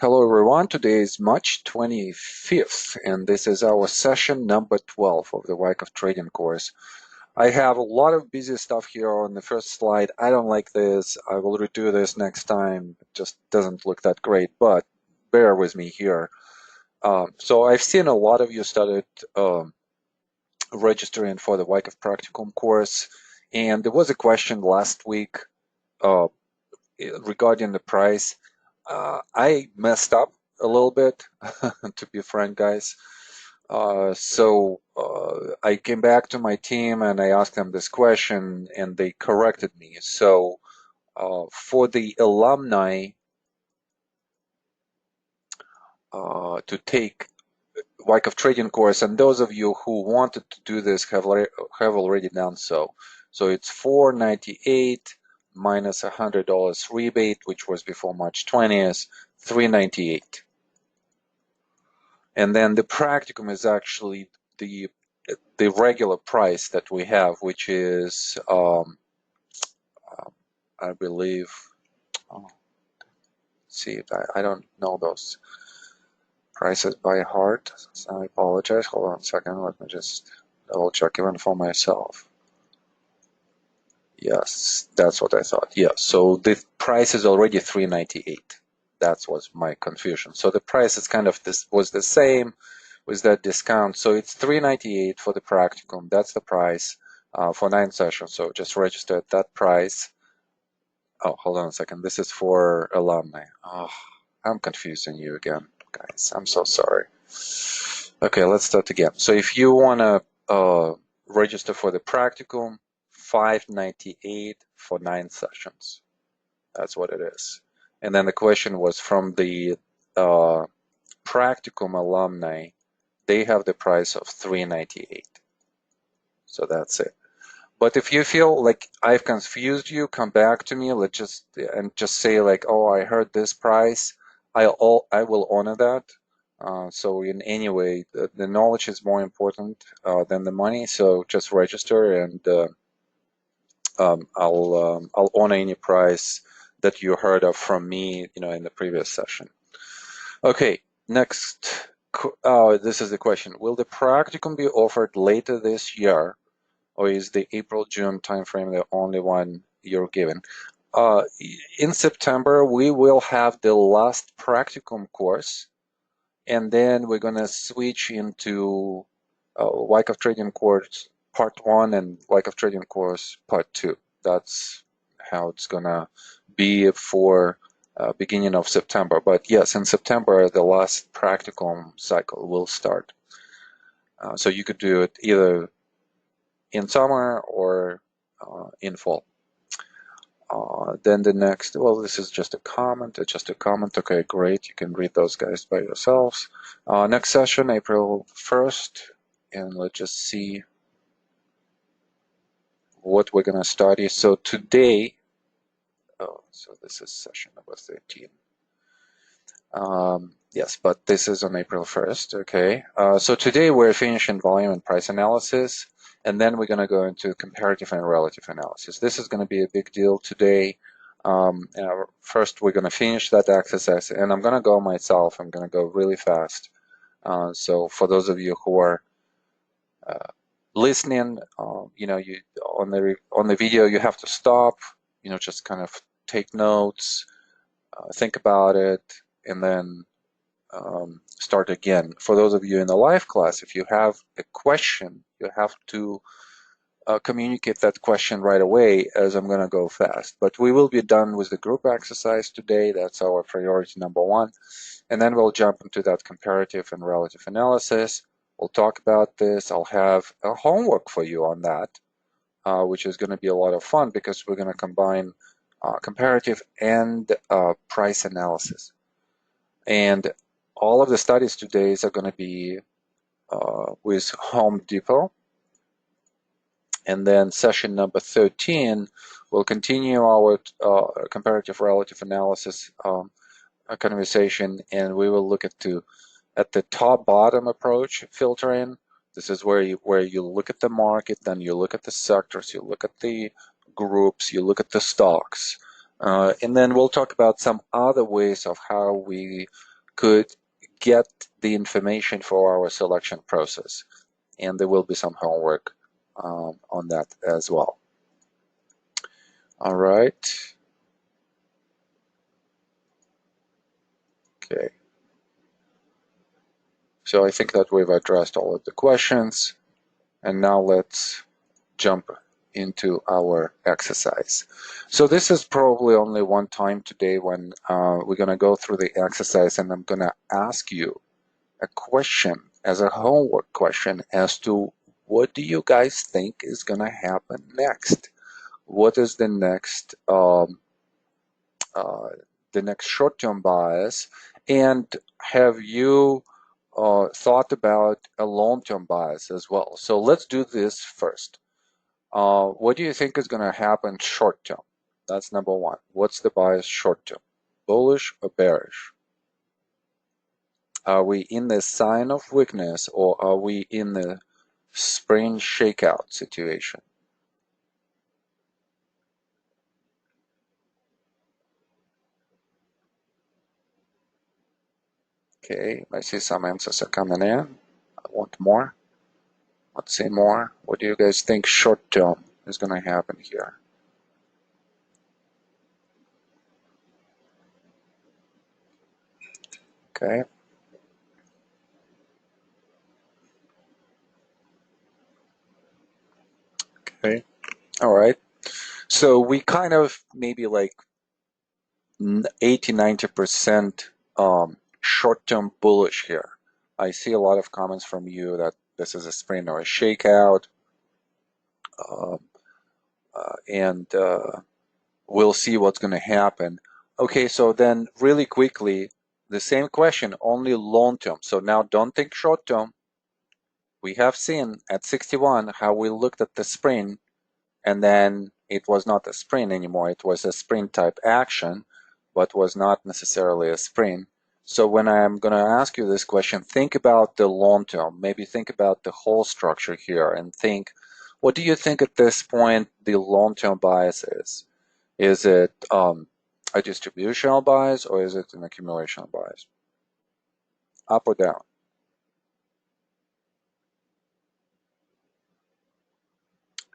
Hello everyone, today is March 25th and this is our session number 12 of the Wyckoff Trading course. I have a lot of busy stuff here on the first slide. I don't like this. I will redo this next time. It just doesn't look that great, but bear with me here. So I've seen a lot of you started registering for the Wyckoff Practicum course, and there was a question last week uh, regarding the price. I messed up a little bit, to be frank, guys. I came back to my team and I asked them this question, and they corrected me. So for the alumni to take Wyckoff Trading course, and those of you who wanted to do this have already done so. So it's $498 minus $100 rebate, which was before March 20th, $398. And then the practicum is actually the regular price that we have, which is I believe. See, I don't know those prices by heart, so I apologize. Hold on a second. Let me just double check even for myself. Yes, that's what I thought. Yeah, so the price is already $398. That was my confusion. So the price is kind of was the same with that discount. So it's $398 for the practicum. That's the price for 9 sessions. So just register at that price. Oh, hold on a second. This is for alumni. Oh, I'm confusing you again, guys. I'm so sorry. Okay, let's start again. So if you want to register for the practicum, $598 for 9 sessions. That's what it is. And then the question was from the practicum alumni. They have the price of $398. So that's it. But if you feel like I've confused you, come back to me. Let's just say like, oh, I heard this price. I will honor that. So in any way, the knowledge is more important than the money. So just register, and I'll honor any price that you heard of from me, in the previous session. Okay, next. This is the question: will the practicum be offered later this year, or is the April-June timeframe the only one you're given? In September, we will have the last practicum course, and then we're going to switch into Wyckoff Trading course Part 1 and Wyckoff Trading course Part 2. That's how it's going to be for beginning of September. But yes, in September, the last practicum cycle will start. So you could do it either in summer or in fall. Then the next, well, this is just a comment. Okay, great. You can read those guys by yourselves. Next session, April 1st, and let's just see what we're going to study. So today, so this is session number 13. Yes, but this is on April 1st, okay. So today we're finishing volume and price analysis, and then we're going to go into comparative and relative analysis. This is going to be a big deal today. First, we're going to finish that exercise, and I'm going to go myself. I'm going to go really fast. So for those of you who are listening, you on the video, you have to stop. Just kind of take notes, think about it, and then start again. For those of you in the live class, if you have a question, you have to communicate that question right away, as I'm going to go fast. But we will be done with the group exercise today. That's our priority number 1. And then we'll jump into that comparative and relative analysis. We'll talk about this. I'll have a homework for you on that, which is going to be a lot of fun because we're going to combine comparative and price analysis. And all of the studies today are going to be with Home Depot. And then session number 13 will continue our comparative relative analysis conversation, and we will look at the top-bottom approach filtering. This is where you look at the market, then you look at the sectors, you look at the groups, you look at the stocks, and then we'll talk about some other ways of how we could get the information for our selection process. And there will be some homework on that as well. All right. Okay. So I think that we've addressed all of the questions. And now let's jump into our exercise. So this is probably only one time today when we're going to go through the exercise, and I'm going to ask you a question as a homework question as to what do you guys think is going to happen next? What is the next short-term bias, and have you thought about a long-term bias as well? So let's do this first. What do you think is going to happen short-term? That's number one. What's the bias short-term? Bullish or bearish? Are we in the sign of weakness, or are we in the spring shakeout situation? Okay, I see some answers are coming in. I want more. Let's see more. What do you guys think short term is going to happen here? Okay. Okay. All right. So we kind of maybe like 80–90% short-term bullish here. I see a lot of comments from you that this is a spring or a shakeout, and we'll see what's going to happen. Okay, so then really quickly, the same question, only long-term. So now don't think short-term. We have seen at 61 how we looked at the spring, and then it was not a spring anymore. It was a spring type action, but was not necessarily a spring. So when I'm going to ask you this question, think about the long term. Maybe think about the whole structure here and think, what do you think at this point the long-term bias is? Is it a distributional bias, or is it an accumulation bias? Up or down?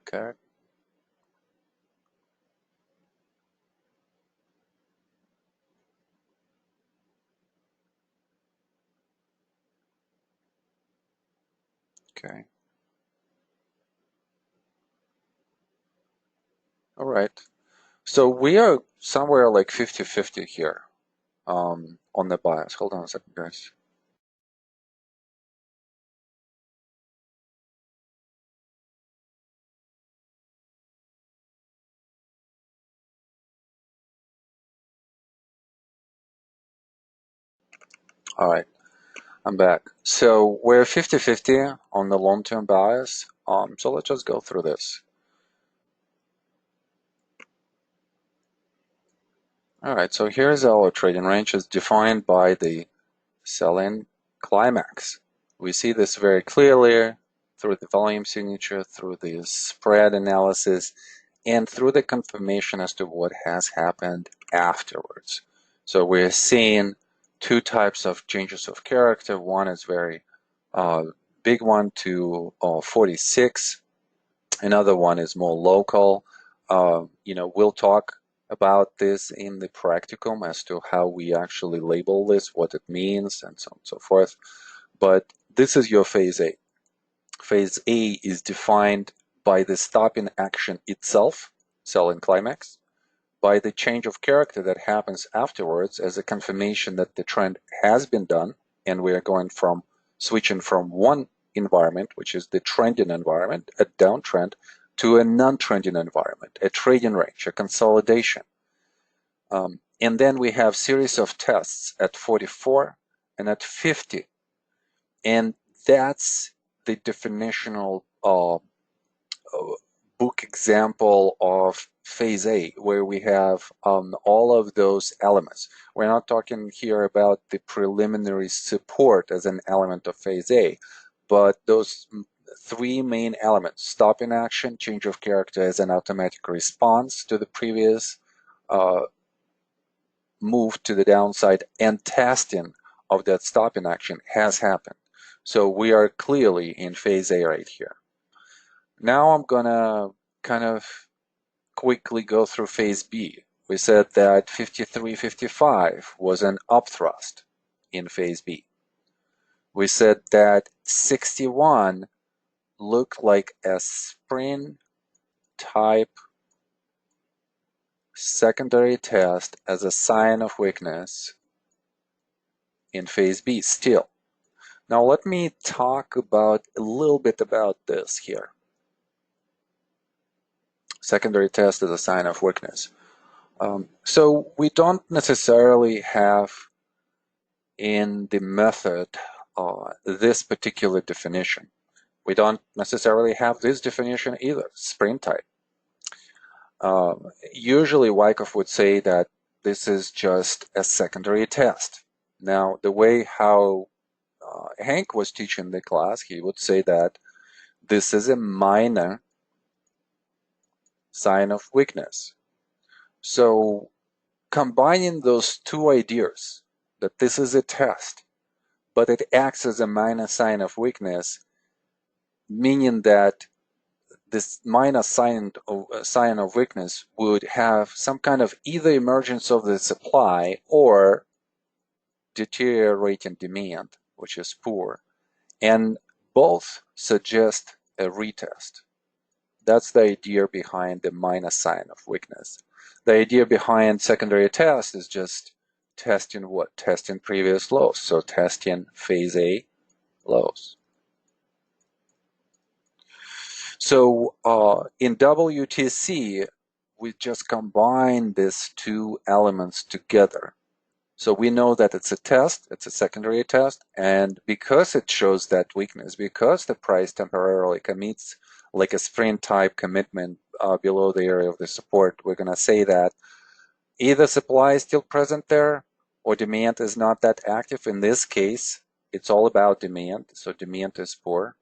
Okay. Okay. All right. So we are somewhere like 50-50 here on the bias. Hold on a second, guys. All right, I'm back. So we're 50-50 on the long-term bias. So let's just go through this. All right, so here's our trading range as defined by the sell-in climax. We see this very clearly through the volume signature, through the spread analysis, and through the confirmation as to what has happened afterwards. So we're seeing two types of changes of character. One is very big one to 46. Another one is more local. We'll talk about this in the practicum as to how we actually label this, what it means, and so on and so forth. But this is your phase A. Phase A is defined by the stop in action itself, sell-in climax, by the change of character that happens afterwards as a confirmation that the trend has been done, and we are going from switching from one environment, which is the trending environment, a downtrend, to a non-trending environment, a trading range, a consolidation. And then we have series of tests at 44 and at 50. And that's the definitional book example of phase A, where we have all of those elements. We're not talking here about the preliminary support as an element of phase A, but those three main elements: stop in action, change of character as an automatic response to the previous move to the downside, and testing of that stopping action has happened. So we are clearly in phase A right here. Now I'm gonna kind of quickly go through phase B. We said that 53.55 was an upthrust in phase B. We said that 61 looked like a spring type secondary test as a sign of weakness in phase B still. Now let me talk about a little bit about this here. Secondary test as a sign of weakness. So we don't necessarily have in the method this particular definition. We don't necessarily have this definition either, spring type. Usually Wyckoff would say that this is just a secondary test. Now, the way how Hank was teaching the class, he would say that this is a minor sign of weakness. So combining those two ideas, that this is a test, but it acts as a minor sign of weakness, meaning that this minor sign of weakness would have some kind of either emergence of the supply or deteriorating demand, which is poor. And both suggest a retest. That's the idea behind the minor sign of weakness. The idea behind secondary test is just testing what? Testing previous lows. So testing phase A lows. So in WTC, we just combine these two elements together. So we know that it's a test, it's a secondary test, and because it shows that weakness, because the price temporarily commits like a sprint type commitment below the area of the support, we're going to say that either supply is still present there or demand is not that active. In this case, it's all about demand, so demand is poor.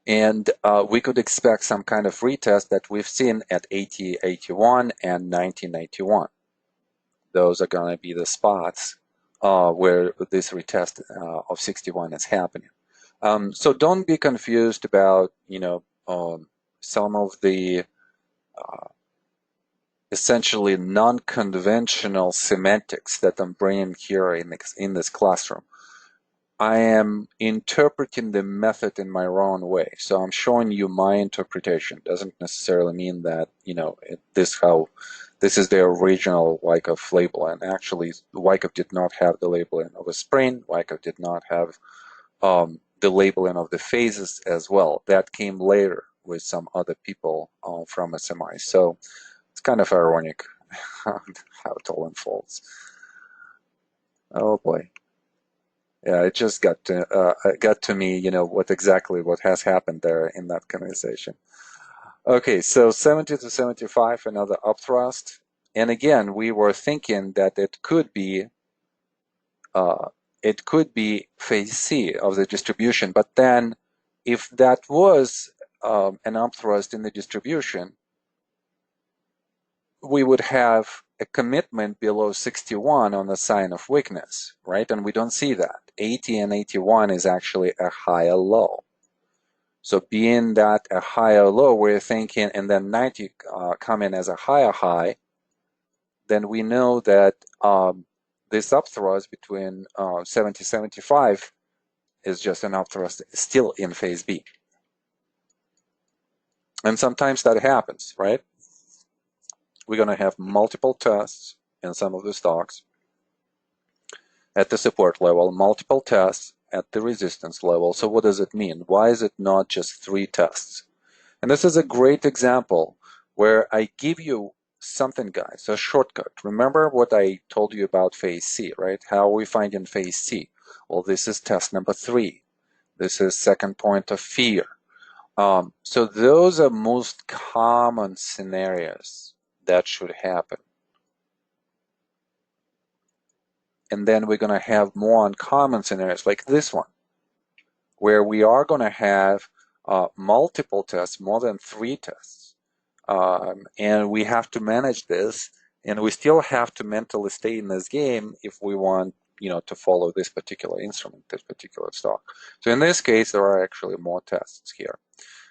And we could expect some kind of retest that we've seen at 80.81 and 19.91. Those are going to be the spots where this retest of 61 is happening. So don't be confused about, some of the essentially non-conventional semantics that I'm bringing here in this classroom. I am interpreting the method in my own way. So I'm showing you my interpretation. Doesn't necessarily mean that, this is the original Wyckoff label. And actually, Wyckoff did not have the labeling of a spring. Wyckoff did not have the labeling of the phases as well. That came later with some other people from SMI. So it's kind of ironic how it all unfolds. Oh boy. Yeah, it just got to me, what has happened there in that conversation. Okay, so 70 to 75, another upthrust, and again, we were thinking that it could be phase C of the distribution, but then if that was an upthrust in the distribution, we would have a commitment below 61 on the sign of weakness, right? And we don't see that. 80 and 81 is actually a higher low. So being that a higher low, we're thinking, and then 90 come in as a higher high, then we know that this upthrust between 70 75 is just an upthrust still in phase B. And sometimes that happens, right? We're going to have multiple tests in some of the stocks at the support level, multiple tests at the resistance level. So what does it mean? Why is it not just 3 tests? And this is a great example where I give you something, guys, a shortcut. Remember what I told you about phase C, right? How are we finding phase C? Well, this is test number 3. This is second point of fear. So those are most common scenarios that should happen. And then we're going to have more uncommon scenarios like this one, where we are going to have multiple tests, more than 3 tests. And we have to manage this And we still have to mentally stay in this game if we want, to follow this particular instrument, this particular stock. So in this case, there are actually more tests here.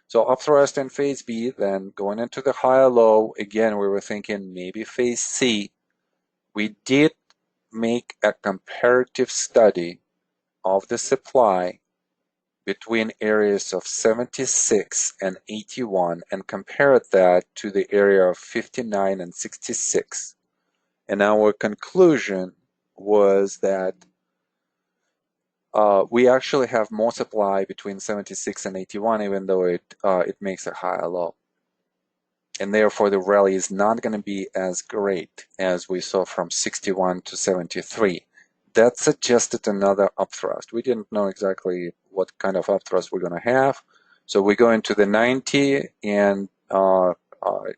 So upthrust in phase B, then going into the higher low, again, we were thinking maybe phase C. We did make a comparative study of the supply between areas of 76 and 81 and compared that to the area of 59 and 66. And our conclusion was that we actually have more supply between 76 and 81, even though it makes a higher low. And therefore, the rally is not going to be as great as we saw from 61 to 73. That suggested another upthrust. We didn't know exactly what kind of upthrust we're going to have. So we go into the 90 and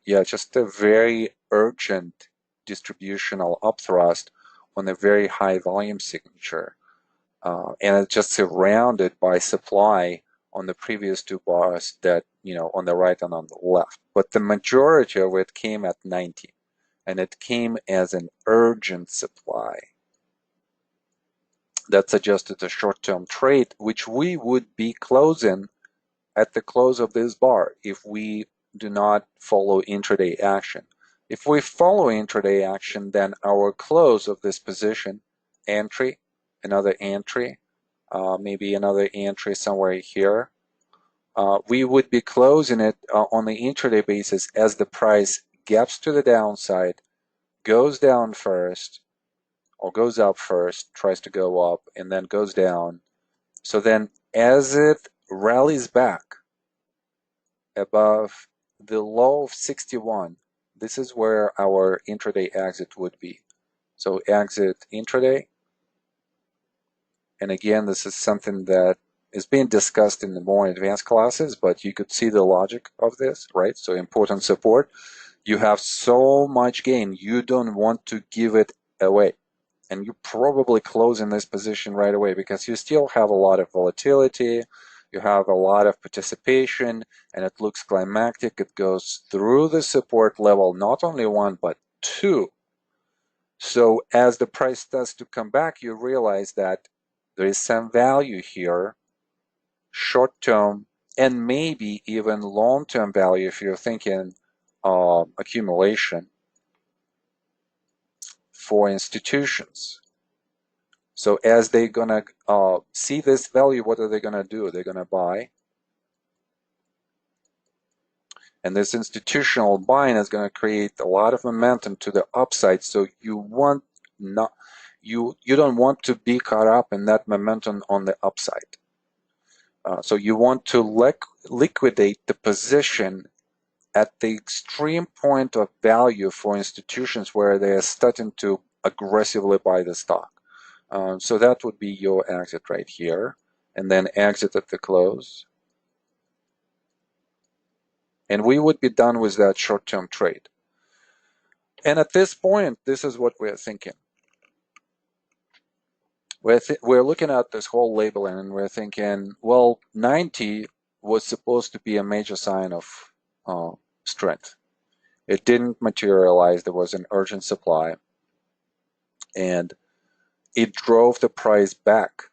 yeah, just a very urgent distributional upthrust on a very high volume signature. And it's just surrounded by supply on the previous two bars that, on the right and on the left. But the majority of it came at 90, and it came as an urgent supply. That suggested a short-term trade, which we would be closing at the close of this bar if we do not follow intraday action. If we follow intraday action, then our close of this position, entry, another entry, maybe another entry somewhere here, we would be closing it on the intraday basis as the price gaps to the downside, goes down first, or goes up first, tries to go up, and then goes down. So then as it rallies back above the low of 61, this is where our intraday exit would be. So exit intraday. And again, this is something that is being discussed in the more advanced classes, but you could see the logic of this, right? So important support. You have so much gain, you don't want to give it away. And you probably close in this position right away because you still have a lot of volatility, you have a lot of participation, and it looks climactic. It goes through the support level, not only one, but two. So as the price starts to come back, you realize that there is some value here, short-term, and maybe even long-term value if you're thinking accumulation for institutions. So as they're gonna see this value, what are they gonna do? They're gonna buy, and this institutional buying is gonna create a lot of momentum to the upside. So you want not you don't want to be caught up in that momentum on the upside. So you want to liquidate the position at the extreme point of value for institutions where they are starting to aggressively buy the stock. So that would be your exit right here, and then exit at the close. And we would be done with that short-term trade. And at this point, this is what we're thinking. We're looking at this whole labeling and we're thinking, well, 90 was supposed to be a major sign of strength. It didn't materialize. There was an urgent supply, and it drove the price back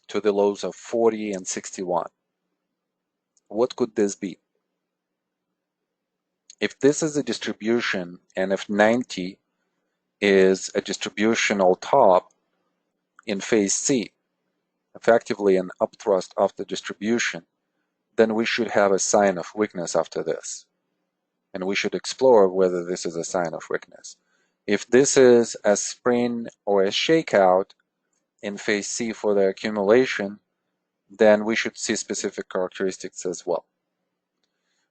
to the lows of 40 and 61. What could this be? If this is a distribution, and if 90 is a distributional top in phase C, effectively an upthrust after distribution, then we should have a sign of weakness after this. And we should explore whether this is a sign of weakness. If this is a spring or a shakeout in phase C for the accumulation, then we should see specific characteristics as well.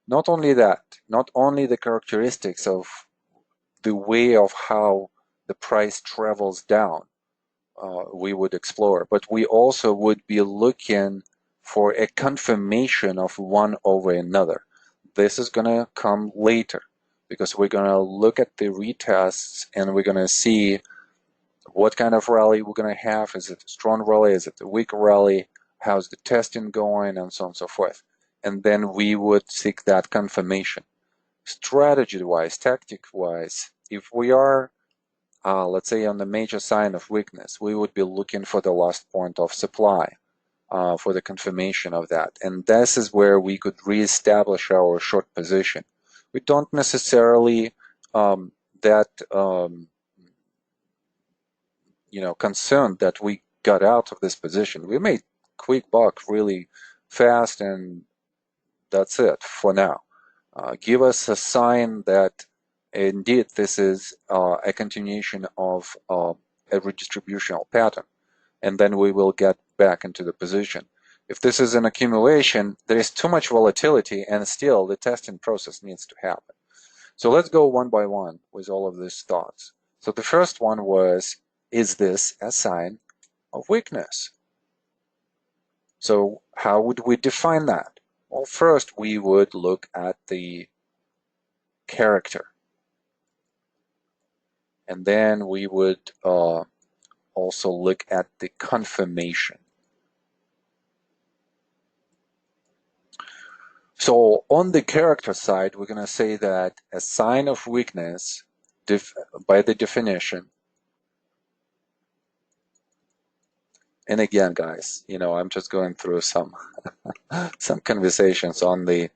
Not only that, not only the characteristics of the way of how the price travels down, we would explore, but we also would be looking for a confirmation of one over another. This is going to come later because we're going to look at the retests and we're going to see what kind of rally we're going to have. Is it a strong rally? Is it a weak rally? How's the testing going? And so on and so forth. And then we would seek that confirmation. Strategy-wise, tactic-wise, if we are, let's say, on the major sign of weakness, we would be looking for the last point of supply for the confirmation of that. And this is where we could reestablish our short position. We don't necessarily concerned that we got out of this position. We made quick buck really fast, and that's it for now. Give us a sign that indeed this is a continuation of a redistributional pattern, and then we will get back into the position. If this is an accumulation, there is too much volatility, and still the testing process needs to happen. So let's go one by one with all of these thoughts. So the first one was, is this a sign of weakness? So how would we define that? Well, first we would look at the character, and then we would also look at the confirmation. So on the character side, we're going to say that a sign of weakness, by the definition, and again, guys, I'm just going through some conversations on the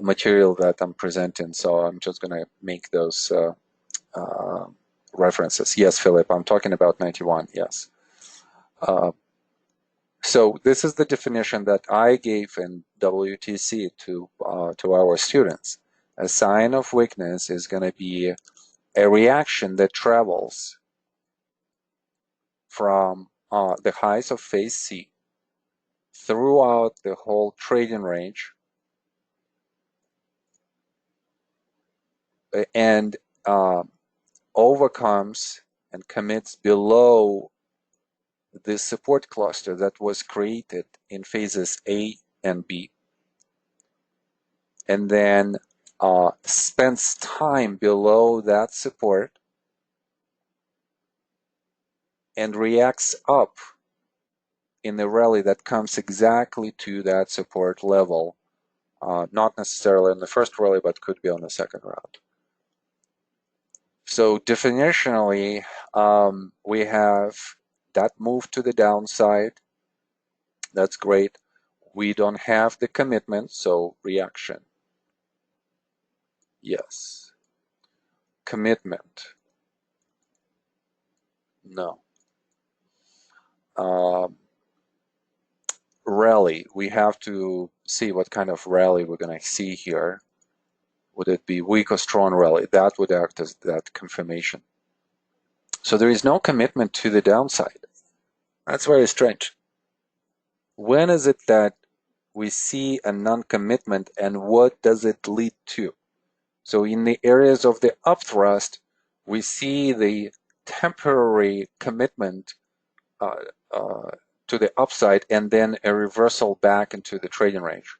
material that I'm presenting, so I'm just going to make those references. Yes, Philip, I'm talking about 91, yes. So this is the definition that I gave in WTC to our students. A sign of weakness is going to be a reaction that travels from the highs of phase C throughout the whole trading range and overcomes and commits below the support cluster that was created in phases A and B, and then spends time below that support and reacts up in the rally that comes exactly to that support level, not necessarily in the first rally, but could be on the second round. So definitionally, we have that move to the downside. That's great. We don't have the commitment, so reaction. Yes. Commitment. No. Rally. We have to see what kind of rally we're going to see here. Would it be weak or strong rally? That would act as that confirmation. So there is no commitment to the downside. That's very strange. When is it that we see a non-commitment, and what does it lead to? So in the areas of the upthrust, we see the temporary commitment to the upside and then a reversal back into the trading range.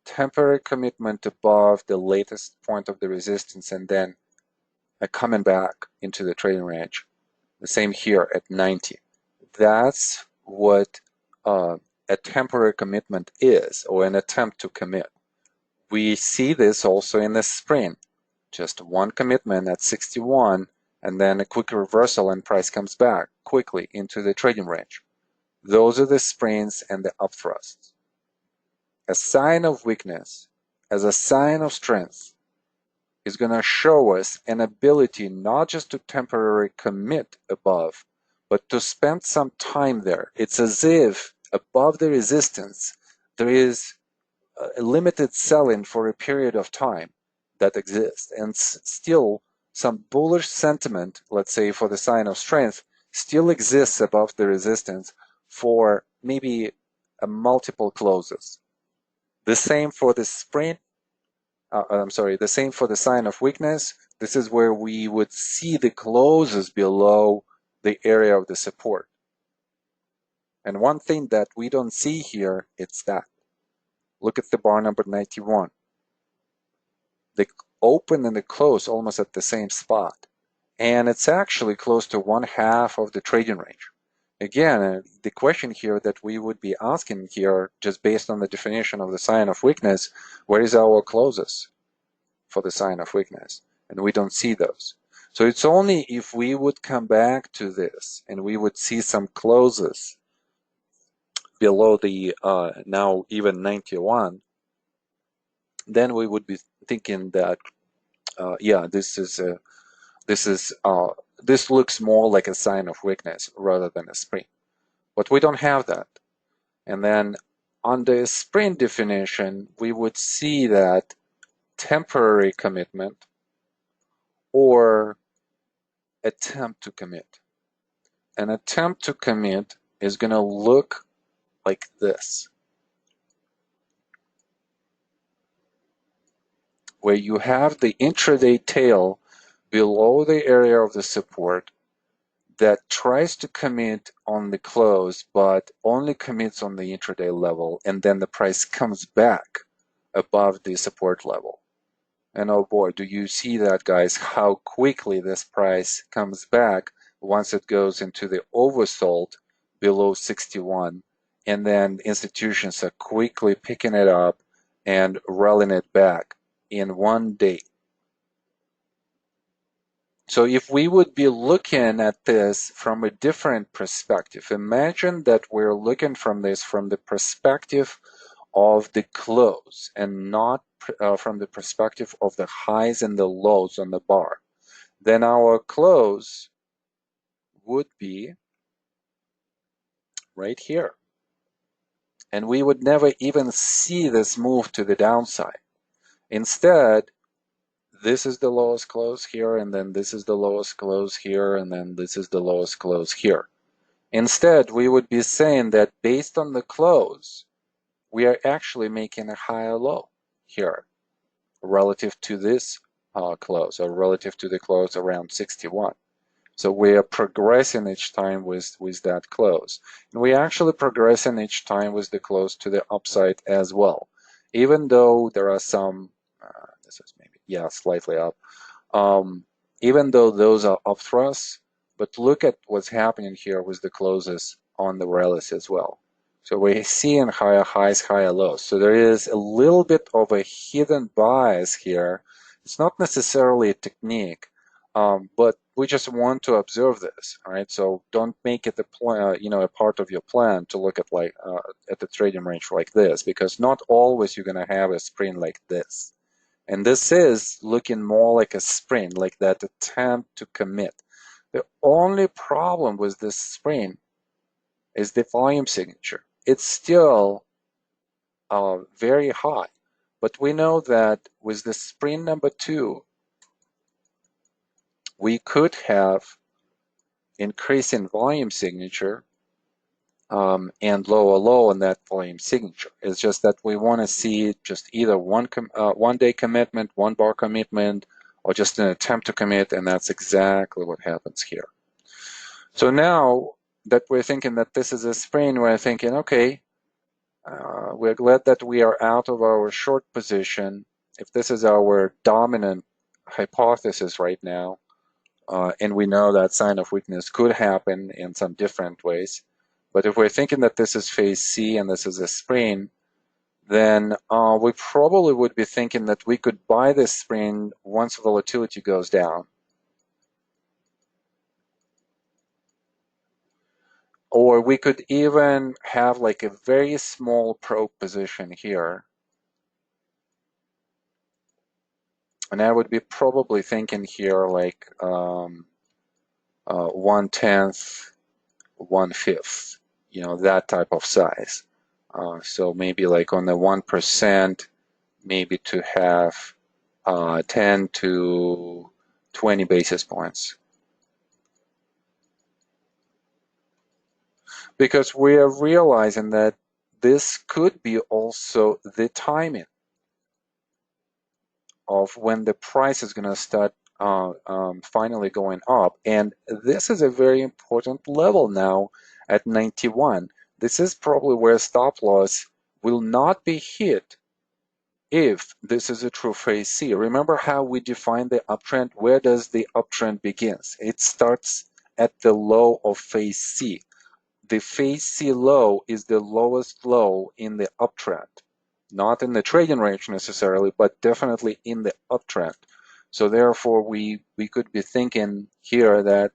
Temporary commitment above the latest point of the resistance and then a coming back into the trading range. The same here at 90. That's what a temporary commitment is, or an attempt to commit. We see this also in the spring. Just one commitment at 61 and then a quick reversal and price comes back quickly into the trading range. Those are the springs and the upthrusts. A sign of weakness as a sign of strength is going to show us an ability not just to temporarily commit above, but to spend some time there. It's as if above the resistance there is a limited selling for a period of time that exists, and still some bullish sentiment, let's say for the sign of strength, still exists above the resistance for maybe multiple closes. The same for the spring, the same for the sign of weakness. This is where we would see the closes below the area of the support. And one thing that we don't see here, it's that. Look at the bar number 91. They open and they close almost at the same spot. And it's actually close to 1/2 of the trading range. Again, the question here that we would be asking here, just based on the definition of the sign of weakness, where is our closes for the sign of weakness? And we don't see those. So it's only if we would come back to this and we would see some closes below the now even 91, then we would be thinking that yeah, this looks more like a sign of weakness rather than a spring. But we don't have that. And then on the spring definition, we would see that temporary commitment or attempt to commit. An attempt to commit is going to look like this, where you have the intraday tail below the area of the support that tries to commit on the close, but only commits on the intraday level, and then the price comes back above the support level. And oh boy, do you see that, guys, how quickly this price comes back once it goes into the oversold below 61, and then institutions are quickly picking it up and rallying it back in one day. So if we would be looking at this from a different perspective, imagine that we're looking from this from the perspective of the close and not from the perspective of the highs and the lows on the bar, then our close would be right here. And we would never even see this move to the downside. Instead, this is the lowest close here, and then this is the lowest close here, and then this is the lowest close here. Instead, we would be saying that based on the close, we are actually making a higher low here relative to this close, or relative to the close around 61. So we are progressing each time with that close. And we actually progressing each time with the close to the upside as well. Even though there are some, this is maybe, yeah, slightly up. Even though those are up thrusts, but look at what's happening here with the closes on the rallies as well. So we're seeing higher highs, higher lows. So there is a little bit of a hidden bias here. It's not necessarily a technique, but we just want to observe this, all right? So don't make it a plan, a part of your plan to look at at the trading range like this, because not always you're going to have a spring like this. And this is looking more like a spring, like that attempt to commit. The only problem with this spring is the volume signature. It's still very high, but we know that with the spring number 2, we could have increase in volume signature and lower low on that volume signature. It's just that we want to see just either one day commitment, one bar commitment, or just an attempt to commit, and that's exactly what happens here. So now that we're thinking that this is a spring, we're thinking, okay, we're glad that we are out of our short position. If this is our dominant hypothesis right now, and we know that sign of weakness could happen in some different ways, but if we're thinking that this is phase C and this is a spring, then we probably would be thinking that we could buy this spring once volatility goes down. Or we could even have like a very small probe position here. And I would be probably thinking here like 1/10, 1/5, that type of size. So maybe like on the 1%, maybe to have 10 to 20 basis points. Because we are realizing that this could be also the timing of when the price is going to start finally going up. And this is a very important level now at 91. This is probably where stop loss will not be hit if this is a true phase C. Remember how we define the uptrend? Where does the uptrend begins? It starts at the low of phase C. The phase C low is the lowest low in the uptrend. Not in the trading range necessarily, but definitely in the uptrend. So therefore, we could be thinking here that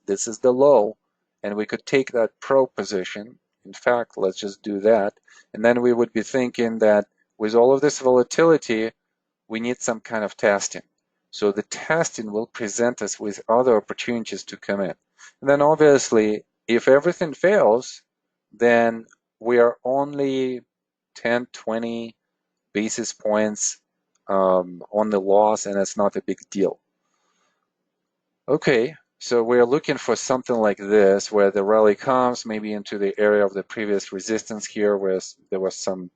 this is the low, and we could take that pro position. In fact, let's just do that. And then we would be thinking that with all of this volatility, we need some kind of testing. So the testing will present us with other opportunities to come in. And then obviously, if everything fails, then we are only 10, 20 basis points on the loss, and it's not a big deal. Okay, so we're looking for something like this, where the rally comes maybe into the area of the previous resistance here, where there was some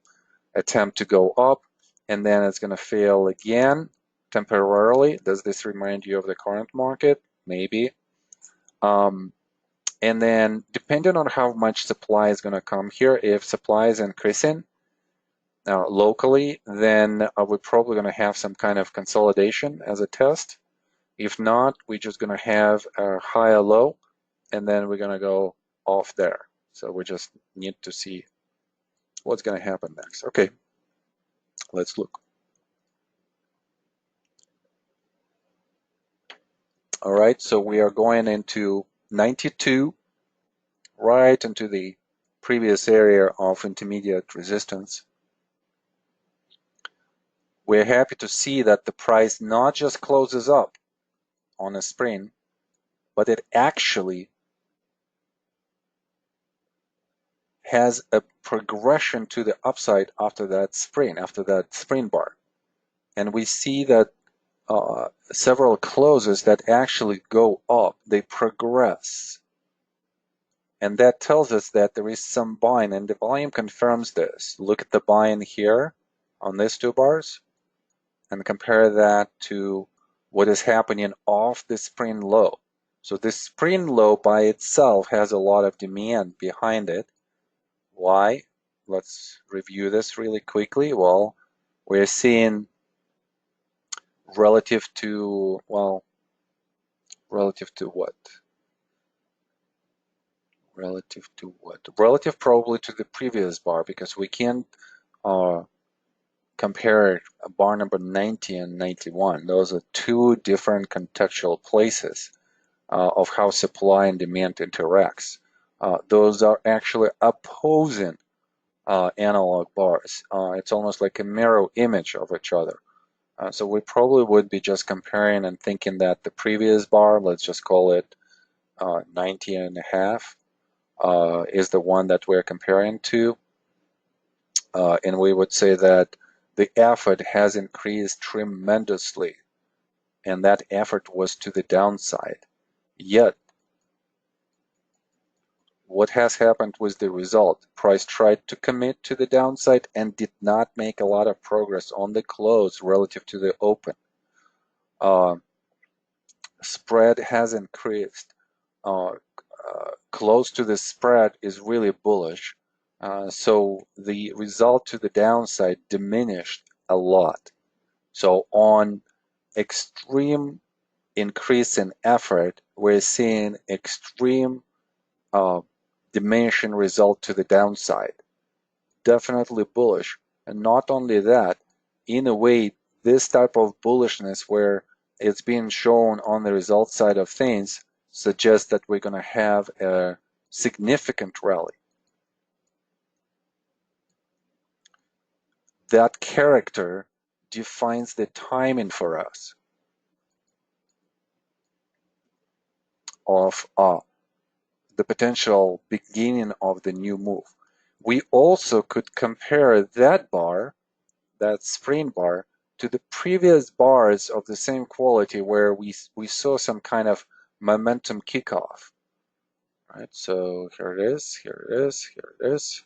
attempt to go up, and then it's going to fail again temporarily. Does this remind you of the current market? Maybe. And then depending on how much supply is going to come here, if supply is increasing locally, then we're probably going to have some kind of consolidation as a test. If not, we're just going to have a higher low, and then we're going to go off there. So we just need to see what's going to happen next. Okay, let's look. All right, so we are going into 92, right into the previous area of intermediate resistance. We're happy to see that the price not just closes up on a spring, but it actually has a progression to the upside after that spring bar. And we see that several closes that actually go up, they progress. And that tells us that there is some buying, and the volume confirms this. Look at the buying here on these two bars and compare that to what is happening off the spring low. So this spring low by itself has a lot of demand behind it. Why? Let's review this really quickly. Well, we're seeing relative to, well, relative to what? Relative to what? Relative probably to the previous bar, because we can't compare bar number 90 and 91. Those are two different contextual places of how supply and demand interacts. Those are actually opposing analog bars. It's almost like a mirror image of each other. So we probably would be just comparing and thinking that the previous bar, let's just call it 90 and a half, is the one that we're comparing to. And we would say that the effort has increased tremendously, and that effort was to the downside. Yet, what has happened was the result. Price tried to commit to the downside and did not make a lot of progress on the close relative to the open. Spread has increased. Close to the spread is really bullish. So the result to the downside diminished a lot. So on extreme increase in effort, we're seeing extreme diminishing result to the downside. Definitely bullish. And not only that, in a way, this type of bullishness where it's being shown on the result side of things suggests that we're going to have a significant rally. That character defines the timing for us of the potential beginning of the new move. We also could compare that bar, that spring bar, to the previous bars of the same quality where we saw some kind of momentum kickoff. Right, so here it is, here it is, here it is.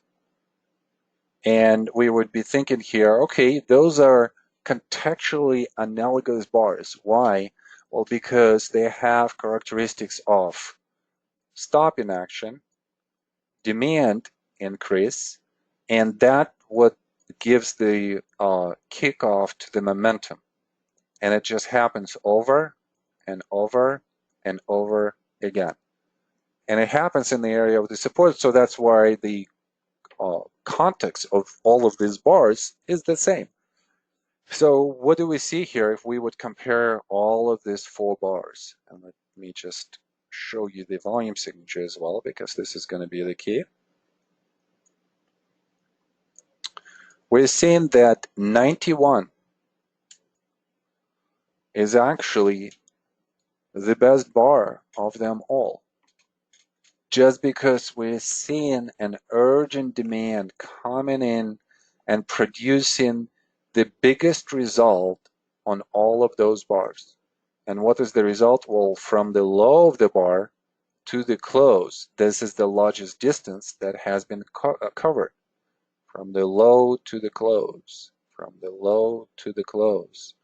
And we would be thinking here, okay, those are contextually analogous bars. Why? Well, because they have characteristics of stop in action, demand increase, and that what gives the kickoff to the momentum. And it just happens over and over and over again. And it happens in the area of the support, so that's why the context of all of these bars is the same. So what do we see here if we would compare all of these four bars? And let me just show you the volume signature as well, because this is going to be the key. We're seeing that 91 is actually the best bar of them all, just because we're seeing an urgent demand coming in and producing the biggest result on all of those bars. And what is the result? Well, from the low of the bar to the close, this is the largest distance that has been covered. From the low to the close, from the low to the close,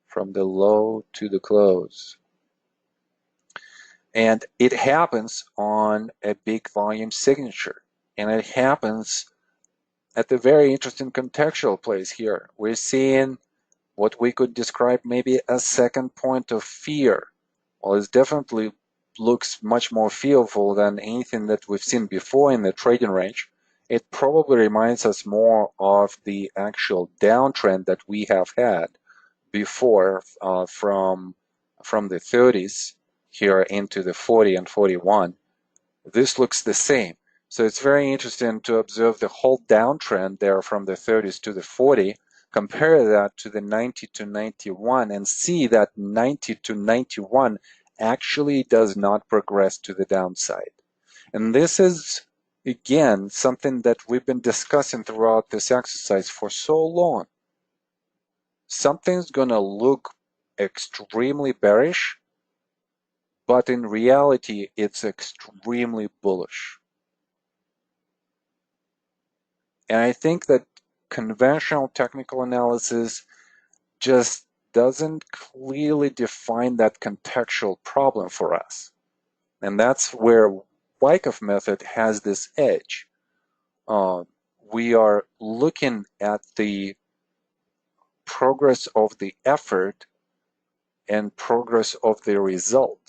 from the low to the close. And it happens on a big volume signature. And it happens at a very interesting contextual place here. We're seeing what we could describe maybe as second point of fear. Well, it definitely looks much more fearful than anything that we've seen before in the trading range. It probably reminds us more of the actual downtrend that we have had before from the 30s here into the 40 and 41. This looks the same. So it's very interesting to observe the whole downtrend there from the 30s to the 40, compare that to the 90 to 91 and see that 90 to 91 actually does not progress to the downside. And this is, again, something that we've been discussing throughout this exercise for so long. Something's going to look extremely bearish, but in reality, it's extremely bullish. And I think that conventional technical analysis just doesn't clearly define that contextual problem for us. And that's where Wyckoff method has this edge. We are looking at the progress of the effort and progress of the result.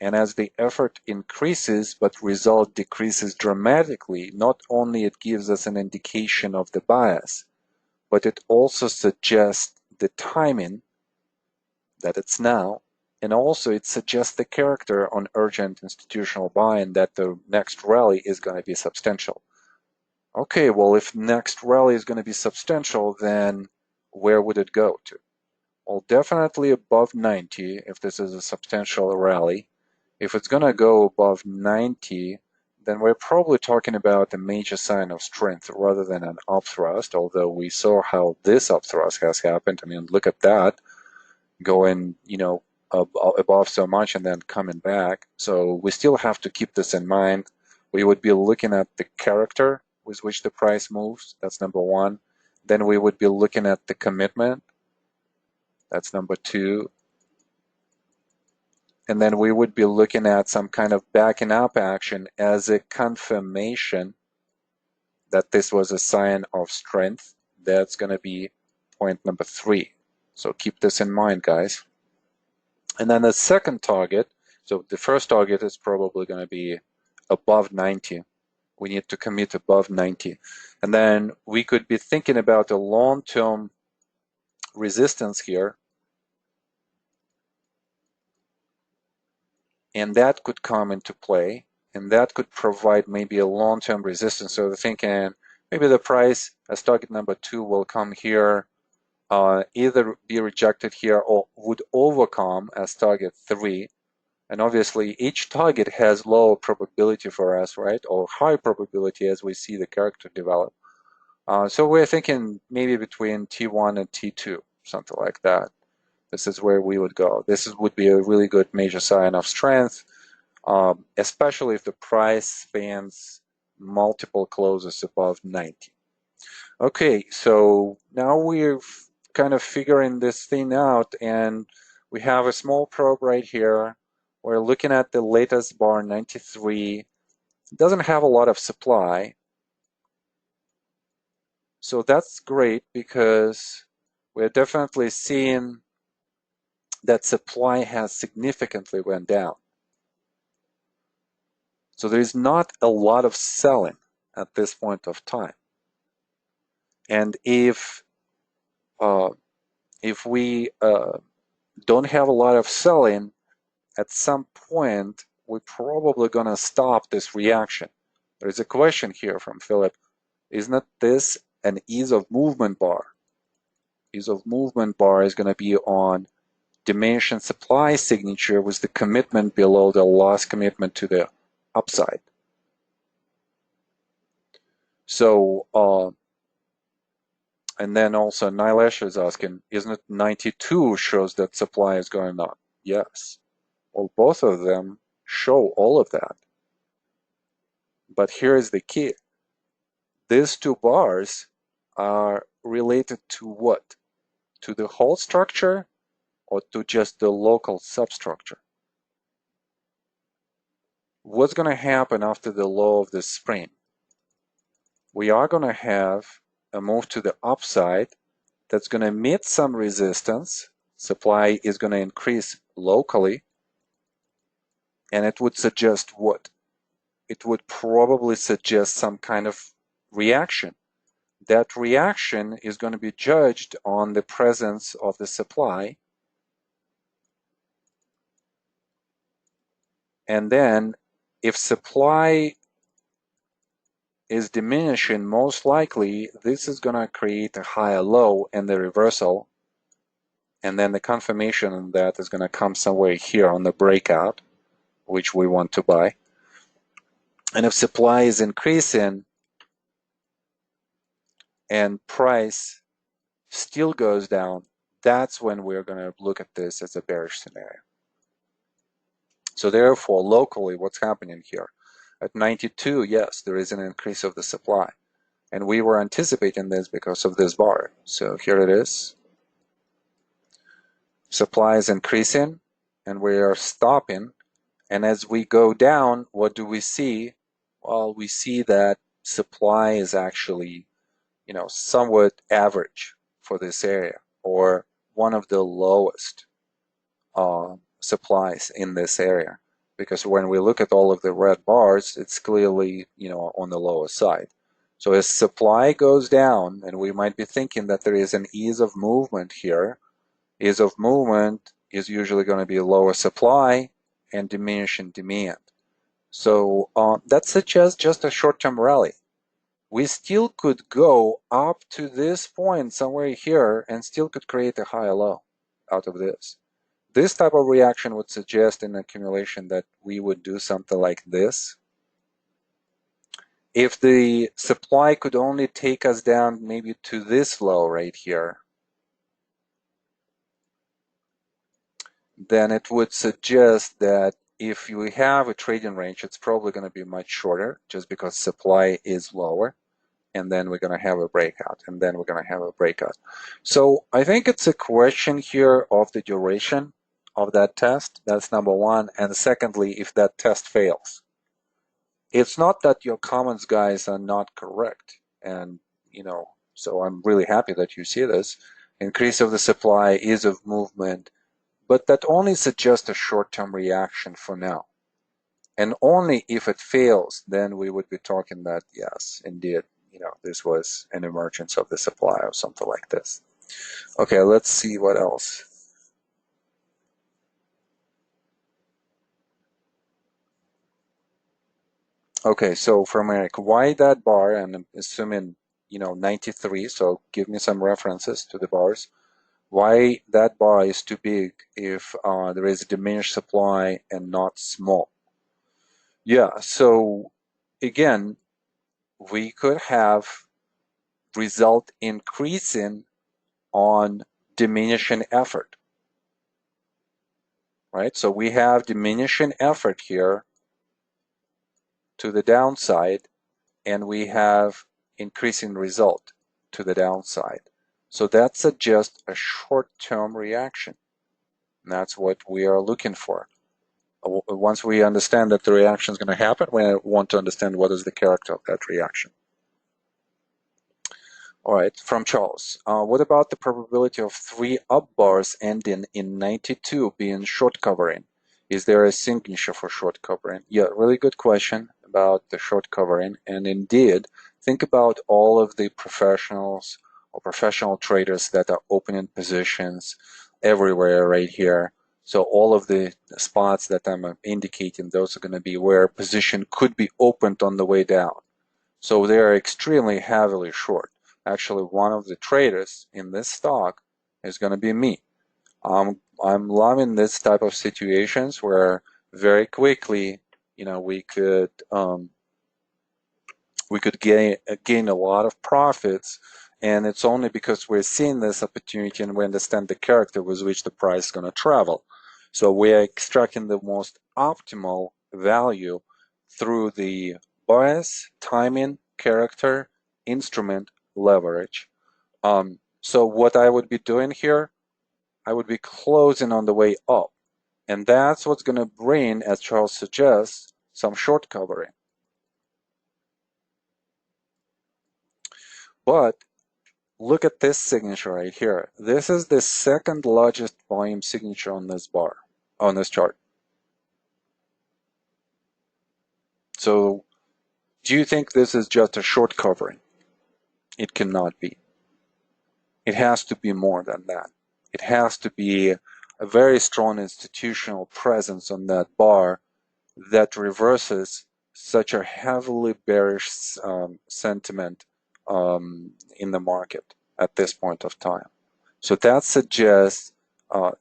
And as the effort increases but result decreases dramatically, not only it gives us an indication of the bias, but it also suggests the timing that it's now, and also it suggests the character on urgent institutional buying that the next rally is going to be substantial. Okay, well, if next rally is going to be substantial, then where would it go to? Well, definitely above 90 if this is a substantial rally. If it's going to go above 90, then we're probably talking about a major sign of strength rather than an upthrust, although we saw how this upthrust has happened. I mean, look at that, going, above so much and then coming back. So we still have to keep this in mind. We would be looking at the character with which the price moves. That's number one. Then we would be looking at the commitment. That's number two. And then we would be looking at some kind of backing up action as a confirmation that this was a sign of strength. That's going to be point number three. So keep this in mind, guys. And then the second target, so the first target is probably going to be above 90. We need to commit above 90. And then we could be thinking about a long-term resistance here. And that could come into play. And that could provide maybe a long-term resistance. So we're thinking maybe the price as target number 2 will come here, either be rejected here or would overcome as target 3. And obviously each target has low probability for us, right? Or high probability as we see the character develop. So we're thinking maybe between T1 and T2, something like that. This is where we would go. Would be a really good major sign of strength, especially if the price spans multiple closes above 90. Okay, so now we're kind of figuring this thing out, and we have a small probe right here. We're looking at the latest bar, 93. It doesn't have a lot of supply. So that's great because we're definitely seeing that supply has significantly went down. So there is not a lot of selling at this point of time. And if if we don't have a lot of selling, at some point we're probably going to stop this reaction. There is a question here from Philip. Isn't this an ease of movement bar? Ease of movement bar is going to be on diminishing supply signature with the commitment below the loss commitment to the upside. So, and then also Nilesh is asking, isn't it 92 shows that supply is going up? Yes. Well, both of them show all of that. But here is the key. These two bars are related to what? To the whole structure or to just the local substructure? What's going to happen after the low of the spring? We are going to have a move to the upside that's going to meet some resistance. Supply is going to increase locally. And it would suggest what? It would probably suggest some kind of reaction. That reaction is going to be judged on the presence of the supply. And then if supply is diminishing, most likely this is going to create a higher low and the reversal. And then the confirmation of that is going to come somewhere here on the breakout, which we want to buy. And if supply is increasing and price still goes down, that's when we're going to look at this as a bearish scenario. So therefore, locally, what's happening here? At 92, yes, there is an increase of the supply. And we were anticipating this because of this bar. So here it is. Supply is increasing, and we are stopping. And as we go down, what do we see? Well, we see that supply is actually, somewhat average for this area, or one of the lowest supplies in this area. Because when we look at all of the red bars, it's clearly, on the lower side. So as supply goes down, and we might be thinking that there is an ease of movement here, ease of movement is usually going to be lower supply and diminishing demand. So that suggests just a short-term rally. We still could go up to this point somewhere here and still could create a higher low out of this. This type of reaction would suggest in accumulation that we would do something like this. If the supply could only take us down maybe to this low right here, then it would suggest that if you have a trading range, it's probably going to be much shorter just because supply is lower. And then we're going to have a breakout, and then we're going to have a breakout. So I think it's a question here of the duration of that test. That's number one. And secondly, if that test fails. It's not that your comments, guys, are not correct. And, so I'm really happy that you see this. Increase of the supply, ease of movement, but that only suggests a short-term reaction for now. And only if it fails, then we would be talking that, yes, indeed, this was an emergence of the supply or something like this. Okay, let's see what else. Okay, so from Eric, why that bar? And I'm assuming, 93, so give me some references to the bars. Why that bar is too big if there is a diminished supply and not small? Yeah, so again, we could have result increasing on diminishing effort, right? So we have diminishing effort here to the downside, and we have increasing result to the downside. So that suggests a short-term reaction. And that's what we are looking for. Once we understand that the reaction is going to happen, we want to understand what is the character of that reaction. All right, from Charles. What about the probability of 3 up bars ending in 92 being short covering? Is there a signature for short covering? Yeah, really good question about the short covering. And indeed, think about all of the professionals, or professional traders that are opening positions everywhere right here. So all of the spots that I'm indicating, those are going to be where position could be opened on the way down. So they are extremely heavily short. Actually, one of the traders in this stock is going to be me. I'm loving this type of situations where very quickly, we could gain a lot of profits, and it's only because we're seeing this opportunity and we understand the character with which the price is going to travel. So we are extracting the most optimal value through the bias, timing, character, instrument, leverage. So what I would be doing here, I would be closing on the way up. And that's what's going to bring, as Charles suggests, some short covering. But look at this signature right here. This is the second largest volume signature on this bar, on this chart. So do you think this is just a short covering? It cannot be. It has to be more than that. It has to be a very strong institutional presence on that bar that reverses such a heavily bearish sentiment in the market at this point of time. So that suggests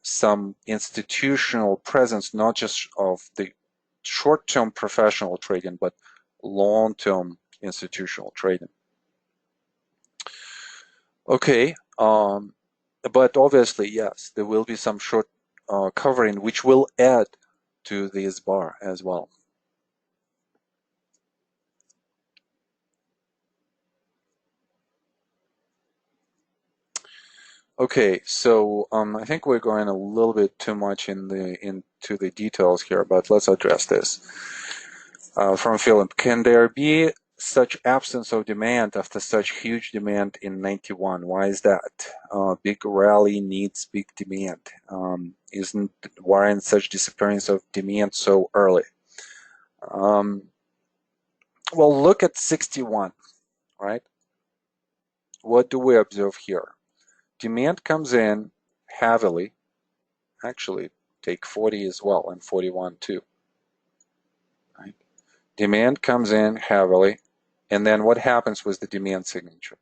some institutional presence, not just of the short-term professional trading, but long-term institutional trading. Okay, but obviously, yes, there will be some short covering, which will add to this bar as well. Okay, so I think we're going a little bit too much into the details here, but let's address this. From Philip, can there be such absence of demand after such huge demand in 91? Why is that? Big rally needs big demand. Isn't warrant such disappearance of demand so early? Well, look at 61, right? What do we observe here? Demand comes in heavily. Actually, take 40 as well, and 41 too. Right? Demand comes in heavily, and then what happens with the demand signature?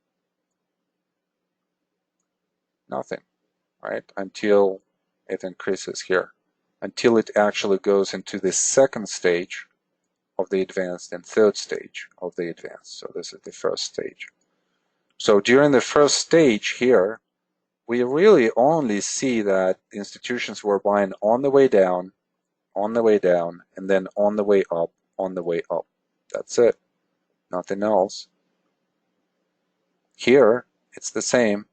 Nothing, right? Until it increases here, until it actually goes into the second stage of the advanced and third stage of the advanced. So this is the first stage. So during the first stage here, we really only see that institutions were buying on the way down, and then on the way up, on the way up. That's it. Nothing else. Here, it's the same.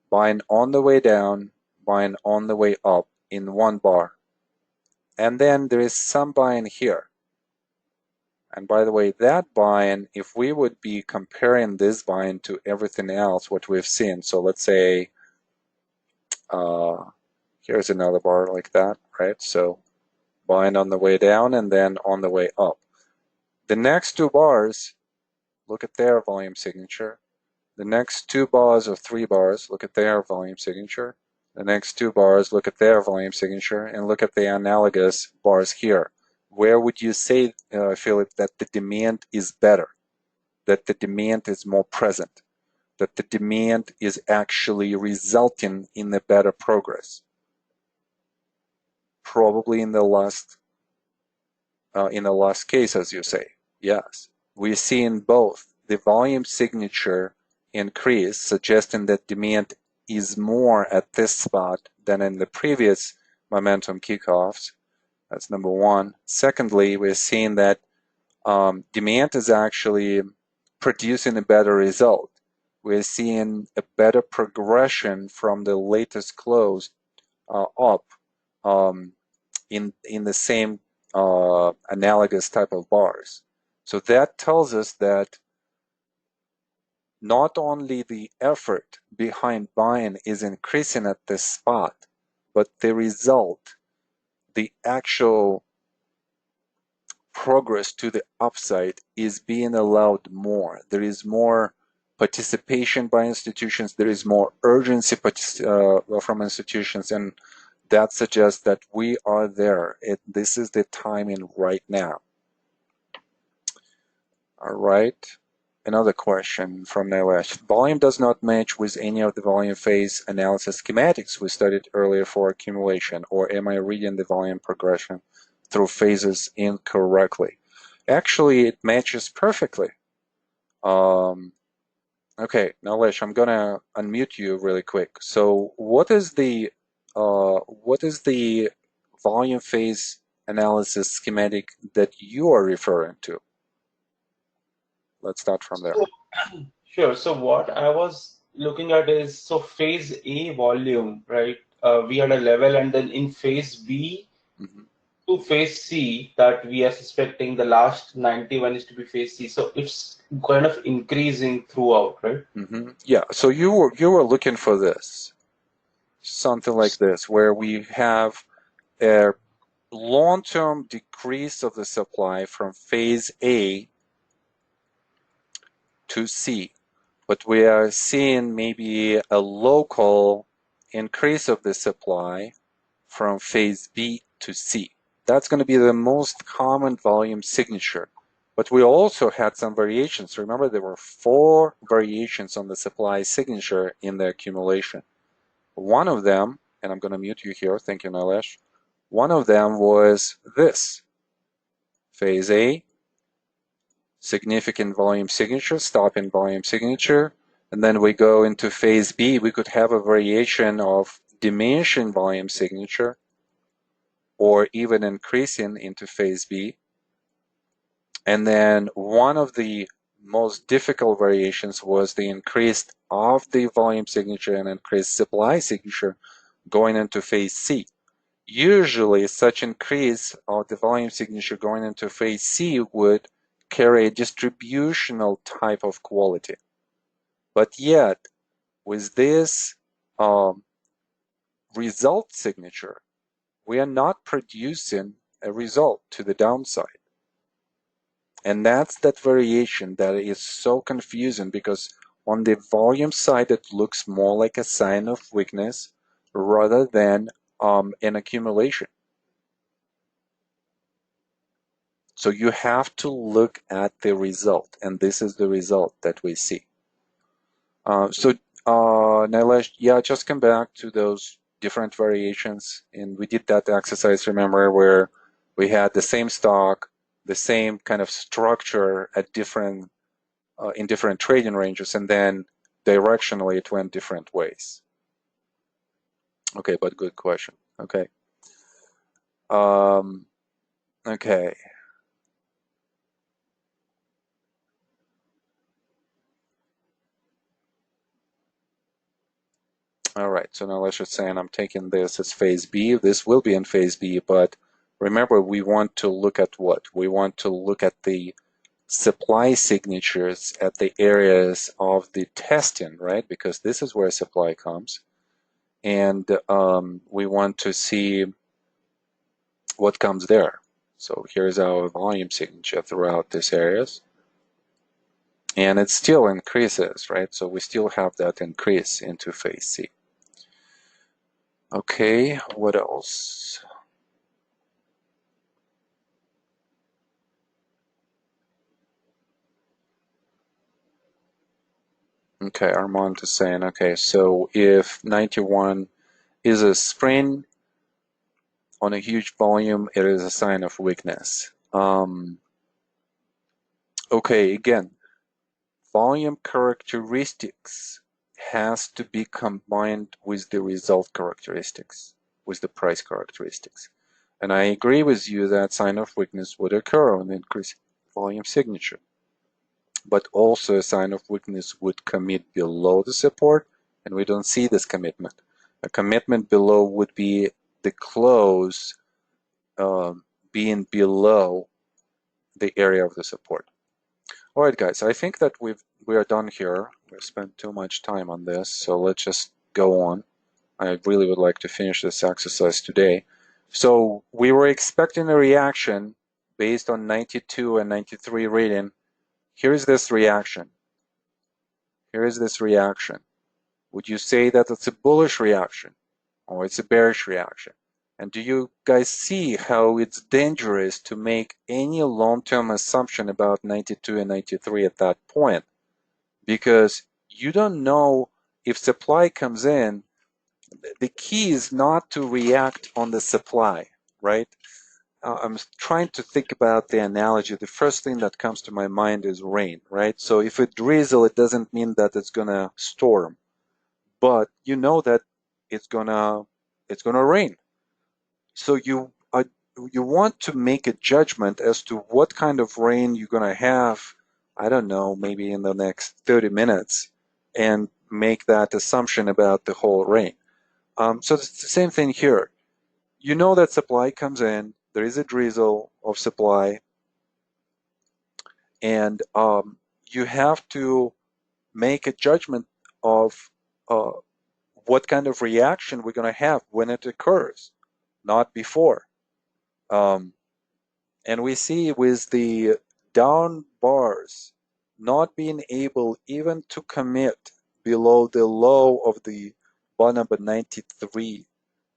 Buying on the way down, buying on the way up in one bar. And then there is some buying here. And by the way, that buying, if we would be comparing this buying to everything else, what we've seen, so let's say, here's another bar like that, right? So buying on the way down and then on the way up. The next two bars, look at their volume signature. The next two bars or three bars, look at their volume signature. The next two bars, look at their volume signature, and look at the analogous bars here. Where would you say, Philip, that the demand is better, that the demand is more present, that the demand is actually resulting in a better progress? Probably in the last case, as you say. Yes, we're seeing both the volume signature increase, suggesting that demand is more at this spot than in the previous momentum kickoffs. That's number one. Secondly, we're seeing that demand is actually producing a better result. We're seeing a better progression from the latest close up in the same analogous type of bars. So that tells us that not only the effort behind buying is increasing at this spot, but the result, the actual progress to the upside is being allowed more. There is more participation by institutions, there is more urgency from institutions, and that suggests that we are there. This is the timing right now. All right. Another question from Nilesh. Volume does not match with any of the volume phase analysis schematics we studied earlier for accumulation, or am I reading the volume progression through phases incorrectly? Actually, it matches perfectly. Okay, Nilesh, I'm gonna unmute you really quick. So what is the volume phase analysis schematic that you are referring to? Let's start from there. So, sure. So what I was looking at is, so phase A volume, right? We had a level, and then in phase B to phase C that we are suspecting the last 91 is to be phase C. So it's kind of increasing throughout, right? Yeah. So you were looking for this, something like this, where we have a long-term decrease of the supply from phase A to C, but we are seeing maybe a local increase of the supply from phase B to C. That's going to be the most common volume signature. But we also had some variations. Remember, there were 4 variations on the supply signature in the accumulation. One of them, and I'm going to mute you here, thank you, Nilesh. One of them was this. Phase A, significant volume signature, stopping volume signature, and then we go into phase B, we could have a variation of diminishing volume signature or even increasing into phase B. And then one of the most difficult variations was the increase of the volume signature and increased supply signature going into phase C. Usually such increase of the volume signature going into phase C would carry a distributional type of quality. But yet, with this result signature, we are not producing a result to the downside. And that's that variation that is so confusing, because on the volume side, it looks more like a sign of weakness rather than an accumulation. So you have to look at the result, and this is the result that we see. Nilesh, yeah, just come back to those different variations, and we did that exercise, remember, where we had the same stock, the same kind of structure at different in different trading ranges, and then directionally it went different ways. Okay, but good question. Okay. Okay. All right, so now let's just say, and I'm taking this as phase B. This will be in phase B, but remember, we want to look at what? We want to look at the supply signatures at the areas of the testing, right? Because this is where supply comes. And we want to see what comes there. So here's our volume signature throughout these areas. And it still increases, right? So we still have that increase into phase C. Okay, what else? Okay, Armand is saying, okay, so if 91 is a spring on a huge volume, it is a sign of weakness. Okay, again, volume characteristics has to be combined with the result characteristics, with the price characteristics. And I agree with you that sign of weakness would occur on the increased volume signature. But also a sign of weakness would commit below the support, and we don't see this commitment. A commitment below would be the close being below the area of the support. All right, guys, I think that we are done here. We've spent too much time on this, so let's just go on. I really would like to finish this exercise today. So we were expecting a reaction based on 92 and 93 reading. Here's this reaction. Here is this reaction. Would you say that it's a bullish reaction or it's a bearish reaction? And do you guys see how it's dangerous to make any long-term assumption about 92 and 93 at that point? Because you don't know if supply comes in. The key is not to react on the supply, right? I'm trying to think about the analogy. The first thing that comes to my mind is rain, right? So if it drizzle, it doesn't mean that it's gonna storm, but you know that it's gonna rain. So you want to make a judgment as to what kind of rain you're gonna have. I don't know, maybe in the next 30 minutes, and make that assumption about the whole rain. So it's the same thing here. You know that supply comes in, there is a drizzle of supply, and you have to make a judgment of uh, what kind of reaction we're going to have when it occurs, not before. And we see with the down bars not being able even to commit below the low of the bar number 93.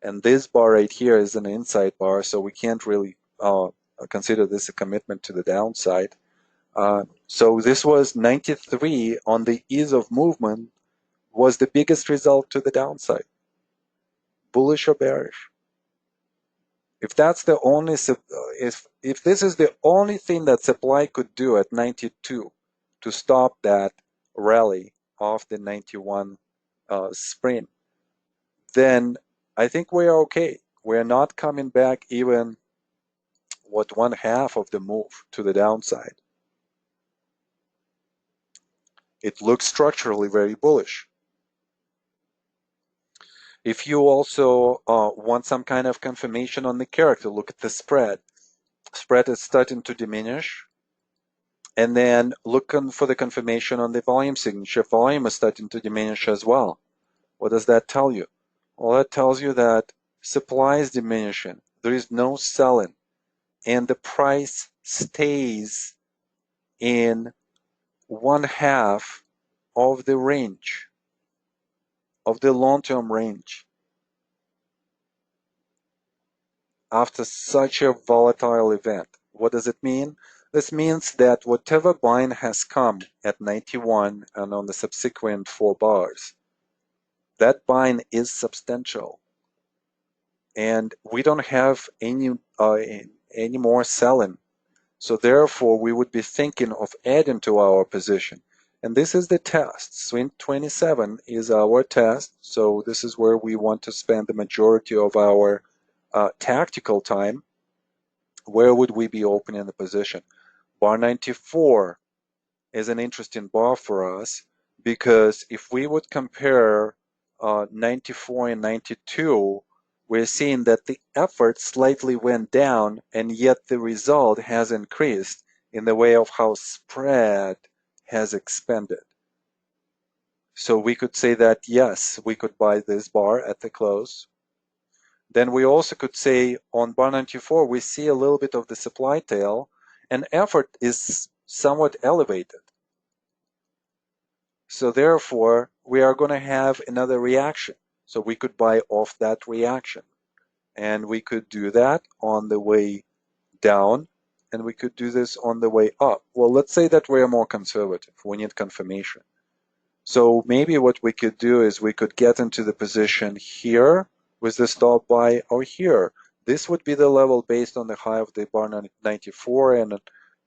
And this bar right here is an inside bar, so we can't really consider this a commitment to the downside. So this was 93 on the ease of movement was the biggest result to the downside, bullish or bearish. If that's the only, if this is the only thing that supply could do at 92 to stop that rally off the 91 sprint, then I think we are okay. We're not coming back even what one half of the move to the downside. It looks structurally very bullish. If you also want some kind of confirmation on the character, look at the spread. Spread is starting to diminish. And then looking for the confirmation on the volume signature. Volume is starting to diminish as well. What does that tell you? Well, that tells you that supply is diminishing. There is no selling. And the price stays in one half of the range, of the long-term range. After such a volatile event. What does it mean? This means that whatever buying has come at 91 and on the subsequent 4 bars, that buying is substantial. And we don't have any more selling. So therefore, we would be thinking of adding to our position. And this is the test. Swing 27 is our test. So this is where we want to spend the majority of our tactical time. Where would we be opening the position? Bar 94 is an interesting bar for us because if we would compare 94 and 92, we're seeing that the effort slightly went down and yet the result has increased in the way of how spread has expanded. So we could say that yes, we could buy this bar at the close. Then we also could say on bar 94, we see a little bit of the supply tail and effort is somewhat elevated. So therefore, we are going to have another reaction. So we could buy off that reaction. And we could do that on the way down, and we could do this on the way up. Well, let's say that we're more conservative. We need confirmation. So maybe what we could do is we could get into the position here with the stop buy or here. This would be the level based on the high of the bar 94 and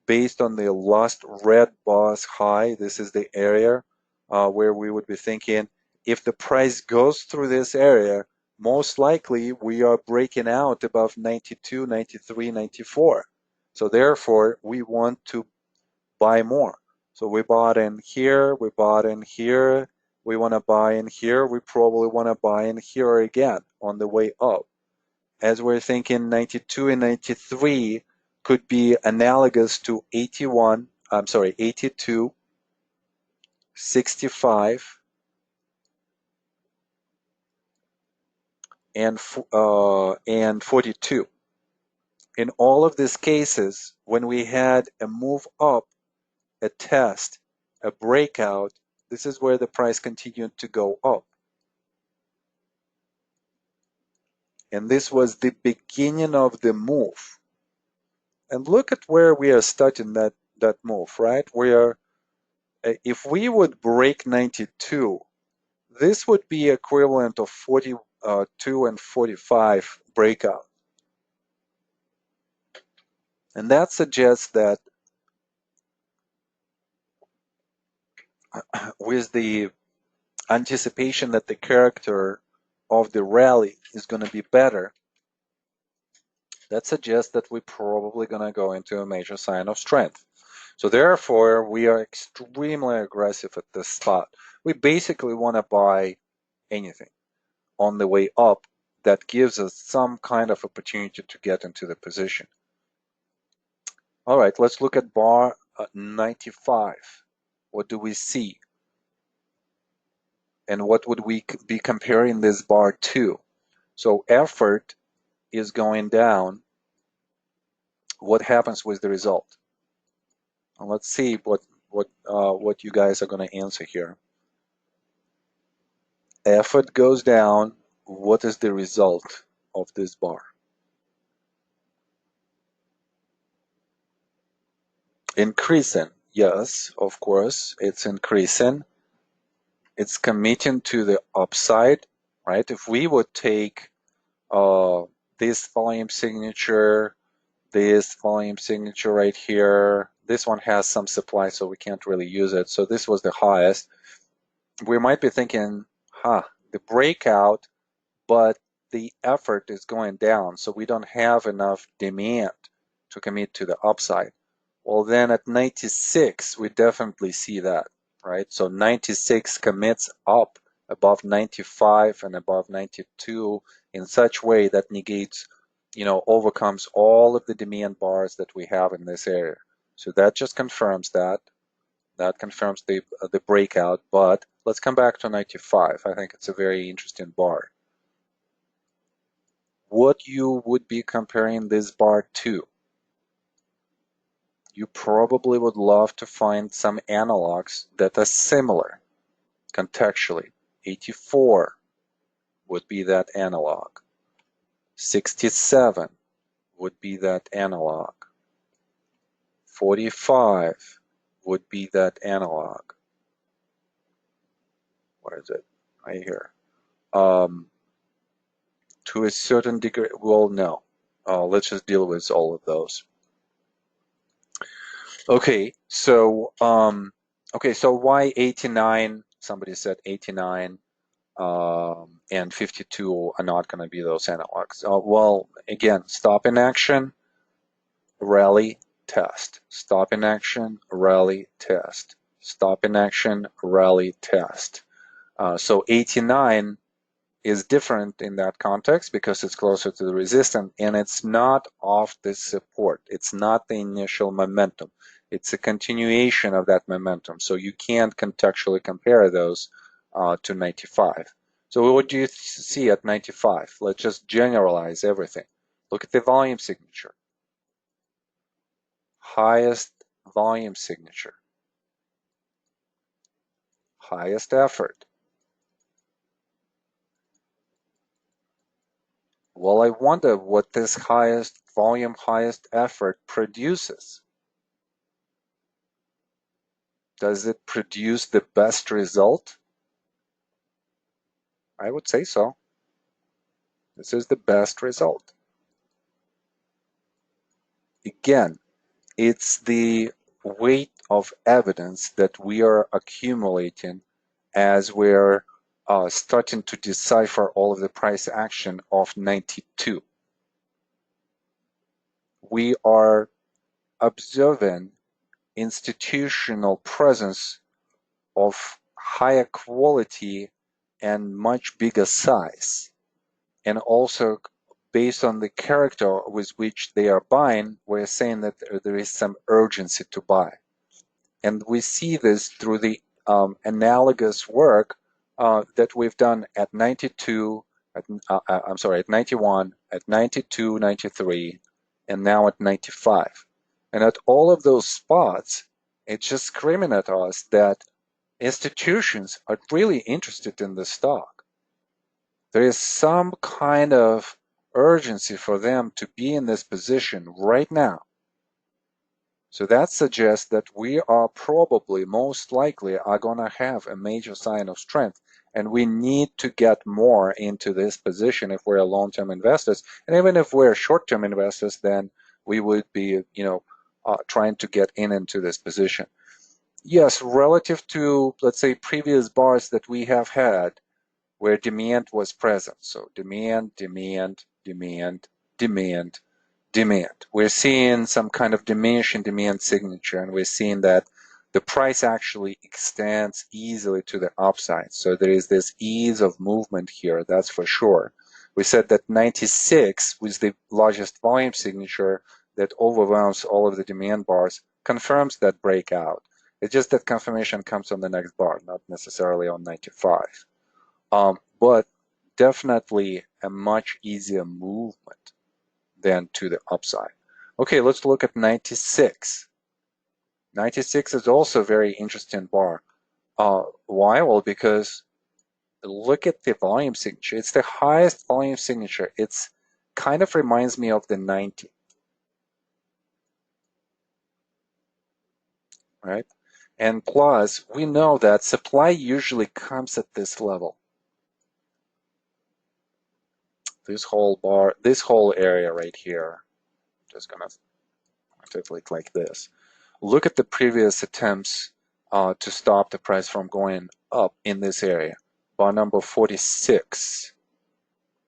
based on the last red bars high. This is the area where we would be thinking if the price goes through this area, most likely we are breaking out above 92, 93, 94. So therefore, we want to buy more. So we bought in here, we bought in here, we want to buy in here, we probably want to buy in here again on the way up. As we're thinking 92 and 93 could be analogous to 82, 65, and 42. In all of these cases, when we had a move up, a test, a breakout, This is where the price continued to go up. And this was the beginning of the move. And look at where we are starting that move, right? If we would break 92, this would be equivalent of 42 and 45 breakout. And that suggests that with the anticipation that the character of the rally is going to be better, that suggests that we're probably going to go into a major sign of strength. So therefore, we are extremely aggressive at this spot. We basically want to buy anything on the way up that gives us some kind of opportunity to get into the position. All right, let's look at bar 95. What do we see? And what would we be comparing this bar to? So effort is going down. What happens with the result? And let's see what you guys are going to answer here. Effort goes down. What is the result of this bar? Increasing. Yes, of course, it's increasing. It's committing to the upside, right? If we would take this volume signature, this volume signature right here, this one has some supply, so we can't really use it. So this was the highest. We might be thinking, the breakout, but the effort is going down, so we don't have enough demand to commit to the upside. Well, then at 96, we definitely see that, right? So 96 commits up above 95 and above 92 in such way that negates, overcomes all of the demand bars that we have in this area. So that just confirms that. That confirms the breakout, but let's come back to 95. I think it's a very interesting bar. What you would be comparing this bar to? You probably would love to find some analogs that are similar contextually. 84 would be that analog. 67 would be that analog. 45 would be that analog. What is it? Right here. To a certain degree, well, no. Let's just deal with all of those. Okay, so why 89? Somebody said 89 and 52 are not going to be those analogs. Well, again, stop in action, rally, test. Stop in action, rally, test. Stop in action, rally, test. So 89 is different in that context because it's closer to the resistance and it's not off the support. It's not the initial momentum. It's a continuation of that momentum. So you can't contextually compare those to 95. So what do you see at 95? Let's just generalize everything. Look at the volume signature. Highest volume signature. Highest effort. Well, I wonder what this highest volume, highest effort produces. Does it produce the best result? I would say so. This is the best result. Again, it's the weight of evidence that we are accumulating as we're starting to decipher all of the price action of 92. We are observing institutional presence of higher quality and much bigger size. And also based on the character with which they are buying, we're saying that there is some urgency to buy. And we see this through the analogous work that we've done at 92, at 91, at 92, 93, and now at 95. And at all of those spots, it's just screaming at us that institutions are really interested in the stock. There is some kind of urgency for them to be in this position right now. So that suggests that we are probably, most likely, are going to have a major sign of strength. And we need to get more into this position if we're long-term investors. And even if we're short-term investors, then we would be, trying to get into this position. Yes, relative to, let's say, previous bars that we have had, where demand was present. So demand, demand, demand, demand, demand. We're seeing some kind of diminishing demand signature, and we're seeing that the price actually extends easily to the upside. So there is this ease of movement here, that's for sure. We said that 96 was the largest volume signature that overwhelms all of the demand bars, confirms that breakout. It's just that confirmation comes on the next bar, not necessarily on 95. But definitely a much easier movement than to the upside. Okay, let's look at 96. 96 is also a very interesting bar. Why? Well, because look at the volume signature. It's the highest volume signature. It's kind of reminds me of the 90, right? And plus, we know that supply usually comes at this level. This whole bar, this whole area right here, just gonna click like this. Look at the previous attempts to stop the price from going up in this area. Bar number 46,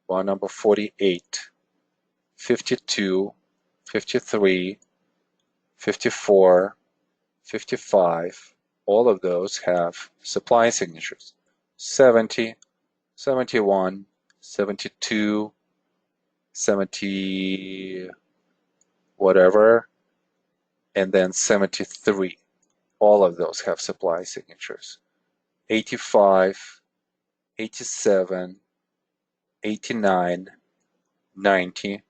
bar number 48, 52, 53, 54, 55. All of those have supply signatures. 70, 71, 72, 70, whatever, and then 73. All of those have supply signatures. 85, 87, 89, 90,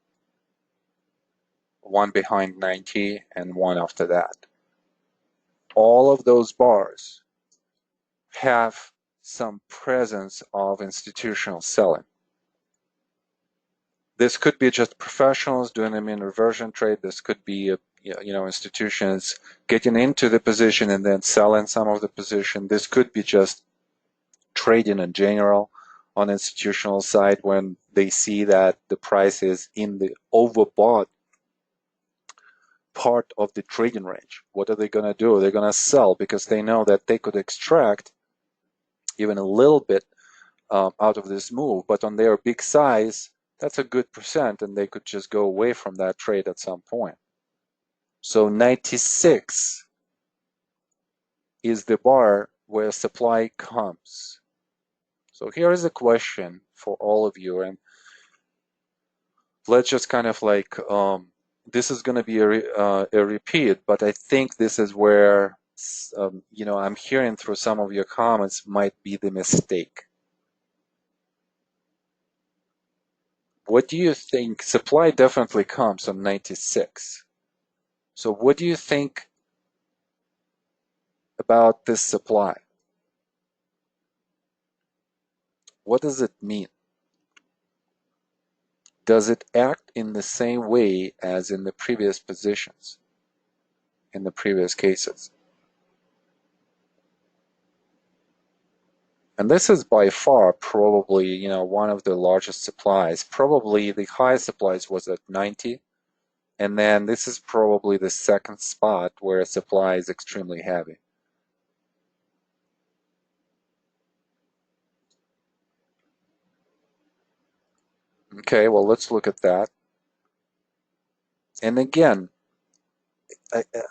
one behind 90, and one after that. All of those bars have some presence of institutional selling. This could be just professionals doing a mean reversion trade. This could be institutions getting into the position and then selling some of the position. This could be just trading in general on institutional side when they see that the price is in the overbought part of the trading range. What are they going to do? They're going to sell because they know that they could extract even a little bit out of this move, but on their big size, that's a good percent, and they could just go away from that trade at some point. So 96 is the bar where supply comes. So here is a question for all of you, and let's just kind of like, this is going to be a repeat, but I think this is where, I'm hearing through some of your comments might be the mistake. What do you think? Supply definitely comes on 96. So what do you think about this supply? What does it mean? Does it act in the same way as in the previous positions, in the previous cases? And this is by far probably, one of the largest supplies. Probably the highest supplies was at 90. And then this is probably the second spot where supply is extremely heavy. Okay, well, let's look at that. And again,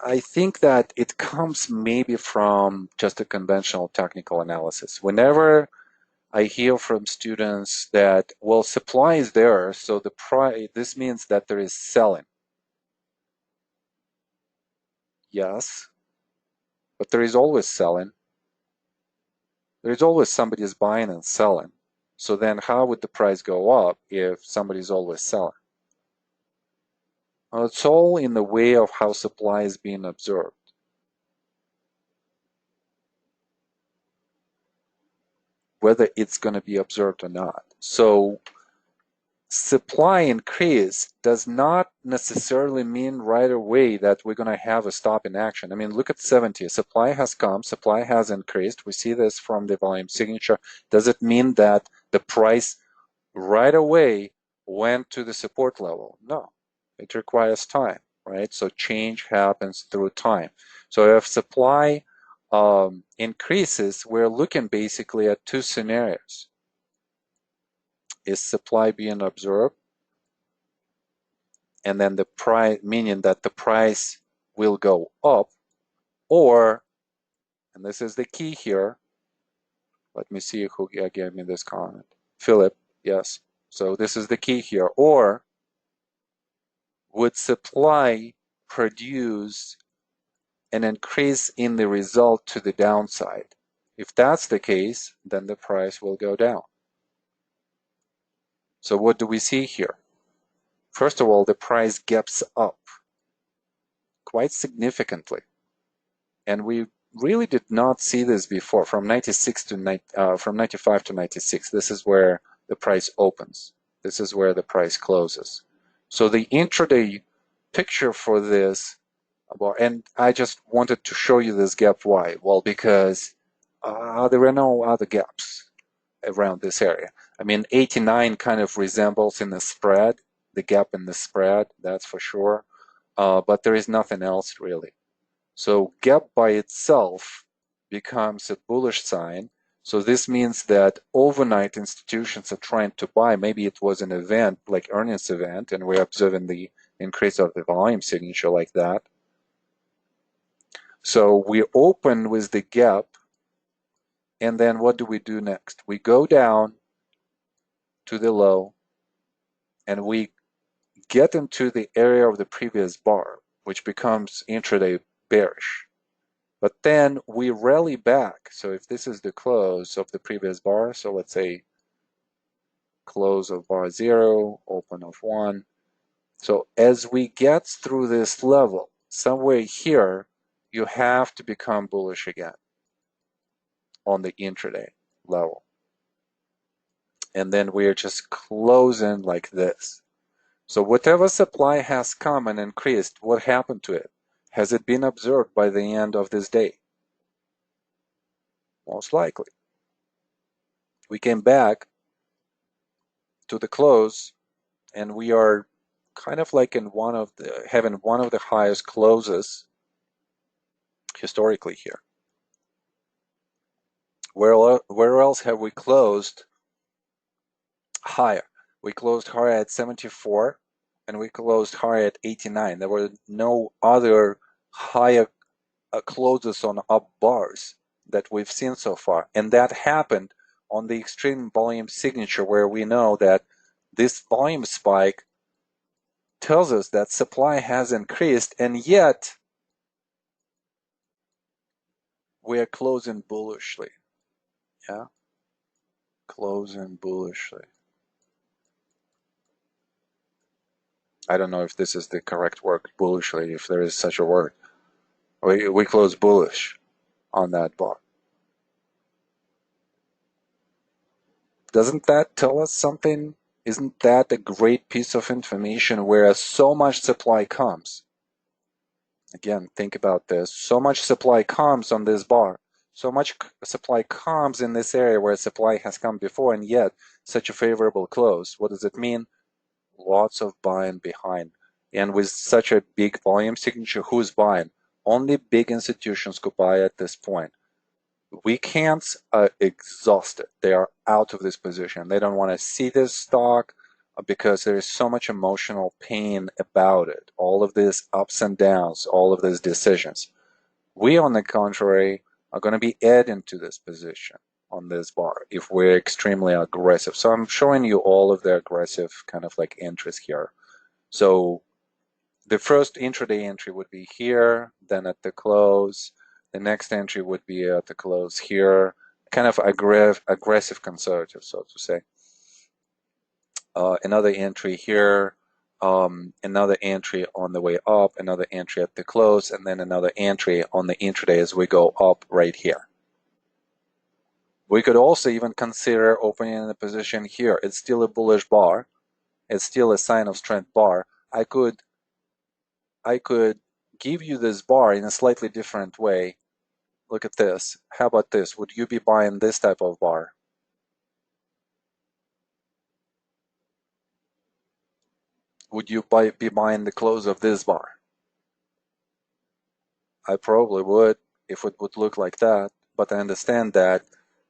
I think that it comes maybe from just a conventional technical analysis. Whenever I hear from students that, well, supply is there, so the price, this means that there is selling. Yes, but there is always selling. There is always somebody's buying and selling. So then how would the price go up if somebody's always selling? Well, it's all in the way of how supply is being observed. whether it's going to be observed or not. So supply increase does not necessarily mean right away that we're going to have a stop in action. I mean, look at 70. Supply has come, supply has increased. We see this from the volume signature. Does it mean that the price right away went to the support level? No, it requires time, right? So change happens through time. So if supply increases, we're looking basically at two scenarios. Is supply being absorbed? And then the price, meaning that the price will go up, or, and this is the key here, let me see who gave me this comment. Philip, yes. So this is the key here. Or would supply produce an increase in the result to the downside? If that's the case, then the price will go down. So what do we see here? First of all, the price gaps up quite significantly. And we really did not see this before from 96 to from 95 to 96. This is where the price opens. This is where the price closes. So the intraday picture for this, and I just wanted to show you this gap. Why? Well, because there are no other gaps around this area. I mean, 89 kind of resembles in the spread, the gap in the spread, that's for sure. But there is nothing else really. So gap by itself becomes a bullish sign. So this means that overnight institutions are trying to buy. Maybe it was an event like earnings event, and we're observing the increase of the volume signature like that. So we open with the gap, and then what do we do next? We go down to the low, and we get into the area of the previous bar, which becomes intraday bearish. But then we rally back. So if this is the close of the previous bar, so let's say close of bar 0, open of 1. So as we get through this level, somewhere here, you have to become bullish again on the intraday level. And then we're just closing like this. So whatever supply has come and increased, what happened to it? Has it been observed by the end of this day? Most likely. We came back to the close, and we are kind of like in having one of the highest closes historically here. Where else have we closed higher? We closed higher at 74, and we closed higher at 89. There were no other higher closes on up bars that we've seen so far, and that happened on the extreme volume signature, where we know that this volume spike tells us that supply has increased, and yet we are closing bullishly. Yeah, closing bullishly. I don't know if this is the correct word, bullishly, if there is such a word. We close bullish on that bar. Doesn't that tell us something? Isn't that a great piece of information, where so much supply comes? Again, think about this. So much supply comes on this bar. So much supply comes in this area where supply has come before, and yet such a favorable close. What does it mean? Lots of buying behind. And with such a big volume signature, who's buying? Only big institutions could buy at this point. Weekends are exhausted. They are out of this position. They don't want to see this stock because there is so much emotional pain about it. All of these ups and downs, all of these decisions. We, on the contrary, are going to be adding to this position on this bar if we're extremely aggressive. So I'm showing you all of the aggressive kind of like entries here. So the first intraday entry would be here, then at the close. The next entry would be at the close here, kind of aggressive conservative, so to say. Another entry here, another entry on the way up, another entry at the close, and then another entry on the intraday as we go up right here. We could also even consider opening in a position here. It's still a bullish bar. It's still a sign of strength bar. I could give you this bar in a slightly different way. Look at this. How about this? Would you be buying this type of bar? Would you be buying the close of this bar? I probably would if it would look like that, but I understand that,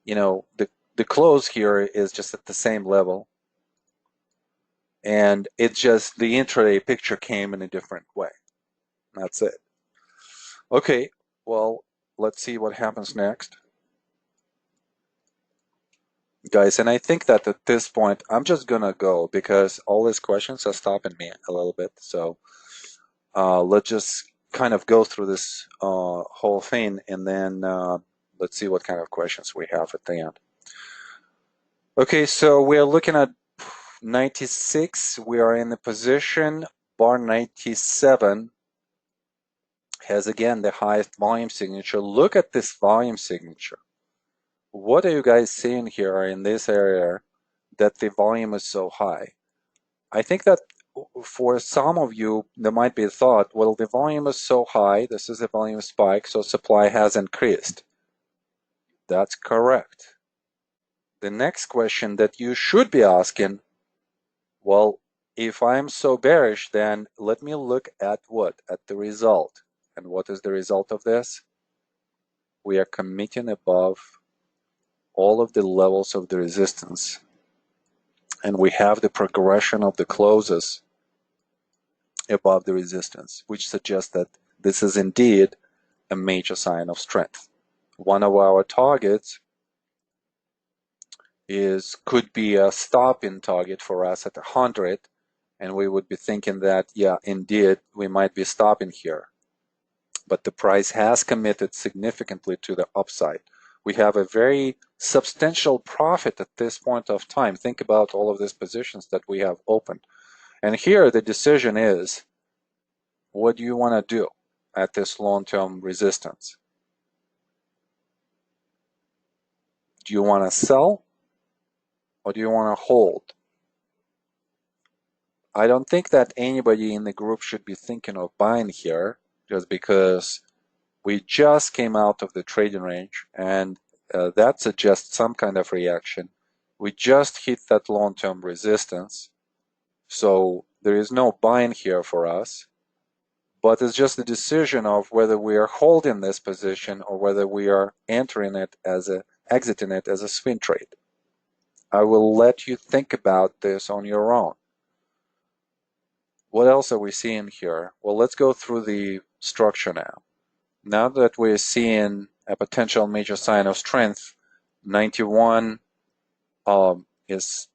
the close here is just at the same level, and it's just the intraday picture came in a different way. That's it. Okay, well, let's see what happens next, guys. And I think that at this point, I'm just gonna go because all these questions are stopping me a little bit. So let's just kind of go through this whole thing, and then let's see what kind of questions we have at the end. Okay, so we're looking at 96. We are in the position. Bar 97 has again the highest volume signature. Look at this volume signature. What are you guys seeing here in this area that the volume is so high? I think that for some of you, there might be a thought, well, the volume is so high, this is a volume spike, so supply has increased. That's correct. The next question that you should be asking, well, if I'm so bearish, then let me look at what? At the result. And what is the result of this? We are committing above all of the levels of the resistance. And we have the progression of the closes above the resistance, which suggests that this is indeed a major sign of strength. One of our targets could be a stop-in target for us at 100, and we would be thinking that, yeah, indeed, we might be stopping here. But the price has committed significantly to the upside. We have a very substantial profit at this point of time. Think about all of these positions that we have opened. And here the decision is, what do you want to do at this long-term resistance? Do you want to sell or do you want to hold? I don't think that anybody in the group should be thinking of buying here just because we just came out of the trading range, and that suggests some kind of reaction. We just hit that long-term resistance, so there is no buying here for us, but it's just the decision of whether we are holding this position or whether we are exiting it as a swing trade. I will let you think about this on your own. What else are we seeing here? Well, let's go through the structure now. Now that we're seeing a potential major sign of strength, 91 is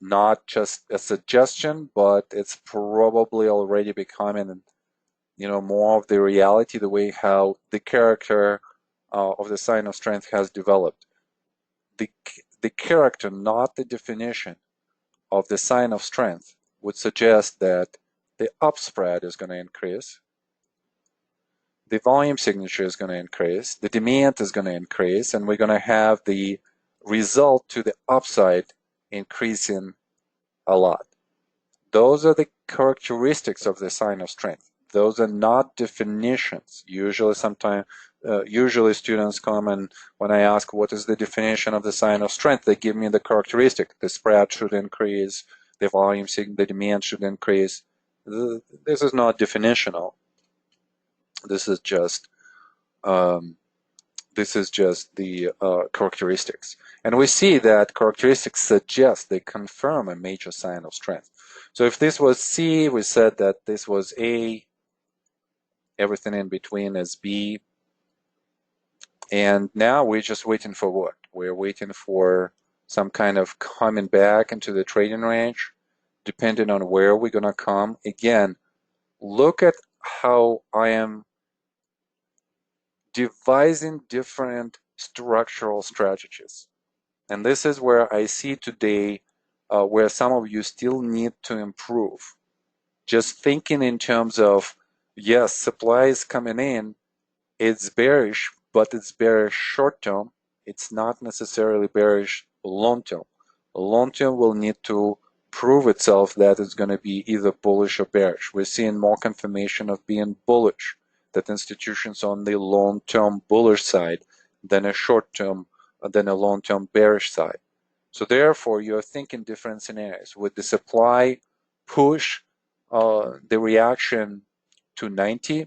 not just a suggestion, but it's probably already becoming, more of the reality, the way how the character of the sign of strength has developed. The character, not the definition of the sign of strength, would suggest that the up spread is going to increase, the volume signature is going to increase, the demand is going to increase, and we're going to have the result to the upside increasing a lot. Those are the characteristics of the sign of strength. Those are not definitions. Usually students come, and when I ask what is the definition of the sign of strength, they give me the characteristic. The spread should increase, the the demand should increase. This is not definitional. This is just the characteristics. And we see that characteristics suggest, they confirm a major sign of strength. So if this was C, we said that this was A, everything in between is B. And now we're just waiting for what? We're waiting for some kind of coming back into the trading range, depending on where we're going to come. Again, look at how I am devising different structural strategies. And this is where I see today where some of you still need to improve. Just thinking in terms of, yes, supply is coming in, it's bearish, but it's bearish short term. it's not necessarily bearish long term. Long term will need to prove itself that it's going to be either bullish or bearish. We're seeing more confirmation of being bullish, that institutions on the long-term bullish side than a short-term, than a long-term bearish side. So therefore, you're thinking different scenarios. With the supply push the reaction to 90,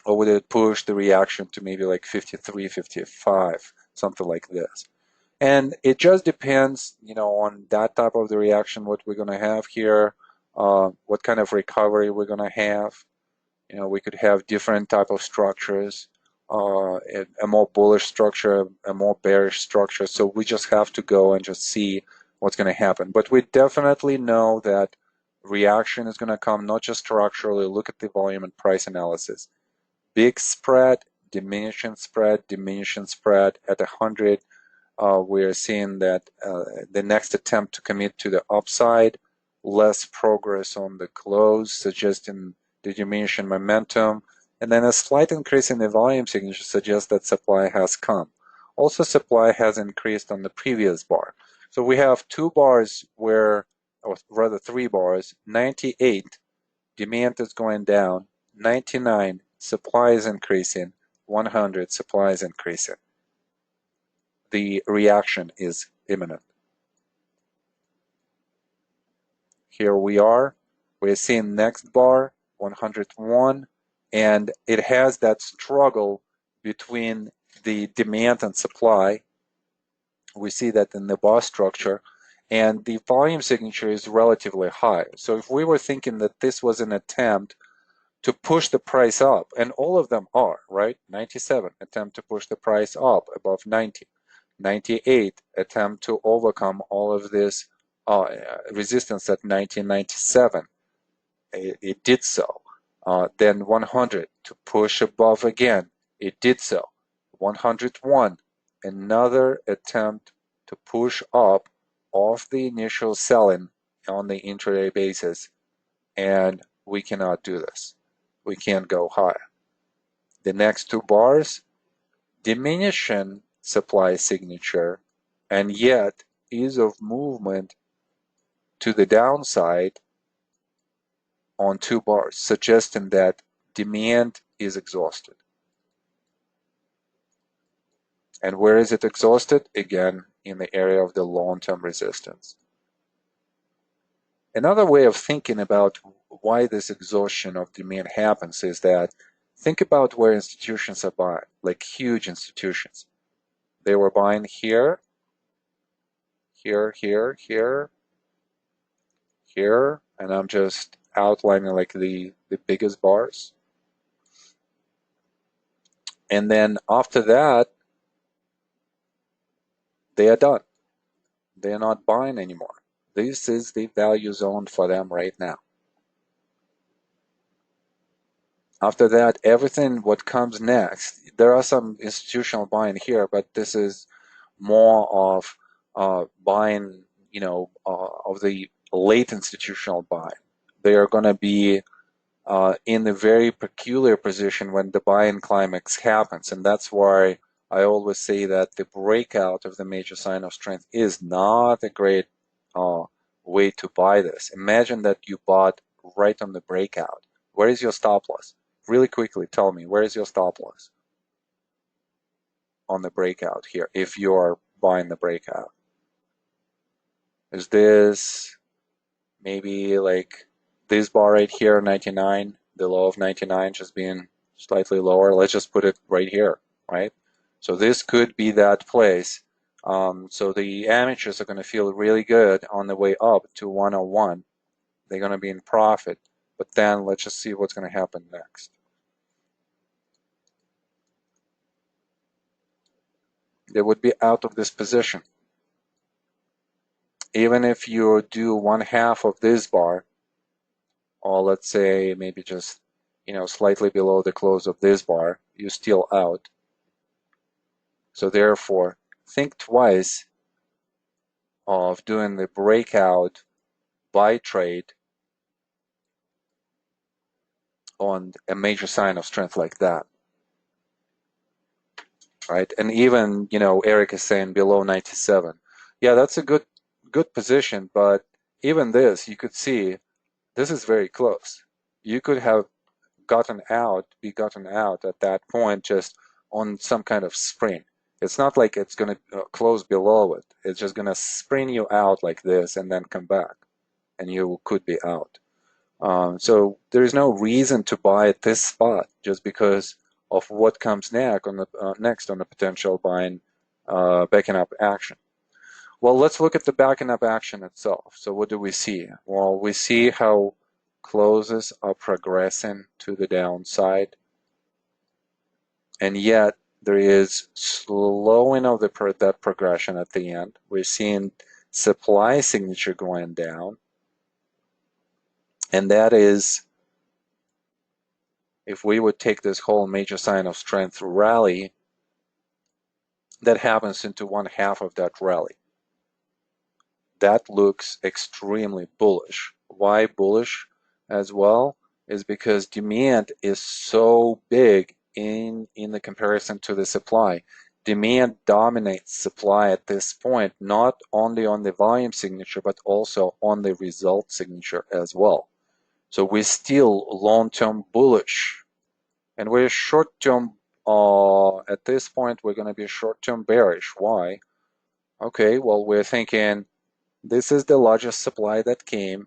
or would it push the reaction to maybe like 53, 55, something like this? And it just depends, on that type of the reaction, what we're going to have here, what kind of recovery we're going to have. We could have different type of structures, a more bullish structure, a more bearish structure. So we just have to go and just see what's going to happen. But we definitely know that reaction is going to come not just structurally. Look at the volume and price analysis. Big spread, diminishing spread at 100. We're seeing that the next attempt to commit to the upside, less progress on the close, suggesting the diminishing momentum, and then a slight increase in the volume signature suggests that supply has come. Also, supply has increased on the previous bar. So we have two bars where, or rather three bars, 98, demand is going down, 99, supply is increasing, 100, supply is increasing. The reaction is imminent. Here we are. We're seeing next bar, 101, and it has that struggle between the demand and supply. We see that in the bar structure, and the volume signature is relatively high. So if we were thinking that this was an attempt to push the price up, and all of them are, right? 97, attempt to push the price up above 90. 98, attempt to overcome all of this resistance at 1997. It did so. Then 100 to push above again. It did so. 101, another attempt to push up off the initial selling on the intraday basis. And we cannot do this. We can't go higher. The next two bars, diminishing supply signature, and yet ease of movement to the downside on two bars, suggesting that demand is exhausted. And where is it exhausted? Again, in the area of the long-term resistance. Another way of thinking about why this exhaustion of demand happens is that think about where institutions are buying, like huge institutions. They were buying here, here, and I'm just outlining like the biggest bars. And then after that, they are done. They are not buying anymore. This is the value zone for them right now. After that, everything what comes next, there are some institutional buying here, but this is more of buying, of the late institutional buying. They are going to be in a very peculiar position when the buying climax happens, and that's why I always say that the breakout of the major sign of strength is not a great way to buy this. Imagine that you bought right on the breakout. Where is your stop loss? Really quickly, tell me, where is your stop loss on the breakout here if you are buying the breakout? Is this maybe like this bar right here, 99, the low of 99 just being slightly lower? Let's just put it right here, right? So this could be that place. So the amateurs are going to feel really good on the way up to 101. They're going to be in profit. But then let's just see what's going to happen next. They would be out of this position. Even if you do 1/2 of this bar, or let's say maybe just slightly below the close of this bar, you're still out. So therefore, think twice of doing the breakout buy trade on a major sign of strength like that. right? And even, Eric is saying below 97. Yeah, that's a good position, but even this, you could see this is very close. You could have be gotten out at that point just on some kind of spring. It's not like it's going to close below it. It's just going to spring you out like this and then come back, and you could be out. So there is no reason to buy at this spot just because of what comes next on the potential backing up action. Well, let's look at the backing up action itself. So what do we see? Well, we see how closes are progressing to the downside, and yet there is slowing of that progression at the end. We're seeing supply signature going down, and that is, if we would take this whole major sign of strength rally, that happens into one half of that rally. That looks extremely bullish. Why bullish as well? Is because demand is so big in the comparison to the supply. Demand dominates supply at this point, not only on the volume signature, but also on the result signature as well. So we're still long-term bullish. And we're short-term, at this point, we're going to be short-term bearish. Why? Okay, well, we're thinking this is the largest supply that came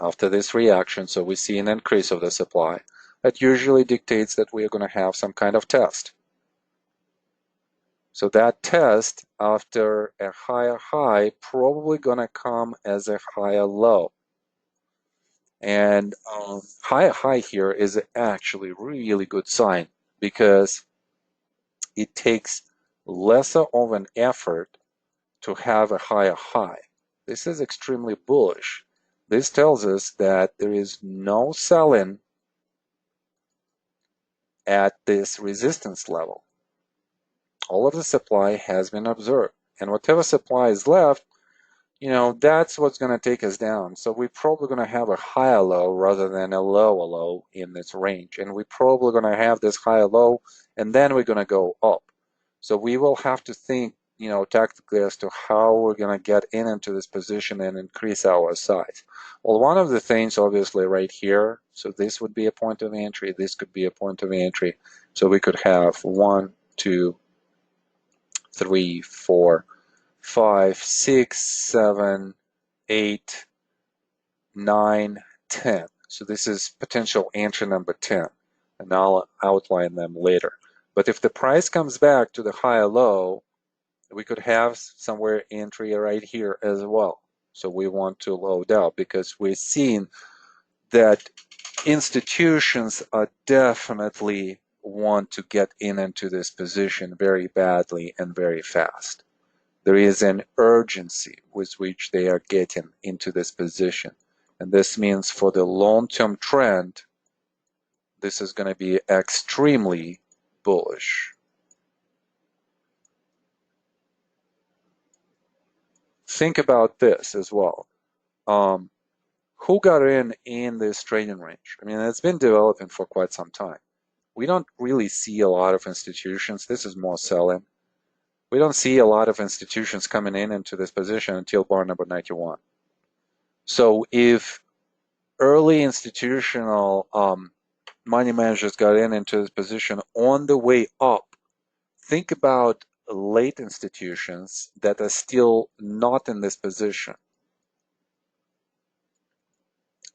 after this reaction, so we see an increase of the supply. That usually dictates that we are going to have some kind of test. So that test after a higher high probably going to come as a higher low. And higher high here is actually a really good sign because it takes lesser of an effort to have a higher high. This is extremely bullish. This tells us that there is no selling at this resistance level. All of the supply has been observed, and whatever supply is left, that's what's going to take us down. So we're probably going to have a higher low rather than a lower low in this range, and we're probably going to have this higher low, and then we're going to go up. So we will have to think, tactically as to how we're going to get into this position and increase our size. Well, one of the things, obviously, right here, so this would be a point of entry, this could be a point of entry. So we could have 1, 2, 3, 4, 5, 6, 7, 8, 9, 10. So this is potential entry number 10, and I'll outline them later. But if the price comes back to the higher low, we could have somewhere entry right here as well. So we want to load out because we're seeing that institutions are definitely want to get into this position very badly and very fast. There is an urgency with which they are getting into this position. And this means for the long-term trend, this is going to be extremely bullish. Think about this as well. Who got in this trading range? I mean, it's been developing for quite some time. We don't really see a lot of institutions. This is more selling. We don't see a lot of institutions coming into this position until bar number 91. So if early institutional money managers got into this position on the way up, think about late institutions that are still not in this position.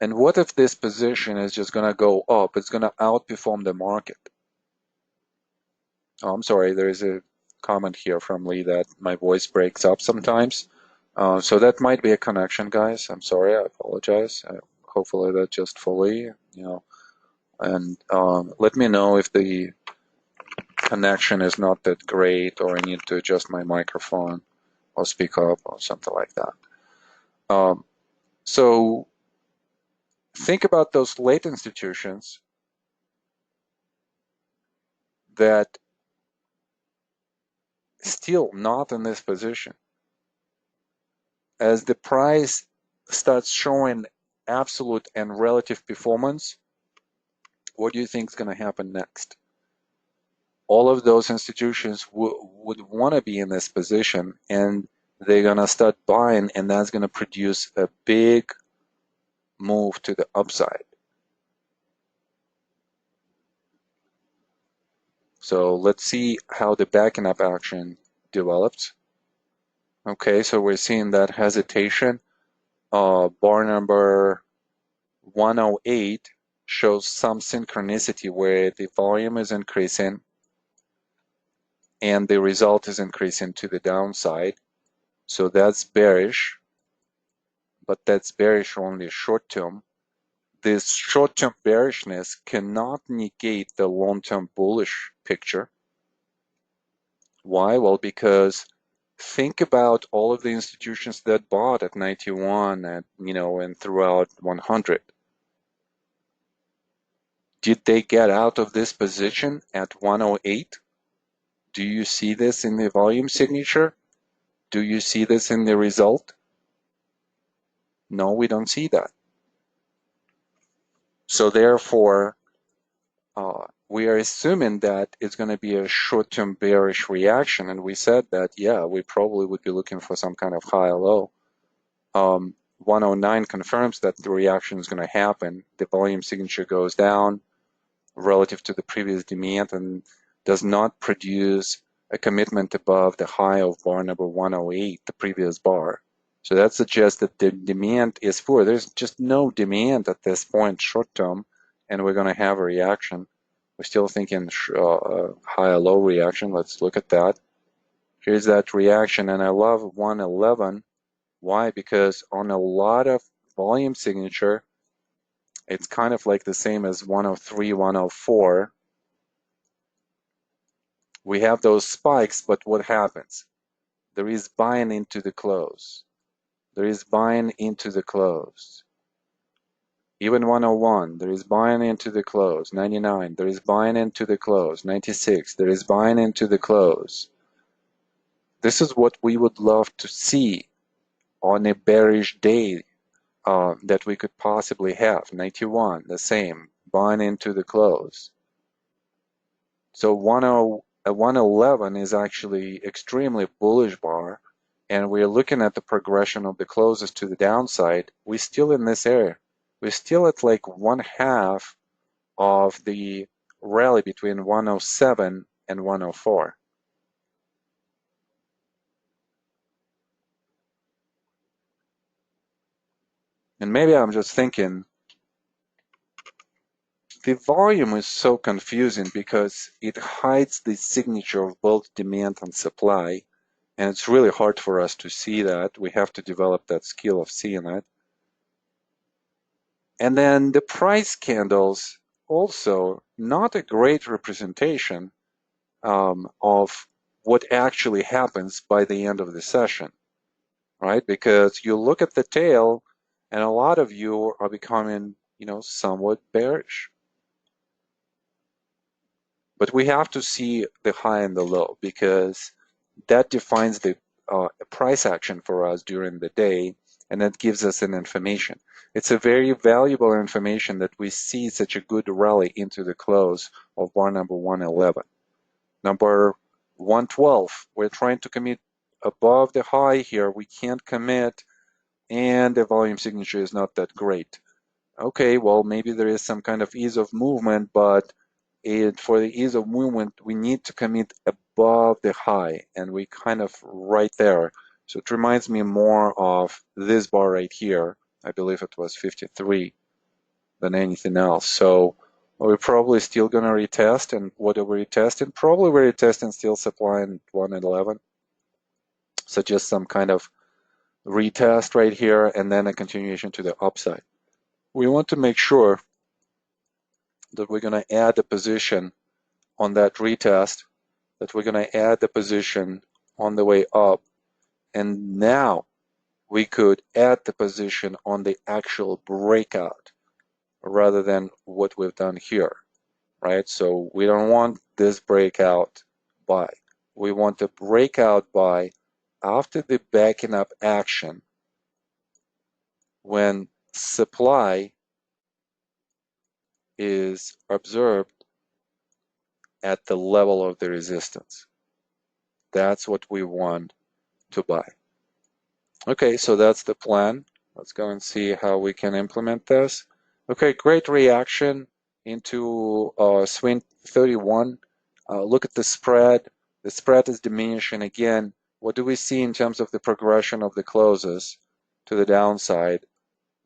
And what if this position is just going to go up? It's going to outperform the market. Oh, I'm sorry, there is a comment here from Lee that my voice breaks up sometimes. So that might be a connection, guys. I'm sorry, I apologize. Hopefully that just fully, and let me know if the connection is not that great or I need to adjust my microphone or speak up or something like that. So think about those late institutions that still not in this position. As the price starts showing absolute and relative performance, what do you think is going to happen next? all of those institutions would want to be in this position, and they're going to start buying, and that's going to produce a big move to the upside. So let's see how the backing up action develops. Okay, so we're seeing that hesitation. Bar number 108 shows some synchronicity where the volume is increasing and the result is increasing to the downside. So that's bearish, but that's bearish only short term. This short term bearishness cannot negate the long term bullish picture. Why? Well, because think about all of the institutions that bought at 91 and and throughout 100. Did they get out of this position at 108? Do you see this in the volume signature? Do you see this in the result? No, we don't see that. So therefore, we are assuming that it's going to be a short-term bearish reaction, and we said that, yeah, we probably would be looking for some kind of high or low. 109 confirms that the reaction is going to happen. The volume signature goes down relative to the previous demand and does not produce a commitment above the high of bar number 108, the previous bar. So that suggests that the demand is poor. There's just no demand at this point short term, and we're going to have a reaction. We're still thinking high or low reaction. Let's look at that. Here's that reaction, and I love 111. Why? Because on a lot of volume signature, it's kind of like the same as 103, 104. We have those spikes, but what happens? There is buying into the close. There is buying into the close. Even 101, there is buying into the close. 99, there is buying into the close. 96, there is buying into the close. This is what we would love to see on a bearish day that we could possibly have. 91, the same, buying into the close. So 111 is actually extremely bullish bar, and we're looking at the progression of the closes to the downside. We're still in this area. We're still at like 1/2 of the rally between 107 and 104. And maybe I'm just thinking, the volume is so confusing because it hides the signature of both demand and supply, and it's really hard for us to see that. We have to develop that skill of seeing it. And then the price candles, also not a great representation of what actually happens by the end of the session, right? Because you look at the tail, and a lot of you are becoming, somewhat bearish. But we have to see the high and the low, because that defines the price action for us during the day, and that gives us an information. It's a very valuable information that we see such a good rally into the close of bar number 111. Number 112, we're trying to commit above the high here. We can't commit, and the volume signature is not that great. Okay, well, maybe there is some kind of ease of movement, but for the ease of movement, we need to commit above the high, and we kind of right there. So it reminds me more of this bar right here. I believe it was 53 than anything else. So we're probably still going to retest, and what are we retesting? Probably we're retesting still supply in 111. So just some kind of retest right here, and then a continuation to the upside. We want to make sure that we're going to add a position on that retest, that we're going to add the position on the way up, and now we could add the position on the actual breakout rather than what we've done here, right? So we don't want this breakout buy. We want the breakout buy after the backing up action when supply is observed at the level of the resistance. That's what we want to buy. Okay, so that's the plan. Let's go and see how we can implement this. Okay, great reaction into swing 31. Look at the spread. The spread is diminishing again. What do we see in terms of the progression of the closes to the downside?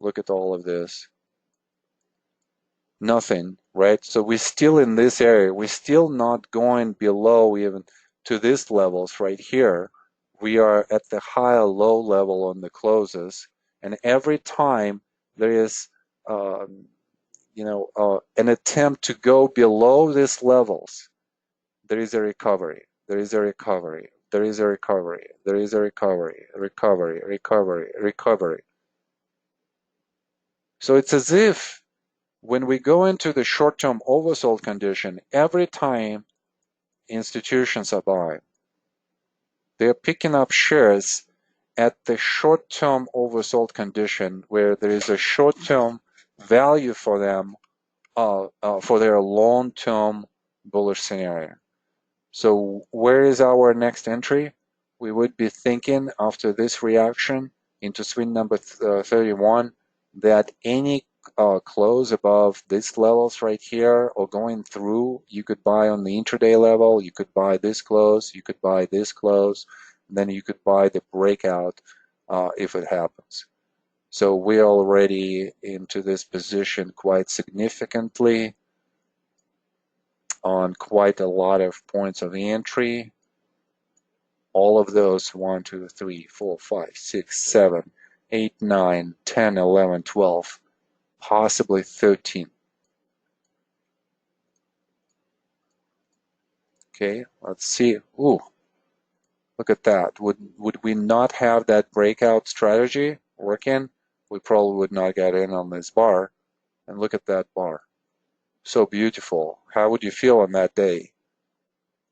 Look at all of this. Nothing, right? So we're still in this area. We're still not going below even to these levels right here. We are at the higher low level on the closes, and every time there is an attempt to go below these levels, there is a recovery, there is a recovery, there is a recovery, there is a recovery, recovery. So it's as if when we go into the short-term oversold condition, every time institutions are buying, they're picking up shares at the short-term oversold condition where there is a short-term value for them for their long-term bullish scenario. So where is our next entry? We would be thinking after this reaction into swing number 31 that any close above these levels right here or going through, you could buy on the intraday level, you could buy this close, you could buy this close, then you could buy the breakout if it happens. So we're already into this position quite significantly on quite a lot of points of entry. All of those 1, 2, 3, 4, 5, 6, 7, 8, 9, 10, 11, 12, possibly 13. Okay, let's see. Ooh, look at that. Would we not have that breakout strategy working? We probably would not get in on this bar. And look at that bar. So beautiful. How would you feel on that day?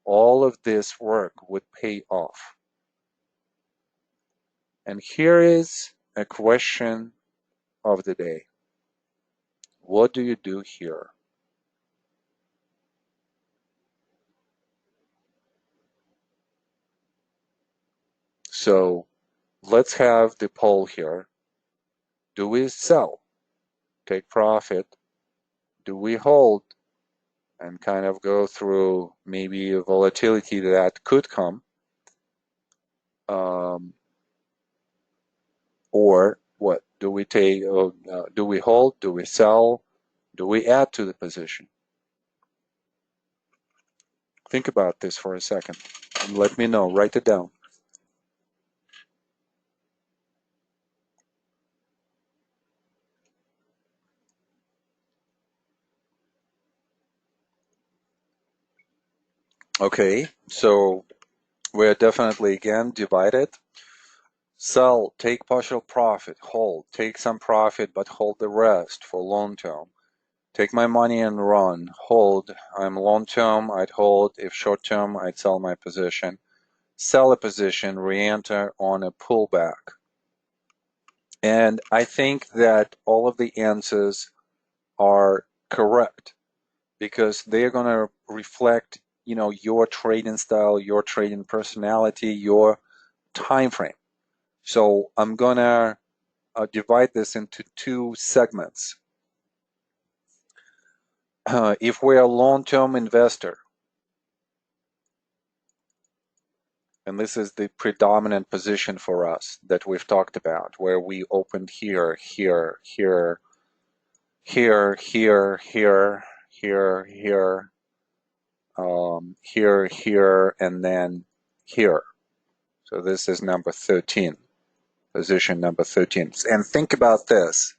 All of this work would pay off. And here is a question of the day. What do you do here? So let's have the poll here. Do we sell, take profit? Do we hold and kind of go through maybe a volatility that could come? Or what? Do we take? Do we hold? Do we sell? Do we add to the position? Think about this for a second and let me know. Write it down. Okay, so we're definitely again divided. Sell, take partial profit, hold, take some profit but hold the rest for long term. Take my money and run, hold, I'm long term, I'd hold, if short term, I'd sell my position. Sell a position, re-enter on a pullback. And I think that all of the answers are correct because they're going to reflect, your trading style, your trading personality, your time frame. So I'm going to divide this into two segments. If we're a long-term investor, and this is the predominant position for us that we've talked about, where we opened here, here, here, here, here, here, here, here, here, here, and then here. So this is number 13, position number 13. And think about this.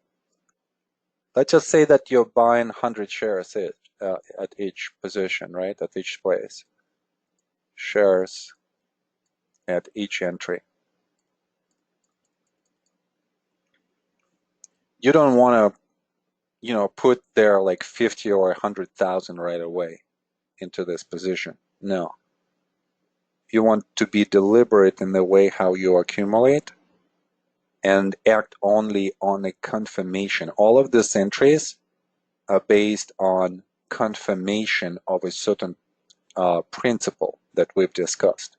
Let's just say that you're buying 100 shares at each position, right? At each place. Shares at each entry. You don't want to, put there like 50 or 100,000 right away into this position. No. You want to be deliberate in the way how you accumulate and act only on a confirmation. All of these entries are based on confirmation of a certain principle that we've discussed.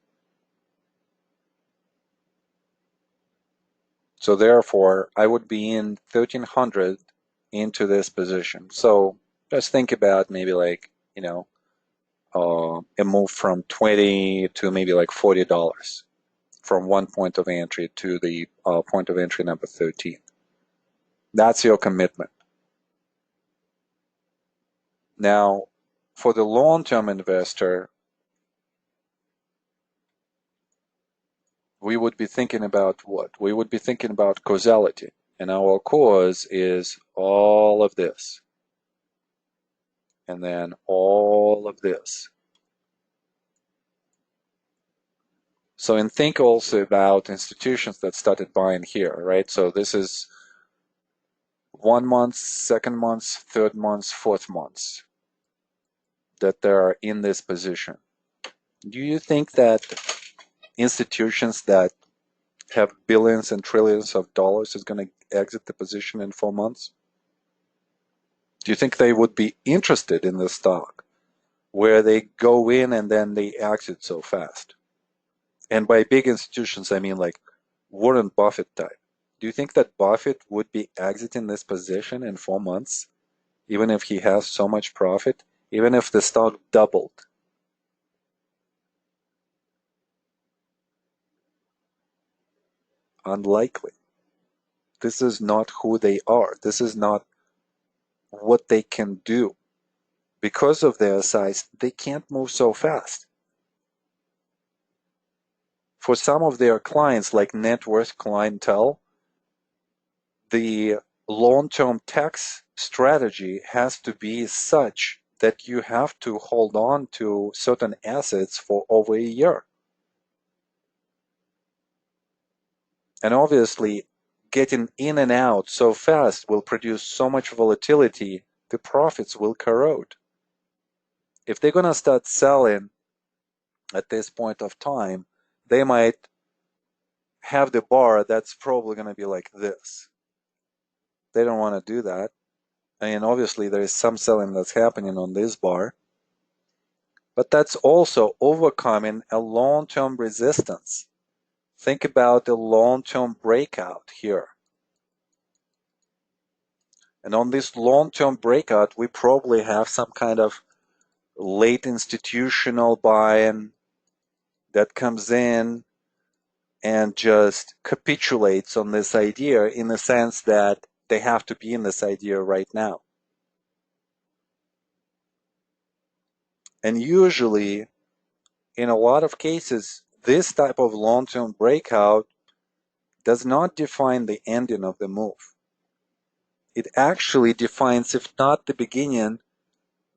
So therefore, I would be in 1300 into this position. So just think about maybe like, a move from 20 to maybe like $40 from one point of entry to the point of entry number 13. That's your commitment. Now, for the long-term investor, we would be thinking about what? We would be thinking about causality. And our cause is all of this. And then all of this. So, and think also about institutions that started buying here, right? So this is 1 month, 2nd month, 3rd month, 4th month that they are in this position. Do you think that institutions that have billions and trillions of dollars is going to exit the position in 4 months? Do you think they would be interested in the stock where they go in and then they exit so fast? And by big institutions, I mean like Warren Buffett type. Do you think that Buffett would be exiting this position in 4 months, even if he has so much profit, even if the stock doubled? Unlikely. This is not who they are. This is not what they can do. Because of their size, they can't move so fast. For some of their clients, like net worth clientele, the long-term tax strategy has to be such that you have to hold on to certain assets for over a year. And obviously, getting in and out so fast will produce so much volatility, the profits will corrode. If they're going to start selling at this point of time, they might have the bar that's probably going to be like this. They don't want to do that. And obviously, there is some selling that's happening on this bar. But that's also overcoming a long-term resistance. Think about the long-term breakout here. And on this long-term breakout, we probably have some kind of late institutional buy-in that comes in and just capitulates on this idea in the sense that they have to be in this idea right now. And usually, in a lot of cases, this type of long-term breakout does not define the ending of the move. It actually defines, if not the beginning,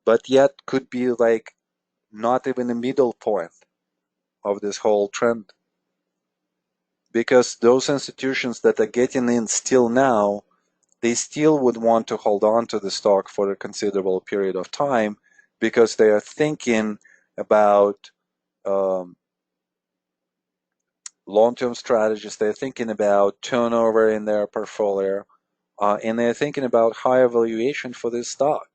but yet could be like not even the middle point of this whole trend. Because those institutions that are getting in still now, they still would want to hold on to the stock for a considerable period of time because they are thinking about long-term strategies. They're thinking about turnover in their portfolio, and they're thinking about higher valuation for this stock.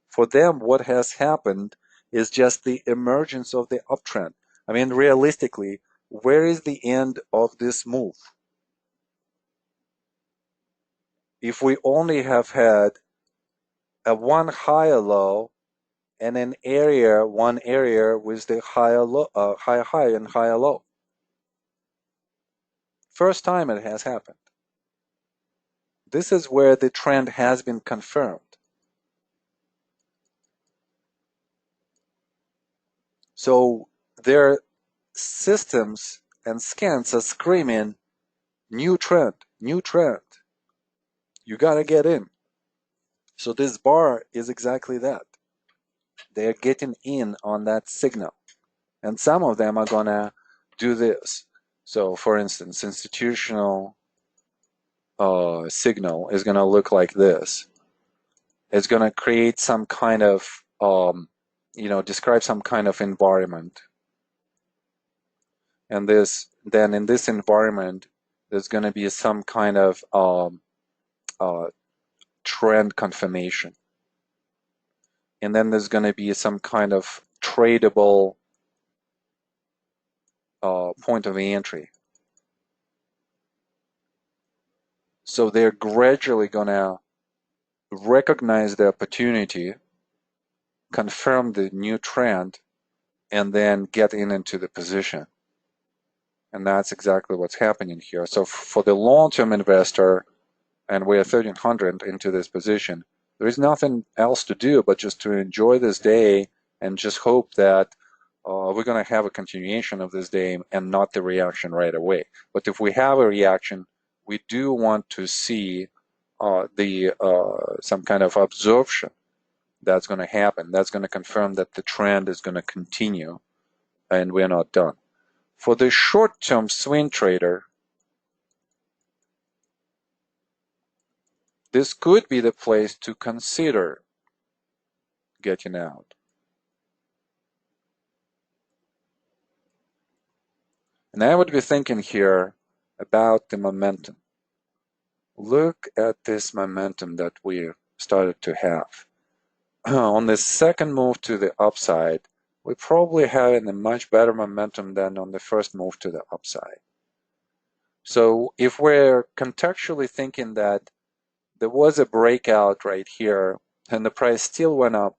For them, what has happened is just the emergence of the uptrend. I mean, realistically, where is the end of this move? If we only have had a one higher low and an area, one area with the higher low, higher high and higher low. First time it has happened. This is where the trend has been confirmed. So their systems and scans are screaming, new trend, new trend. You gotta get in. So this bar is exactly that. They're getting in on that signal. And some of them are gonna do this. So for instance, institutional signal is gonna look like this. It's gonna create some kind of, describe some kind of environment. And then in this environment, there's gonna be some kind of trend confirmation. And then there's going to be some kind of tradable point of entry. So they're gradually gonna recognize the opportunity, confirm the new trend, and then get into the position. And that's exactly what's happening here. So for the long-term investor, and we're 1300 into this position, there is nothing else to do but just to enjoy this day and just hope that we're going to have a continuation of this day and not the reaction right away. But if we have a reaction, we do want to see some kind of absorption that's going to happen. That's going to confirm that the trend is going to continue and we're not done. For the short-term swing trader, this could be the place to consider getting out. And I would be thinking here about the momentum. Look at this momentum that we started to have. On the second move to the upside, we probably having a much better momentum than on the first move to the upside. So if we're contextually thinking that there was a breakout right here and the price still went up,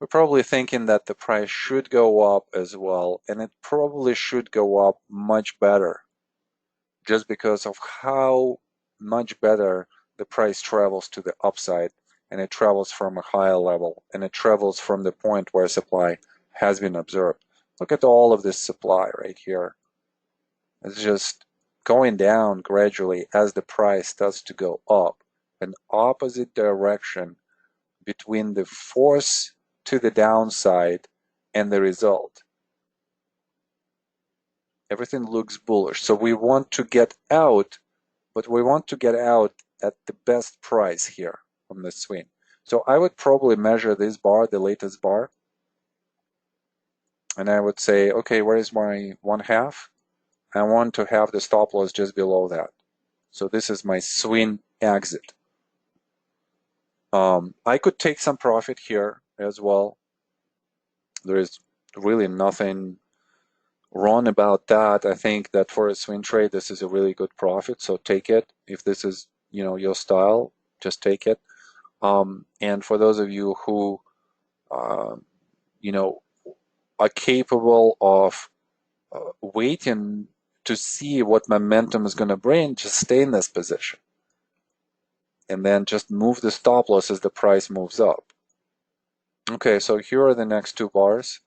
we're probably thinking that the price should go up as well, and it probably should go up much better just because of how much better the price travels to the upside, and it travels from a higher level, and it travels from the point where supply has been observed. Look at all of this supply right here. It's just going down gradually as the price starts to go up, an opposite direction between the force to the downside and the result. Everything looks bullish. So we want to get out, but we want to get out at the best price here on the swing. So I would probably measure this bar, the latest bar, and I would say, okay, where is my 1/2? I want to have the stop loss just below that. So this is my swing exit. I could take some profit here as well. There is really nothing wrong about that. I think that for a swing trade, this is a really good profit. So take it. If this is, your style, just take it. And for those of you who, are capable of waiting to see what momentum is going to bring, just stay in this position. And then just move the stop loss as the price moves up. Okay, so here are the next two bars.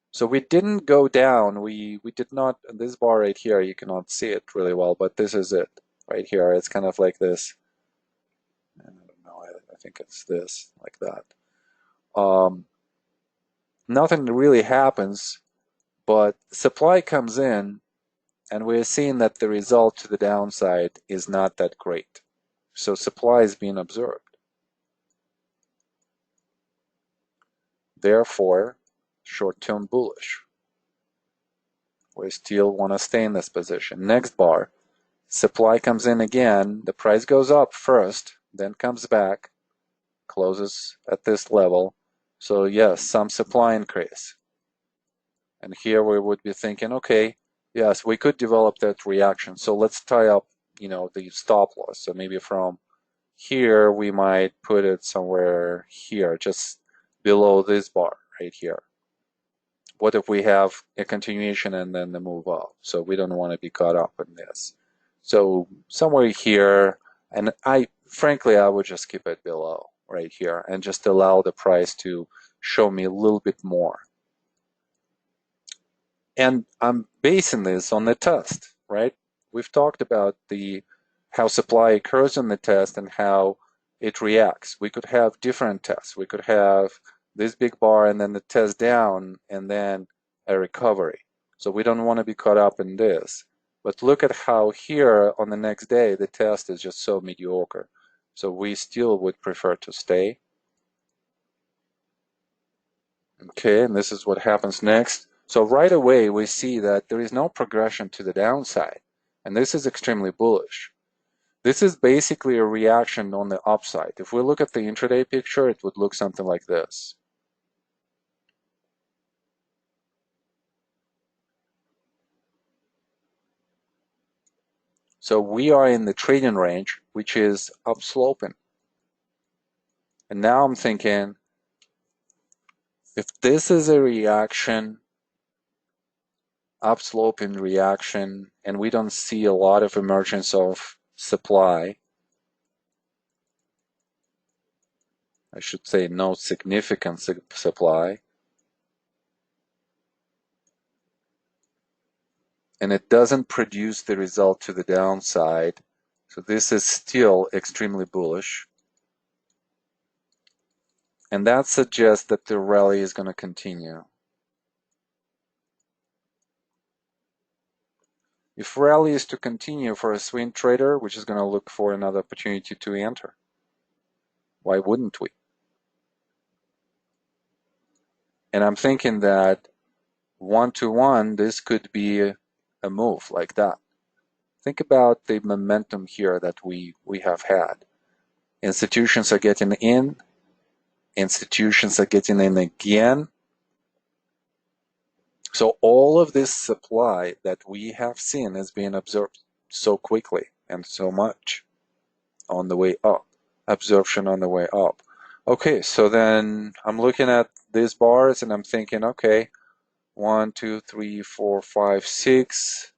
So we didn't go down. We did not, this bar right here, you cannot see it really well, but this is it right here. It's kind of like this. And I don't know, I think it's this, like that. Nothing really happens, but supply comes in, and we're seeing that the result to the downside is not that great. So supply is being observed. Therefore, short-term bullish. We still want to stay in this position. Next bar, supply comes in again, the price goes up first, then comes back, closes at this level. So yes, some supply increase. And here we would be thinking, okay, yes, we could develop that reaction. So let's tie up, the stop loss. So maybe from here, we might put it somewhere here, just below this bar right here. What if we have a continuation and then the move up? So we don't want to be caught up in this. So somewhere here, and frankly, I would just keep it below right here and just allow the price to show me a little bit more. And I'm basing this on the test, right? We've talked about how supply occurs in the test and how it reacts. We could have different tests. We could have this big bar and then the test down and then a recovery. So we don't want to be caught up in this. But look at how here on the next day the test is just so mediocre. So we still would prefer to stay. Okay, and this is what happens next. So right away we see that there is no progression to the downside, and this is extremely bullish. This is basically a reaction on the upside. If we look at the intraday picture, it would look something like this. So we are in the trading range, which is upsloping. And now I'm thinking, if this is a reaction, upsloping reaction, and we don't see a lot of emergence of supply, I should say no significant supply, and it doesn't produce the result to the downside, so this is still extremely bullish. And that suggests that the rally is going to continue. If rally is to continue for a swing trader, which is going to look for another opportunity to enter, why wouldn't we? And I'm thinking that one-to-one, this could be a move like that. Think about the momentum here that we have had. Institutions are getting in. Institutions are getting in again. So all of this supply that we have seen is being absorbed so quickly and so much on the way up. Absorption on the way up. Okay, so then I'm looking at these bars and I'm thinking, okay, 1, 2, 3, 4, 5, 6.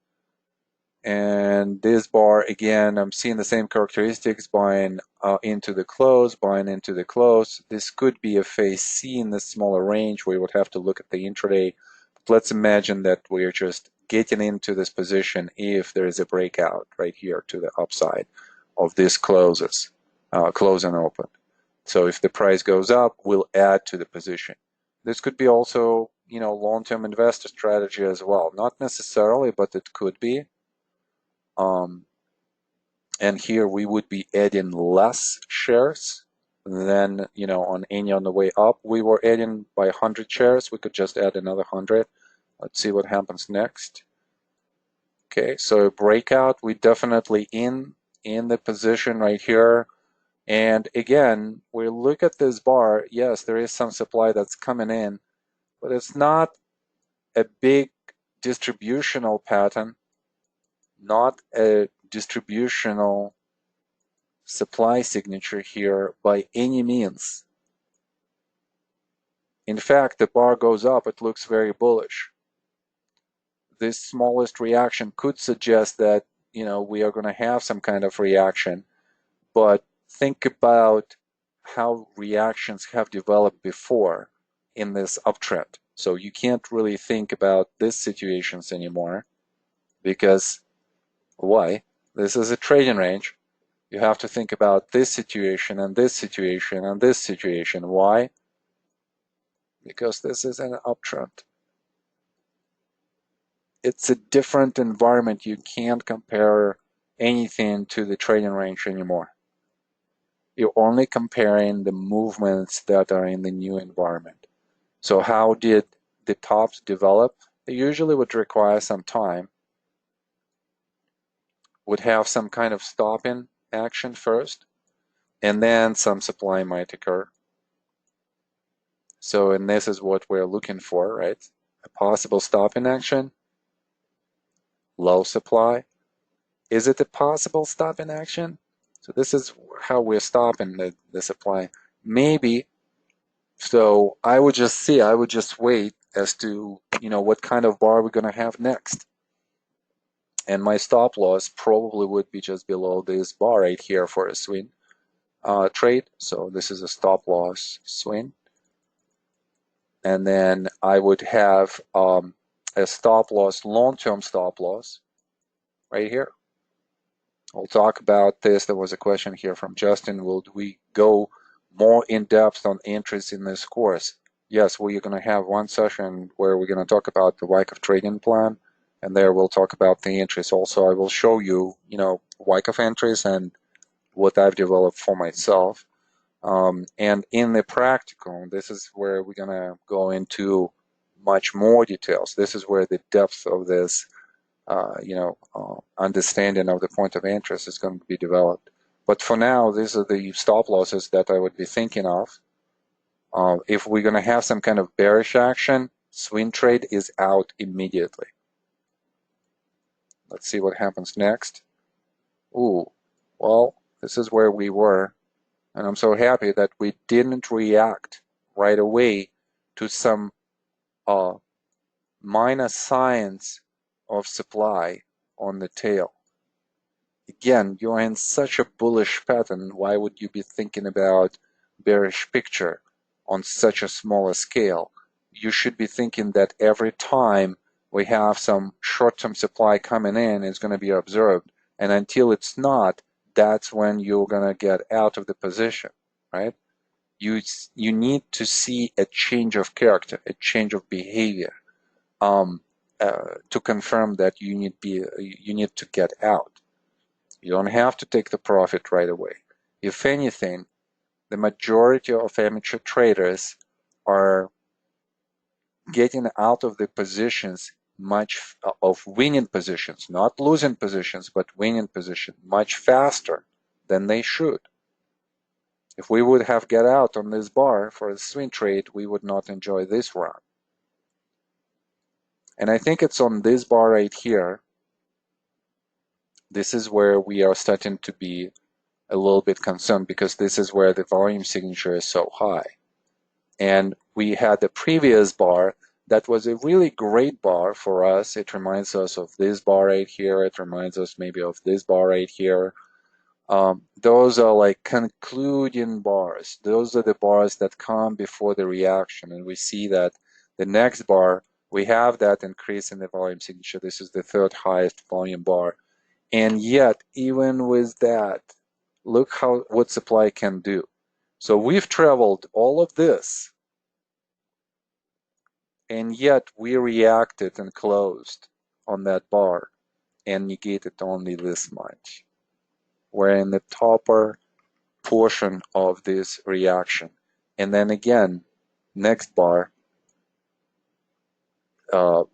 And this bar, again, I'm seeing the same characteristics, buying into the close, buying into the close. This could be a phase C in the smaller range. We would have to look at the intraday. But let's imagine that we're just getting into this position if there is a breakout right here to the upside of this closes, close and open. So if the price goes up, we'll add to the position. This could be also, long-term investor strategy as well. Not necessarily, but it could be. And here we would be adding less shares than, on the way up. We were adding by 100 shares. We could just add another 100. Let's see what happens next. Okay, so breakout, we definitely in the position right here. And again, we look at this bar. Yes, there is some supply that's coming in, but it's not a big distributional pattern, not a distributional supply signature here by any means. In fact, the bar goes up, it looks very bullish. This smallest reaction could suggest that, we are going to have some kind of reaction, but think about how reactions have developed before in this uptrend. So you can't really think about these situations anymore because why? This is a trading range. You have to think about this situation and this situation and this situation. Why? Because this is an uptrend. It's a different environment. You can't compare anything to the trading range anymore. You're only comparing the movements that are in the new environment. So how did the tops develop? They usually would require some time, would have some kind of stopping action first, and then some supply might occur. So, and this is what we're looking for, right? A possible stopping action, low supply. Is it a possible stopping action? So this is how we're stopping the supply. Maybe. So I would just wait as to, what kind of bar we're going to have next. And my stop loss probably would be just below this bar right here for a swing trade. So this is a stop loss swing. And then I would have a stop loss, long-term stop loss right here. We'll talk about this. There was a question here from Justin. Will we go more in depth on entries in this course? Yes, we're going to have one session where we're going to talk about the Wyckoff trading plan, and there we'll talk about the entries. Also, I will show you, Wyckoff entries and what I've developed for myself. And in the practical, this is where we're going to go into much more details. This is where the depth of this understanding of the point of interest is going to be developed. But for now, these are the stop losses that I would be thinking of. If we're going to have some kind of bearish action, swing trade is out immediately. Let's see what happens next. ooh, well, this is where we were. And I'm so happy that we didn't react right away to some uh, minus signs of supply on the tail. Again, you're in such a bullish pattern. Why would you be thinking about bearish picture on such a smaller scale? You should be thinking that every time we have some short-term supply coming in, it's going to be observed. And until it's not, that's when you're going to get out of the position, right? You need to see a change of character, a change of behavior, to confirm that you need to get out. You don't have to take the profit right away. If anything, the majority of amateur traders are getting out of the positions of winning positions, not losing positions, but winning positions much faster than they should. If we would have get out on this bar for a swing trade, we would not enjoy this run. And I think it's on this bar right here. This is where we are starting to be a little bit concerned, because this is where the volume signature is so high. And we had the previous bar that was a really great bar for us. It reminds us of this bar right here. It reminds us maybe of this bar right here. Those are like concluding bars. Those are the bars that come before the reaction. And we see that the next bar, we have that increase in the volume signature. This is the third highest volume bar. And yet, even with that, look what supply can do. So we've traveled all of this, and yet we reacted and closed on that bar and negated only this much. We're in the topper portion of this reaction. And then again, next bar,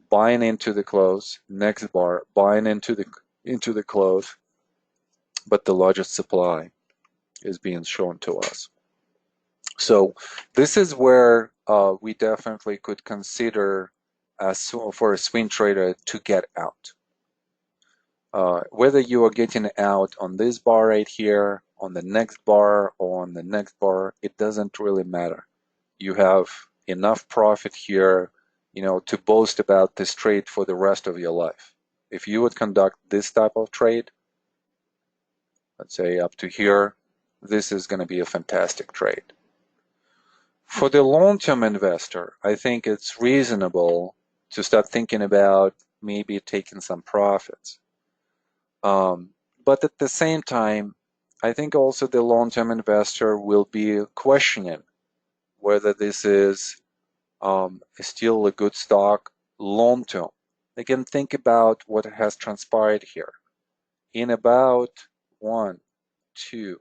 buying into the close, next bar, buying into the close, but the largest supply is being shown to us. So this is where we definitely could consider for a swing trader to get out. Whether you are getting out on this bar right here, on the next bar, or on the next bar, it doesn't really matter. You have enough profit here, to boast about this trade for the rest of your life. If you would conduct this type of trade, let's say up to here, this is going to be a fantastic trade. For the long-term investor, I think it's reasonable to start thinking about maybe taking some profits. But at the same time, I think also the long-term investor will be questioning whether this is still a good stock long-term. Again, think about what has transpired here. In about 1, 2,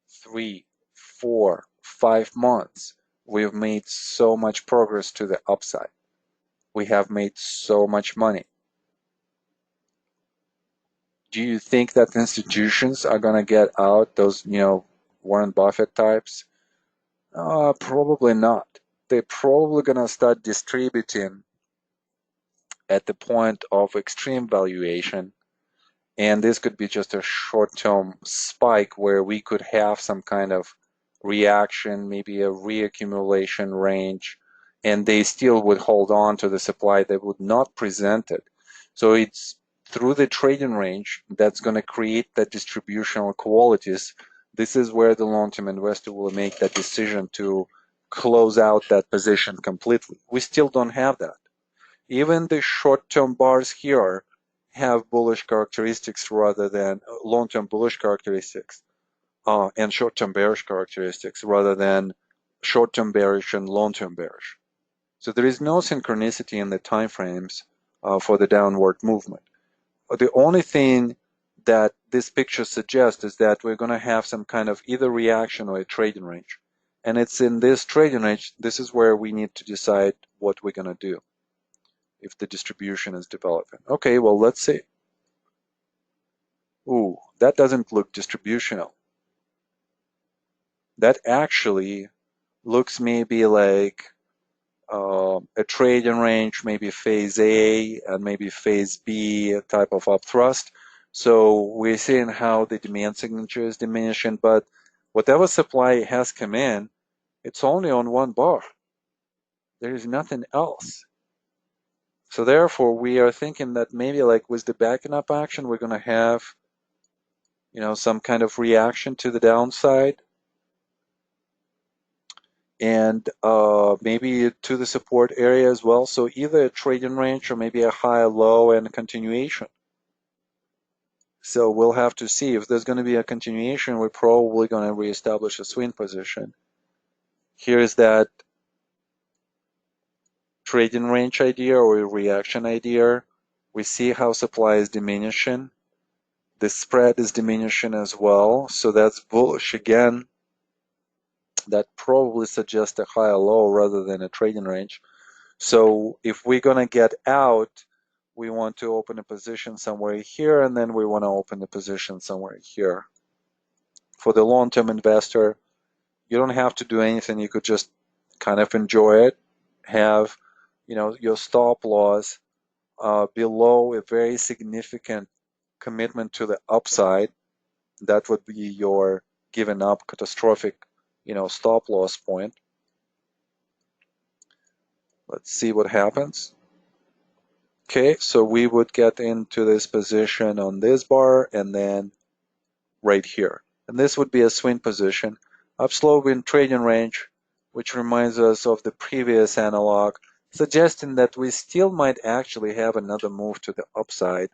3, 4, 5 months, we've made so much progress to the upside. We have made so much money. Do you think that institutions are going to get out, those, Warren Buffett types? Probably not. They're probably going to start distributing at the point of extreme valuation. And this could be just a short-term spike where we could have some kind of reaction, maybe a reaccumulation range, and they still would hold on to the supply. They would not present it. So it's through the trading range that's going to create that distributional qualities. This is where the long-term investor will make that decision to close out that position completely. We still don't have that. Even the short-term bars here have bullish characteristics rather than long-term bullish characteristics, and short-term bearish characteristics rather than short-term bearish and long-term bearish. So there is no synchronicity in the time frames for the downward movement. The only thing that this picture suggests is that we're going to have some kind of either reaction or a trading range. And it's in this trading range, this is where we need to decide what we're going to do if the distribution is developing. Okay, well, let's see. Ooh, that doesn't look distributional. That actually looks maybe like a trading range, maybe phase A and maybe phase B type of upthrust. So we're seeing how the demand signature is diminishing, but whatever supply has come in, it's only on one bar. There is nothing else. So therefore, we are thinking that maybe like with the backing up action, we're going to have, some kind of reaction to the downside, and maybe to the support area as well. So either a trading range or maybe a high, low, and a continuation. So we'll have to see if there's going to be a continuation. We're probably going to reestablish a swing position. Here's that trading range idea or reaction idea. We see how supply is diminishing. The spread is diminishing as well. So that's bullish again. That probably suggests a higher low rather than a trading range. So if we're going to get out, we want to open a position somewhere here, and then we want to open the position somewhere here. For the long-term investor, you don't have to do anything. You could just kind of enjoy it, have your stop loss below a very significant commitment to the upside. That would be your given up catastrophic stop loss point. Let's see what happens. Okay, so we would get into this position on this bar and then right here. And this would be a swing position. Upslope in trading range, which reminds us of the previous analog, suggesting that we still might actually have another move to the upside.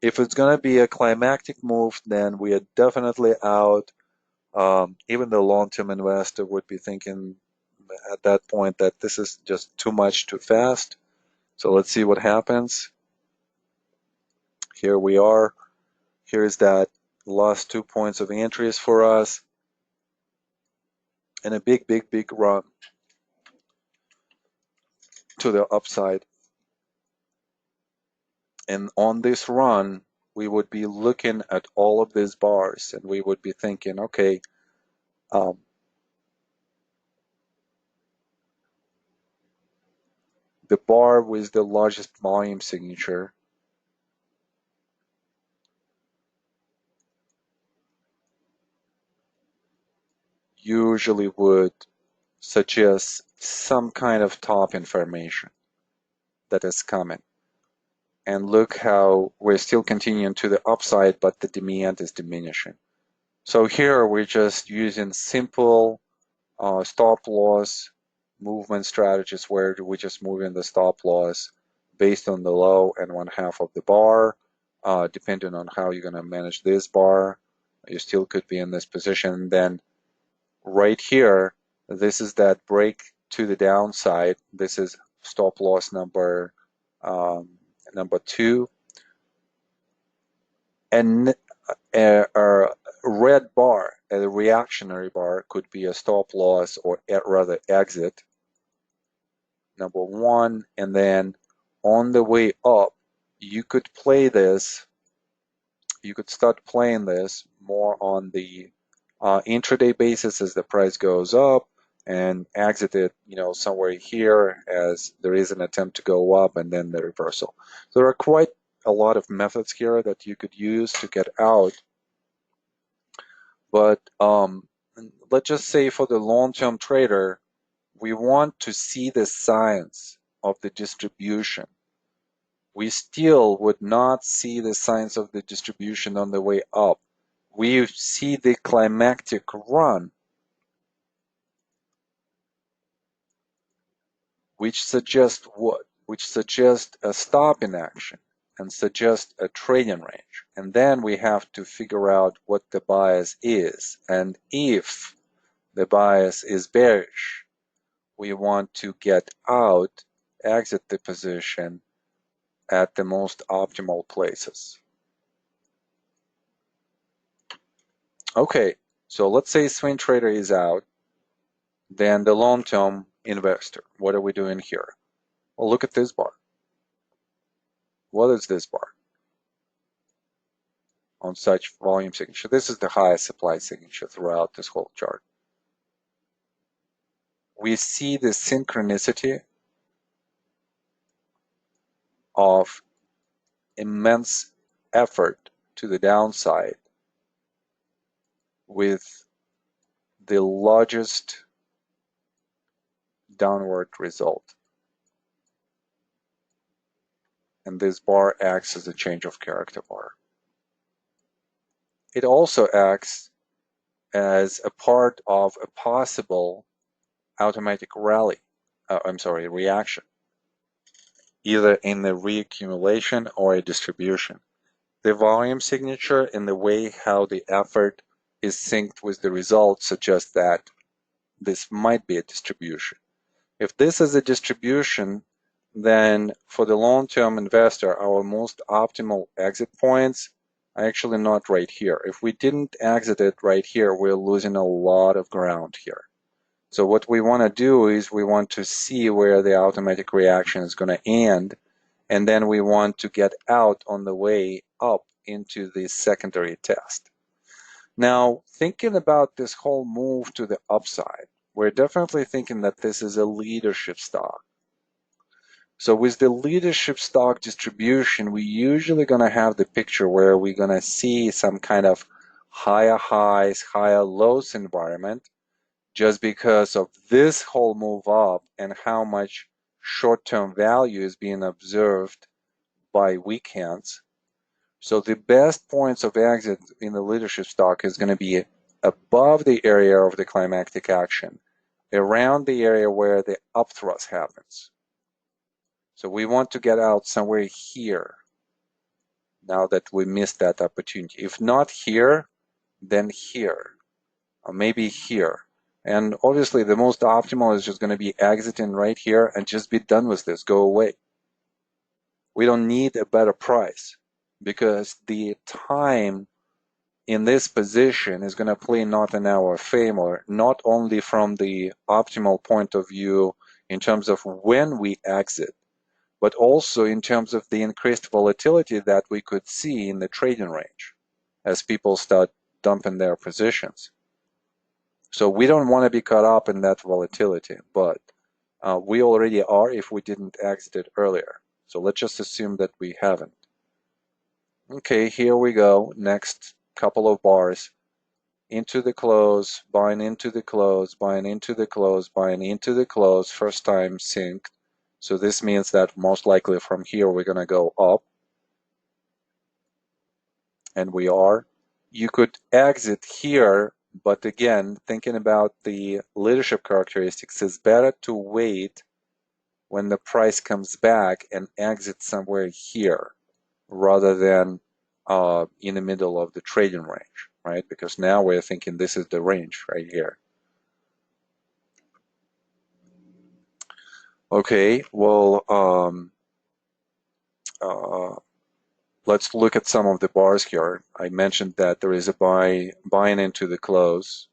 If it's going to be a climactic move, then we are definitely out. Even the long-term investor would be thinking at that point that this is just too much too fast. So let's see what happens. Here we are. Here's that last 2 points of entries for us. And a big, big, big run to the upside. And on this run, we would be looking at all of these bars and we would be thinking, okay, the bar with the largest volume signature usually would suggest some kind of top information that is coming. And look how we're still continuing to the upside, but the demand is diminishing. So here we're just using simple stop loss movement strategies where we just move in the stop loss based on the low and 1/2 of the bar. Depending on how you're going to manage this bar, you still could be in this position. Then right here, this is that break to the downside. This is stop loss number 2, and a red bar, a reactionary bar, could be a stop loss or rather exit number 1, and then on the way up you could play this, you could start playing this more on the intraday basis as the price goes up, and exit it somewhere here as there is an attempt to go up and then the reversal. So there are quite a lot of methods here that you could use to get out, but let's just say for the long-term trader, we want to see the signs of the distribution. We still would not see the signs of the distribution on the way up. We see the climactic run, which suggests what? Which suggests a stop in action and suggests a trading range. And then we have to figure out what the bias is. And if the bias is bearish, we want to get out, exit the position at the most optimal places. Okay, so let's say swing trader is out, then the long-term investor, what are we doing here? Well, look at this bar. What is this bar on such volume signature? This is the highest supply signature throughout this whole chart. We see the synchronicity of immense effort to the downside with the largest downward result. And this bar acts as a change of character bar. It also acts as a part of a possible automatic reaction, either in the reaccumulation or a distribution. The volume signature and the way how the effort is synced with the result suggests that this might be a distribution. If this is a distribution, then for the long-term investor, our most optimal exit points are actually not right here. If we didn't exit it right here, we're losing a lot of ground here. So what we want to do is we want to see where the automatic reaction is going to end, and then we want to get out on the way up into the secondary test. Now, thinking about this whole move to the upside, we're definitely thinking that this is a leadership stock. So with the leadership stock distribution, we're usually going to have the picture where we're going to see some kind of higher highs, higher lows environment, just because of this whole move up and how much short-term value is being observed by weak hands. So the best points of exit in the leadership stock is going to be above the area of the climactic action, around the area where the upthrust happens. So we want to get out somewhere here now that we missed that opportunity. If not here, then here, or maybe here. And obviously the most optimal is just going to be exiting right here and just be done with this, go away. We don't need a better price because the time in this position is going to play not in our favor, not only from the optimal point of view in terms of when we exit, but also in terms of the increased volatility that we could see in the trading range as people start dumping their positions. So we don't want to be caught up in that volatility, but we already are if we didn't exit it earlier. So let's just assume that we haven't. Okay, here we go. Next couple of bars. Into the close, buying into the close, buying into the close, buying into the close, first time synced. So this means that most likely from here we're going to go up. And we are. You could exit here, but again, thinking about the leadership characteristics, it's better to wait when the price comes back and exit somewhere here rather than in the middle of the trading range, right? Because now we're thinking this is the range right here. Okay, well, let's look at some of the bars here. I mentioned that there is a buying into the close.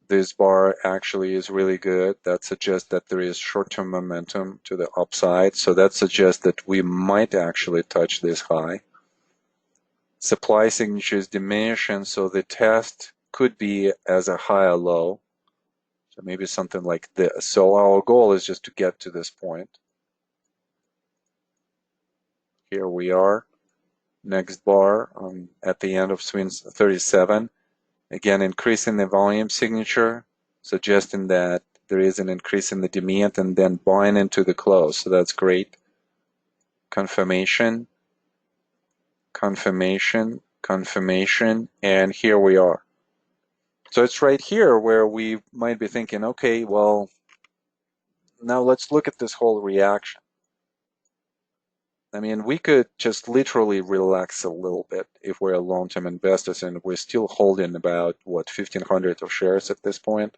This bar actually is really good. That suggests that there is short-term momentum to the upside. So that suggests that we might actually touch this high. Supply signature is diminishing, so the test could be as a high or low. So maybe something like this. So our goal is just to get to this point. Here we are. Next bar at the end of swing 37. Again, increasing the volume signature, suggesting that there is an increase in the demand and then buying into the close. So that's great. Confirmation, confirmation, confirmation, and here we are. So it's right here where we might be thinking, okay, well, now let's look at this whole reaction. I mean, we could just literally relax a little bit if we're long-term investors and we're still holding about, what, 1,500 of shares at this point.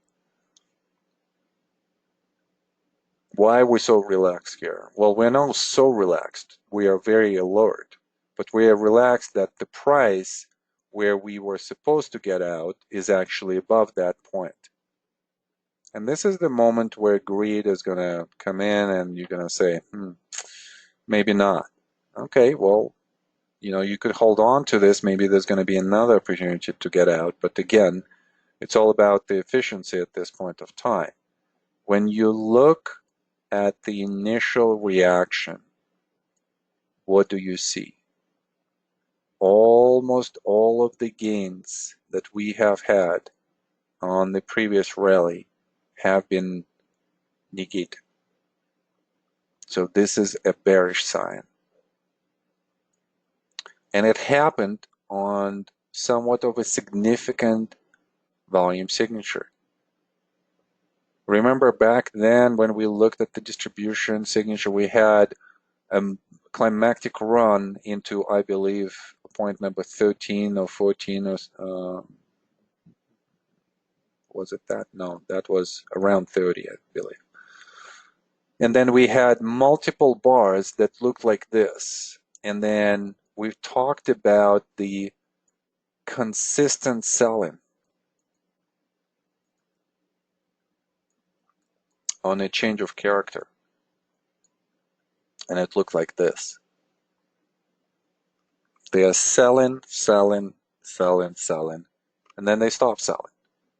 Why are we so relaxed here? Well, we're not so relaxed. We are very alert. But we are relaxed that the price where we were supposed to get out is actually above that point. And this is the moment where greed is going to come in and you're going to say, maybe not. Okay, well, you could hold on to this. Maybe there's going to be another opportunity to get out. But again, it's all about the efficiency at this point of time. When you look at the initial reaction, what do you see? almost all of the gains that we have had on the previous rally have been negated. So this is a bearish sign. And it happened on somewhat of a significant volume signature. Remember back then when we looked at the distribution signature, we had a climactic run into, I believe, point number 13 or 14 or was it that? No, that was around 30, I believe. And then we had multiple bars that looked like this. And then we've talked about the consistent selling on a change of character. And it looked like this. They are selling, selling, selling, selling, and then they stop selling.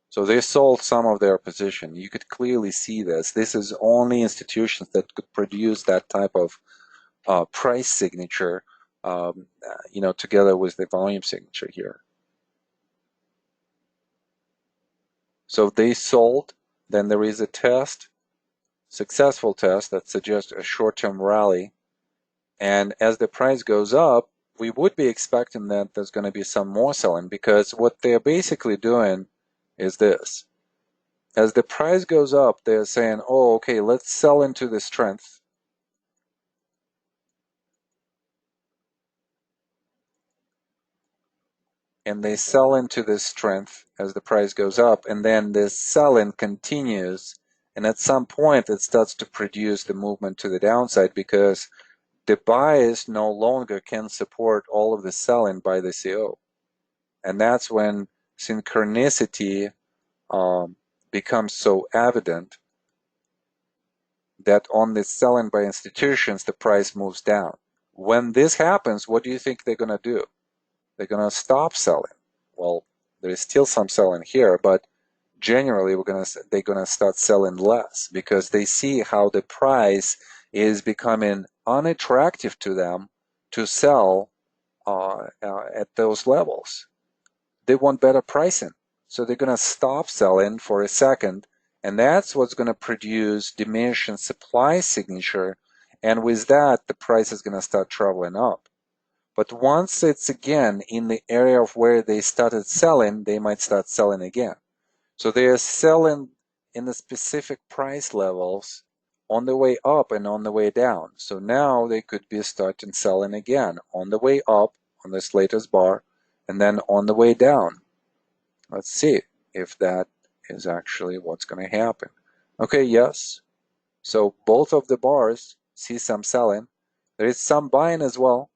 So they sold some of their position. You could clearly see this. This is only institutions that could produce that type of price signature, together with the volume signature here. So they sold, then there is a test, successful test that suggests a short-term rally. And as the price goes up, we would be expecting that there's going to be some more selling, because what they're basically doing is this. As the price goes up, they're saying, oh, okay, let's sell into the strength. And they sell into this strength as the price goes up, and then this selling continues, and at some point it starts to produce the movement to the downside, because the buyers no longer can support all of the selling by the CO. And that's when synchronicity becomes so evident that on the selling by institutions, the price moves down. When this happens, what do you think they're going to do? They're going to stop selling. Well, there is still some selling here, but generally they're going to start selling less, because they see how the price is becoming unattractive to them to sell at those levels. They want better pricing. So they're going to stop selling for a second, and that's what's going to produce diminishing supply signature, and with that, the price is going to start traveling up. But once it's again in the area of where they started selling, they might start selling again. So they are selling in the specific price levels on the way up and on the way down. So now they could be starting selling again on the way up on this latest bar, and then on the way down. Let's see if that is actually what's going to happen. Okay, yes. So both of the bars see some selling. There is some buying as well.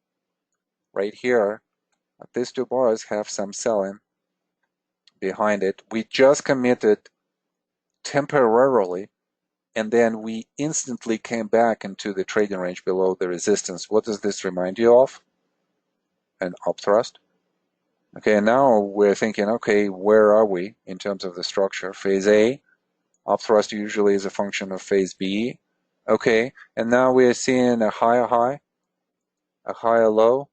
Right here, these two bars have some selling behind it. We just committed temporarily, and then we instantly came back into the trading range below the resistance. What does this remind you of? An upthrust. Okay, and now we're thinking, okay, where are we in terms of the structure? Phase A, upthrust usually is a function of phase B. Okay, and now we're seeing a higher high, a higher low.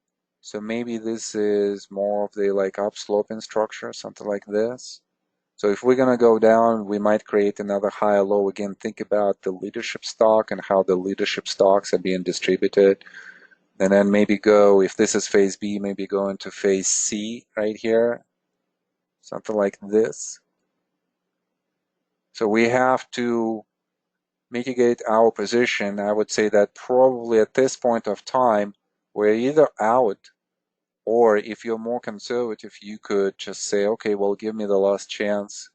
So maybe this is more of the like upsloping structure, something like this. So if we're gonna go down, we might create another higher low. Again, think about the leadership stock and how the leadership stocks are being distributed. And then maybe go, if this is phase B, maybe go into phase C right here, something like this. So we have to mitigate our position. I would say that probably at this point of time, we're either out, or if you're more conservative, you could just say, okay, well, give me the last chance,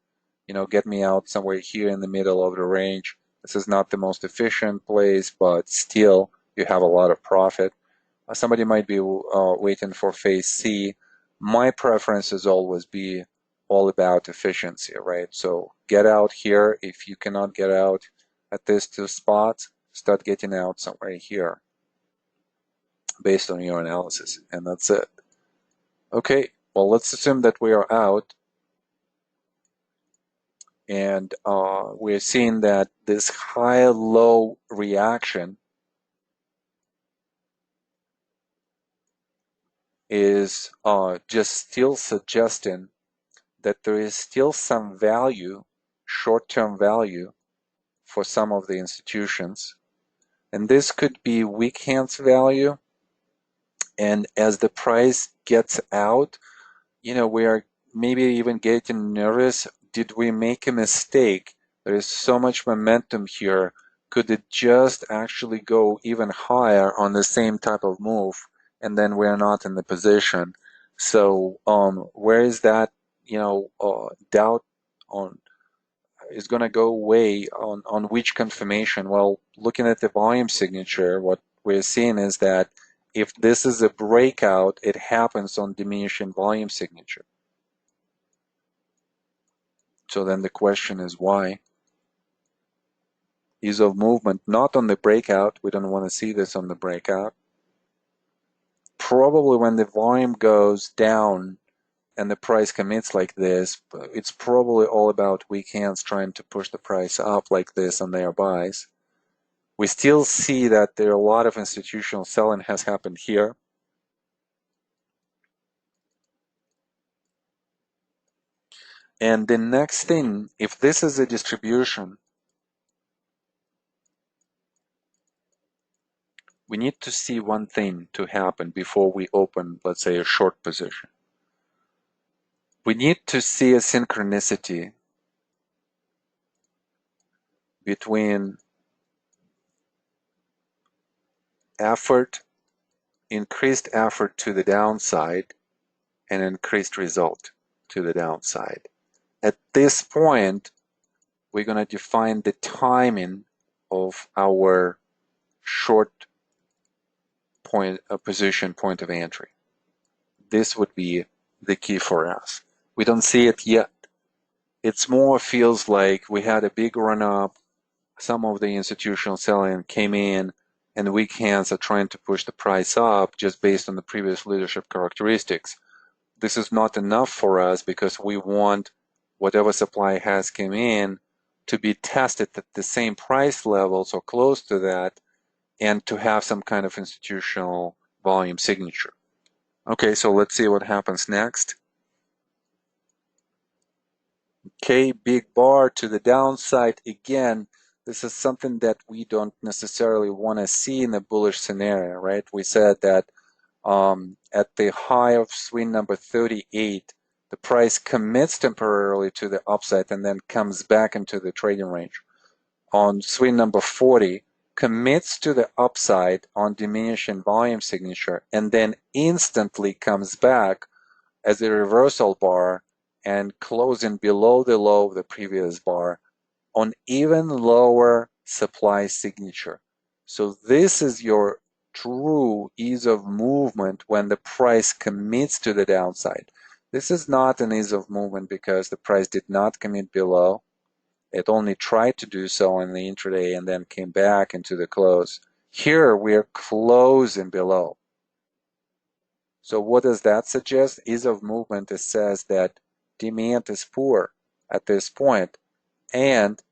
get me out somewhere here in the middle of the range. This is not the most efficient place, but still you have a lot of profit. Somebody might be waiting for phase C. My preference is always be all about efficiency, right? So get out here. If you cannot get out at these two spots, start getting out somewhere here based on your analysis, and that's it. Okay, well, let's assume that we are out, and we're seeing that this high-low reaction is just still suggesting that there is still some value, short-term value, for some of the institutions. And this could be weak hands value. And as the price gets out, we are maybe even getting nervous. Did we make a mistake? There is so much momentum here. Could it just actually go even higher on the same type of move? And then we're not in the position. So where is that, doubt on is going to go away on which confirmation? Well, looking at the volume signature, what we're seeing is that if this is a breakout, it happens on diminishing volume signature. So then the question is why? Ease of movement, not on the breakout. We don't want to see this on the breakout. Probably when the volume goes down and the price commits like this, it's probably all about weak hands trying to push the price up like this on their buys. We still see that there are a lot of institutional selling has happened here. And the next thing, if this is a distribution, we need to see one thing to happen before we open, let's say, a short position. We need to see a synchronicity between effort, increased effort to the downside, and increased result to the downside. At this point, we're going to define the timing of our short position point of entry. This would be the key for us. We don't see it yet. It's more feels like we had a big run up. Some of the institutional selling came in, and weak hands are trying to push the price up just based on the previous leadership characteristics. This is not enough for us because we want whatever supply has come in to be tested at the same price levels or close to that, and to have some kind of institutional volume signature. Okay, so let's see what happens next. Okay, big bar to the downside. Again, this is something that we don't necessarily want to see in a bullish scenario, right? We said that at the high of swing number 38, the price commits temporarily to the upside and then comes back into the trading range. On swing number 40, commits to the upside on diminishing volume signature and then instantly comes back as a reversal bar and closing below the low of the previous bar on even lower supply signature. So this is your true ease of movement when the price commits to the downside. This is not an ease of movement because the price did not commit below. It only tried to do so in the intraday and then came back into the close. Here we're closing below. So what does that suggest? Ease of movement, it says that demand is poor at this point, and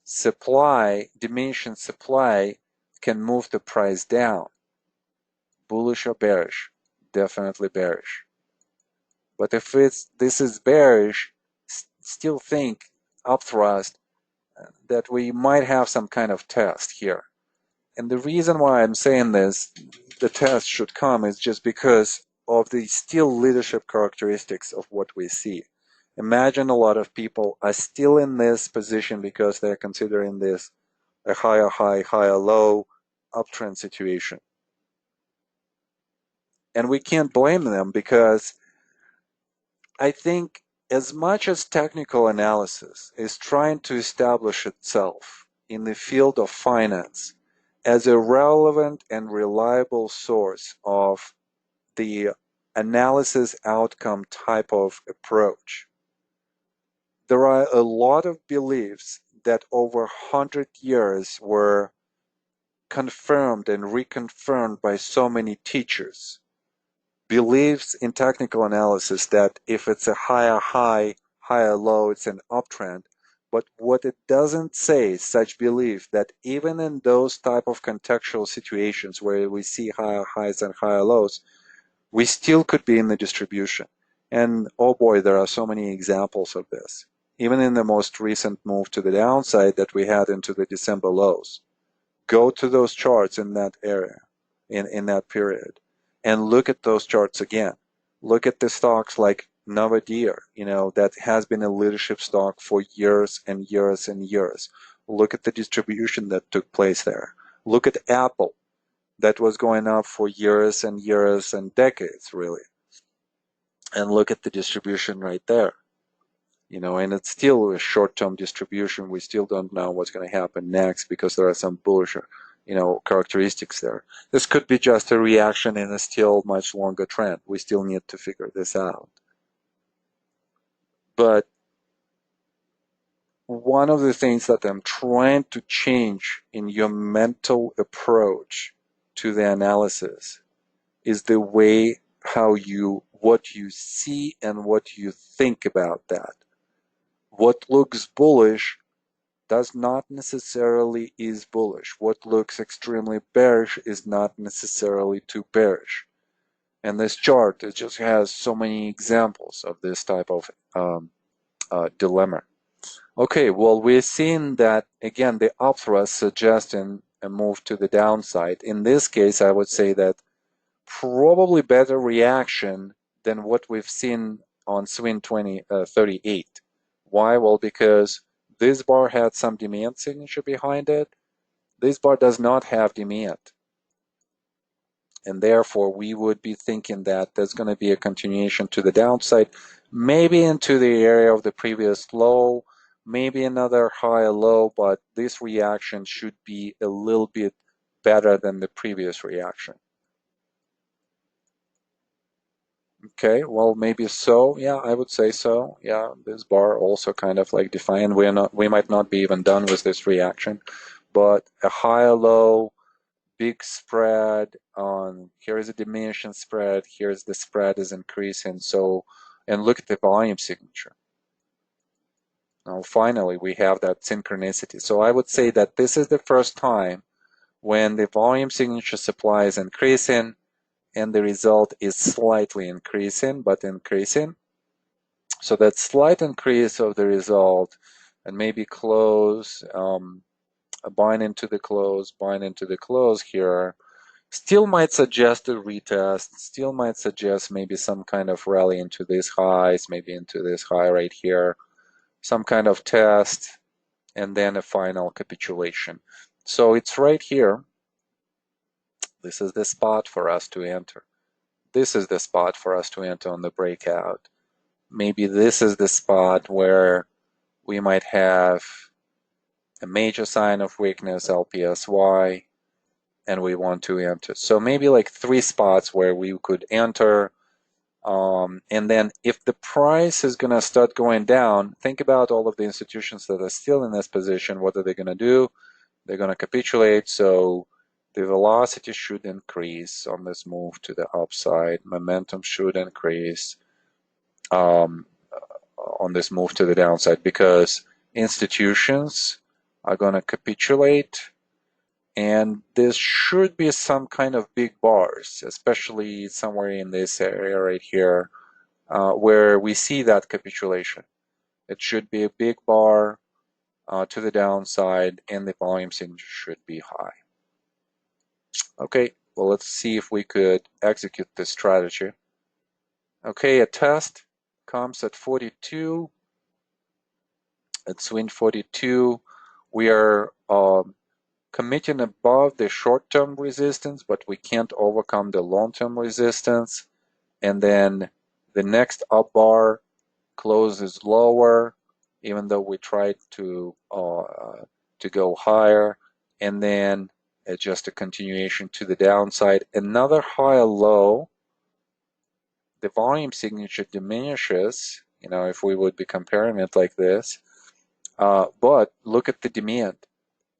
supply, diminishing supply, can move the price down. Bullish or bearish? Definitely bearish. But if this is bearish, still think upthrust that we might have some kind of test here. And the reason why I'm saying this, the test should come, is just because of the still leadership characteristics of what we see. Imagine a lot of people are still in this position because they're considering this a higher high, higher low uptrend situation. And we can't blame them because I think as much as technical analysis is trying to establish itself in the field of finance as a relevant and reliable source of the analysis outcome type of approach, there are a lot of beliefs that over 100 years were confirmed and reconfirmed by so many teachers. Beliefs in technical analysis that if it's a higher high, higher low, it's an uptrend. But what it doesn't say is such belief that even in those type of contextual situations where we see higher highs and higher lows, we still could be in the distribution. And oh boy, there are so many examples of this. Even in the most recent move to the downside that we had into the December lows. Go to those charts in that area, in that period, and look at those charts again. Look at the stocks like Navadir, that has been a leadership stock for years and years and years. Look at the distribution that took place there. Look at Apple, that was going up for years and years and decades, really. And look at the distribution right there. And it's still a short-term distribution. We still don't know what's going to happen next because there are some bullish, characteristics there. This could be just a reaction in a still much longer trend. We still need to figure this out. But one of the things that I'm trying to change in your mental approach to the analysis is the way what you see and what you think about that. What looks bullish does not necessarily is bullish. What looks extremely bearish is not necessarily too bearish. And this chart, it just has so many examples of this type of dilemma. Okay, well, we're seeing that, again, the upthrust suggesting a move to the downside. In this case, I would say that probably better reaction than what we've seen on swing 38. Why? Well, because this bar had some demand signature behind it. This bar does not have demand. And therefore, we would be thinking that there's going to be a continuation to the downside, maybe into the area of the previous low, maybe another higher low, but this reaction should be a little bit better than the previous reaction. Okay, well, maybe so. Yeah, I would say so. Yeah, this bar also kind of like defined. We might not be even done with this reaction, but a higher low, big spread on here is a diminishing spread. Here's the spread is increasing. So, and look at the volume signature. Now, finally, we have that synchronicity. So I would say that this is the first time when the volume signature supply is increasing and the result is slightly increasing, but increasing. So that slight increase of the result and maybe close, bind into the close here, still might suggest a retest, still might suggest maybe some kind of rally into these highs, maybe into this high right here, some kind of test, and then a final capitulation. So it's right here. This is the spot for us to enter. This is the spot for us to enter on the breakout. Maybe this is the spot where we might have a major sign of weakness, LPSY, and we want to enter. So maybe like 3 spots where we could enter. And then if the price is going to start going down, think about all of the institutions that are still in this position. What are they going to do? They're going to capitulate. So the velocity should increase on this move to the upside. Momentum should increase on this move to the downside because institutions are going to capitulate. And this should be some kind of big bars, especially somewhere in this area right here, where we see that capitulation. It should be a big bar to the downside, and the volume signature should be high. Okay, well, let's see if we could execute this strategy. Okay, a test comes at 42. At swing 42, we are committing above the short-term resistance, but we can't overcome the long-term resistance. And then the next up bar closes lower, even though we tried to go higher. And then just a continuation to the downside. Another higher low. The volume signature diminishes, if we would be comparing it like this. But look at the demand.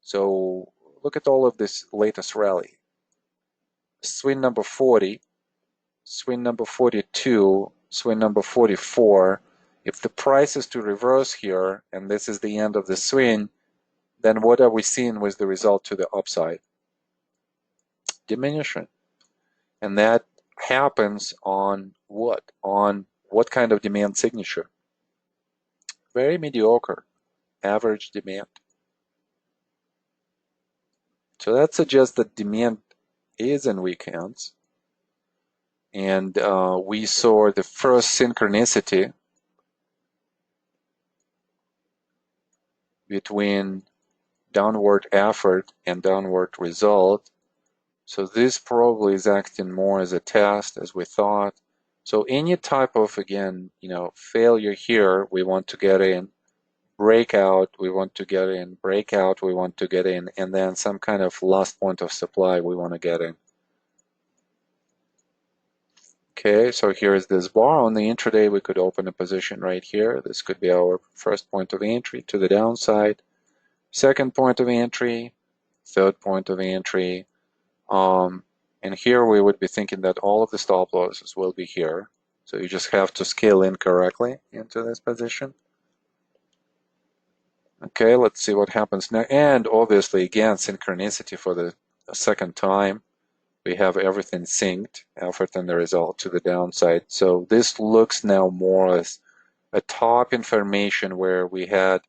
So look at all of this latest rally. Swing number 40, swing number 42, swing number 44. If the price is to reverse here, and this is the end of the swing, then what are we seeing with the result to the upside? Diminishing. And that happens on what? On what kind of demand signature? Very mediocre, average demand. So that suggests that demand is in weak hands. And we saw the first synchronicity between downward effort and downward result. So this probably is acting more as a test as we thought. So any type of, again, failure here, we want to get in, breakout, we want to get in, breakout, we want to get in, and then some kind of last point of supply we want to get in. Okay, so here is this bar. On the intraday, we could open a position right here. This could be our first point of entry to the downside, second point of entry, third point of entry. And here we would be thinking that all of the stop losses will be here. So you just have to scale in correctly into this position. Okay, let's see what happens now. And obviously, again, synchronicity for the second time. We have everything synced, effort and the result to the downside. So this looks now more as a top information where we had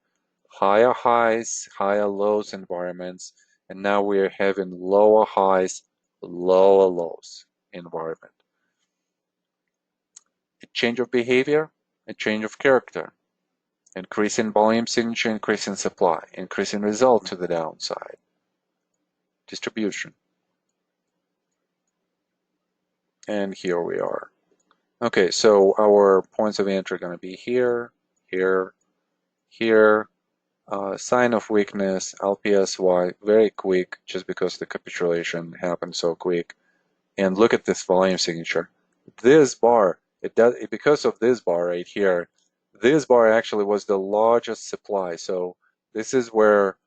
higher highs, higher lows environments, and now we're having lower highs, lower lows environment. A change of behavior, a change of character, increase in volume signature, increase in supply, increase in result to the downside, distribution. And here we are. Okay, so our points of entry are going to be here, here, here. Sign of weakness, LPSY, very quick, just because the capitulation happened so quick. And look at this volume signature. This bar, because of this bar right here, this bar actually was the largest supply. So this is where,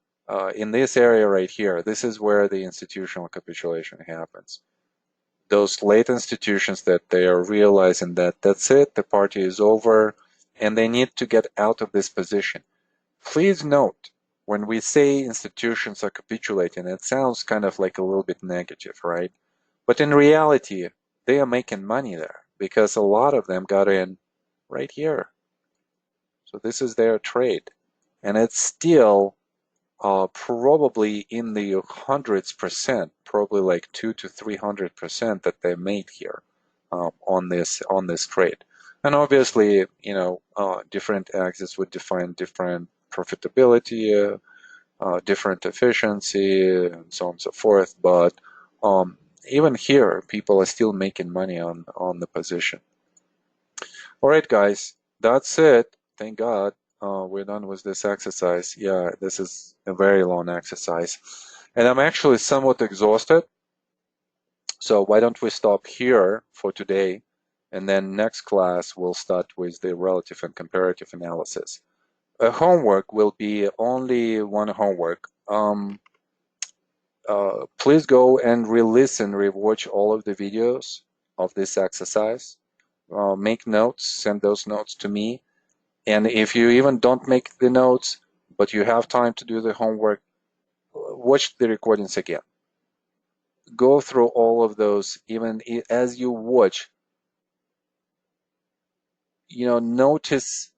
in this area right here, this is where the institutional capitulation happens. Those late institutions that they are realizing that that's it, the party is over, and they need to get out of this position. Please note, when we say institutions are capitulating, it sounds kind of like a little bit negative, right? But in reality, they are making money there because a lot of them got in right here. So this is their trade. And it's still probably in the hundreds percent, probably like 200 to 300% that they made here on this trade. And obviously, different axes would define different profitability, different efficiency, and so on and so forth. But even here, people are still making money on the position. All right, guys, that's it. Thank God. We're done with this exercise. Yeah, this is a very long exercise. And I'm actually somewhat exhausted. So why don't we stop here for today? And then next class, we'll start with the relative and comparative analysis. Homework will be only one homework. Please go and re-listen, re-watch all of the videos of this exercise. Make notes, send those notes to me. And if you even don't make the notes, but you have time to do the homework, watch the recordings again. Go through all of those, even as you watch, notice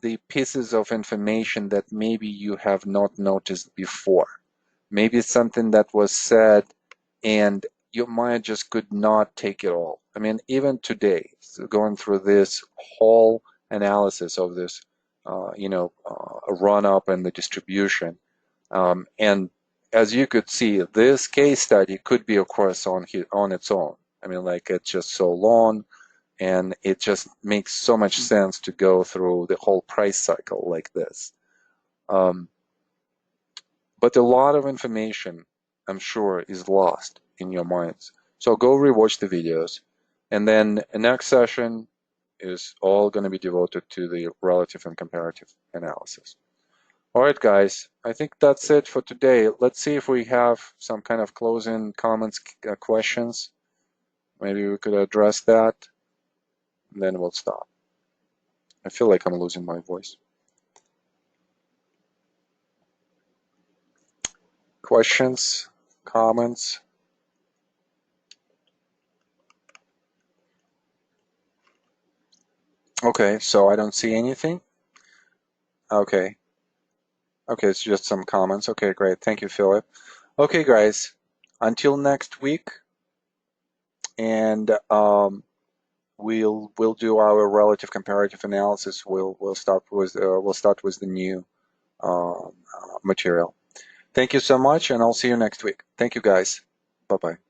the pieces of information that maybe you have not noticed before. Maybe it's something that was said and your mind just could not take it all. I mean, even today, so going through this whole analysis of this, run up and the distribution. And as you could see, this case study could be, of course, on its own. I mean, like, it's just so long, and it just makes so much sense to go through the whole price cycle like this. But a lot of information, I'm sure, is lost in your minds. So go rewatch the videos. And then the next session is all going to be devoted to the relative and comparative analysis. All right, guys, I think that's it for today. Let's see if we have some kind of closing comments, questions. Maybe we could address that, and then we'll stop. I feel like I'm losing my voice. Questions, comments? Okay, so I don't see anything. Okay. Okay, it's just some comments. Okay, great. Thank you, Philip. Okay, guys, until next week, and we'll do our relative comparative analysis. We'll start with the new material. Thank you so much, and I'll see you next week. Thank you, guys. Bye bye.